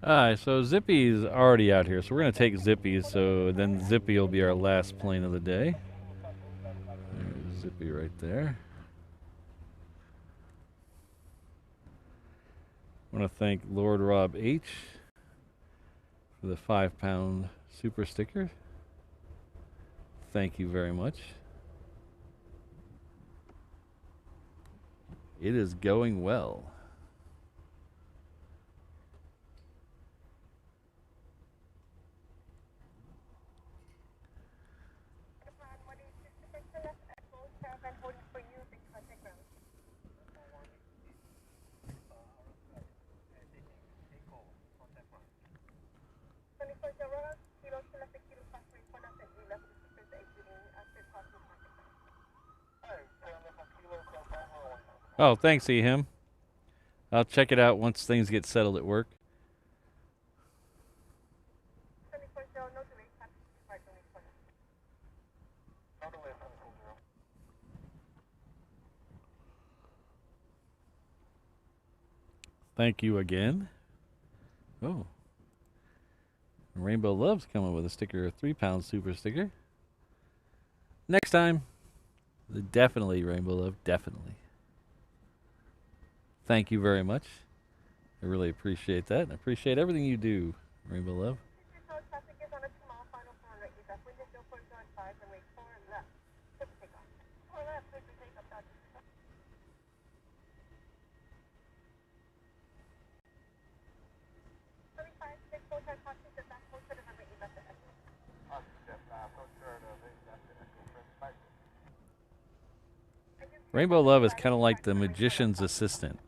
Alright, so Zippy's already out here, so we're going to take Zippy, so then Zippy will be our last plane of the day. There's Zippy right there. I want to thank Lord Rob H. for the £5 super sticker. Thank you very much. It is going well. Oh, thanks, Ehim. I'll check it out once things get settled at work. Thank you again. Oh. Rainbow Love's coming with a sticker, a £3 super sticker. Next time. Definitely, Rainbow Love, definitely. Thank you very much. I really appreciate that. And I appreciate everything you do, Rainbow Love. Rainbow Love is kind of like the magician's assistant.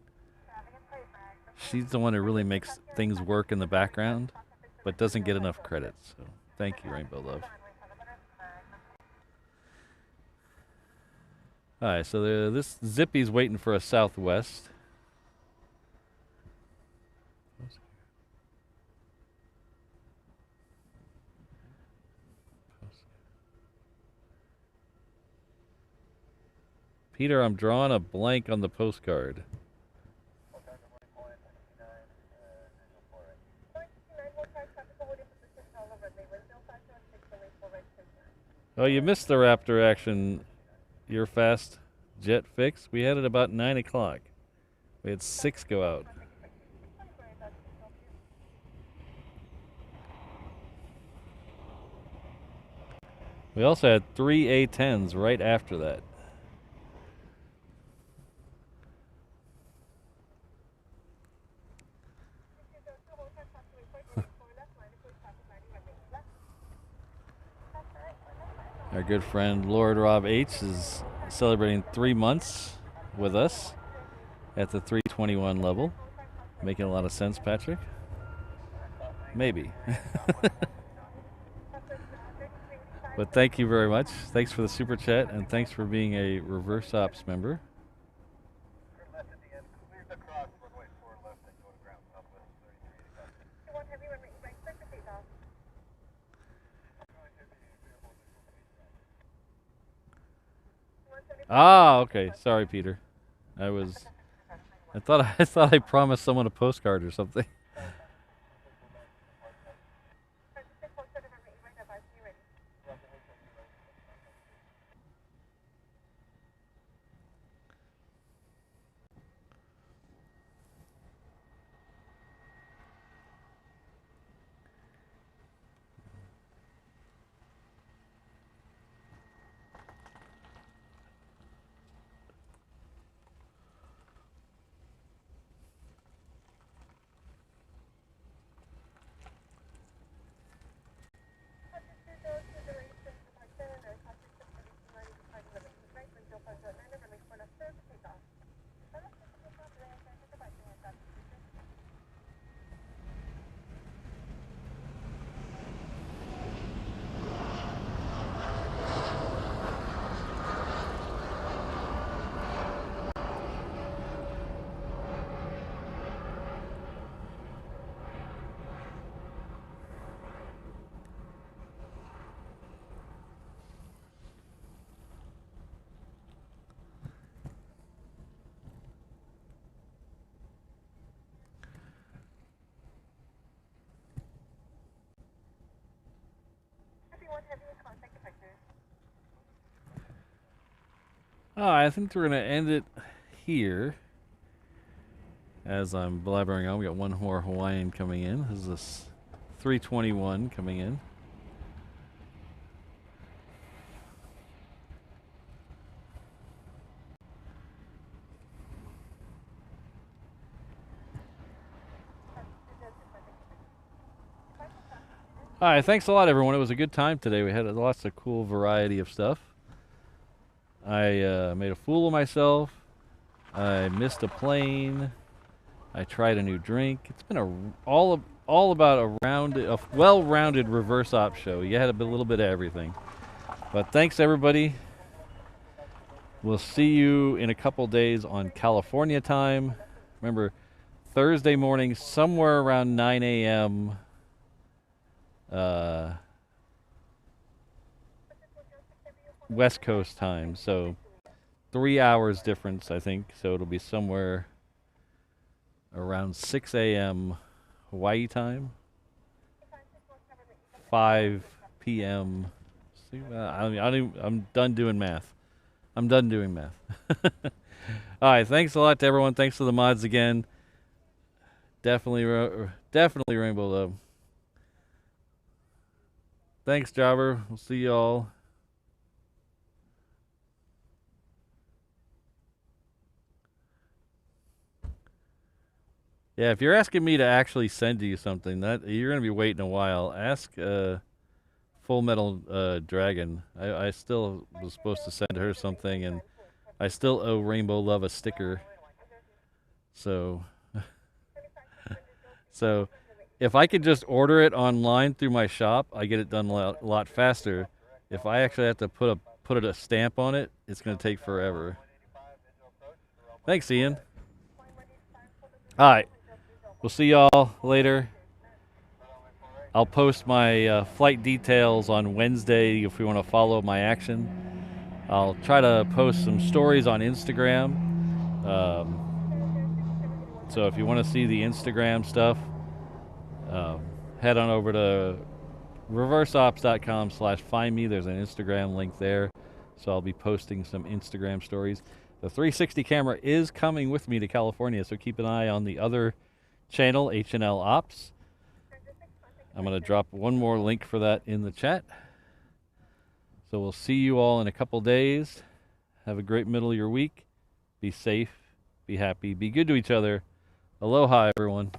She's the one who really makes things work in the background, but doesn't get enough credit. So thank you, Rainbow Love. All right, so this Zippy's waiting for a Southwest. Peter, I'm drawing a blank on the postcard. Oh, you missed the Raptor action. Your fast jet fix. We had it about 9 o'clock. We had 6 go out. We also had 3 A-10s right after that. Our good friend Lord Rob H is celebrating 3 months with us at the 321 level. Making a lot of sense, Patrick? Maybe. But thank you very much. Thanks for the super chat, and thanks for being a reverse ops member. Ah, okay. Sorry, Peter. I thought I promised someone a postcard or something. I think we're going to end it here. As I'm blabbering on, we got one more Hawaiian coming in. This is this 321 coming in. All right, thanks a lot, everyone. It was a good time today. We had lots of cool variety of stuff. I made a fool of myself. I missed a plane. I tried a new drink. It's been all about a well-rounded reverse ops show. You had a little bit of everything. But thanks, everybody. We'll see you in a couple days on California time. Remember, Thursday morning, somewhere around 9 a.m. West Coast time, so 3 hours difference, I think. So it'll be somewhere around 6 a.m. Hawaii time, 5 p.m. I'm done doing math. I'm done doing math. All right, thanks a lot to everyone. Thanks to the mods again. Definitely Rainbow Love. Thanks, Jobber. We'll see y'all. Yeah, if you're asking me to actually send you something, that you're gonna be waiting a while. Ask Full Metal Dragon. I still was supposed to send her something, and I still owe Rainbow Love a sticker. So, so if I could just order it online through my shop, I get it done a lot faster. If I actually have to put a stamp on it, it's gonna take forever. Thanks, Ian. All right. We'll see y'all later. I'll post my flight details on Wednesday if we want to follow my action. I'll try to post some stories on Instagram. So if you want to see the Instagram stuff, head on over to reverseops.com/find me. There's an Instagram link there. So I'll be posting some Instagram stories. The 360 camera is coming with me to California, so keep an eye on the other channel, HNL Ops. I'm going to drop one more link for that in the chat. So we'll see you all in a couple days. Have a great middle of your week. Be safe, be happy, be good to each other. Aloha, everyone.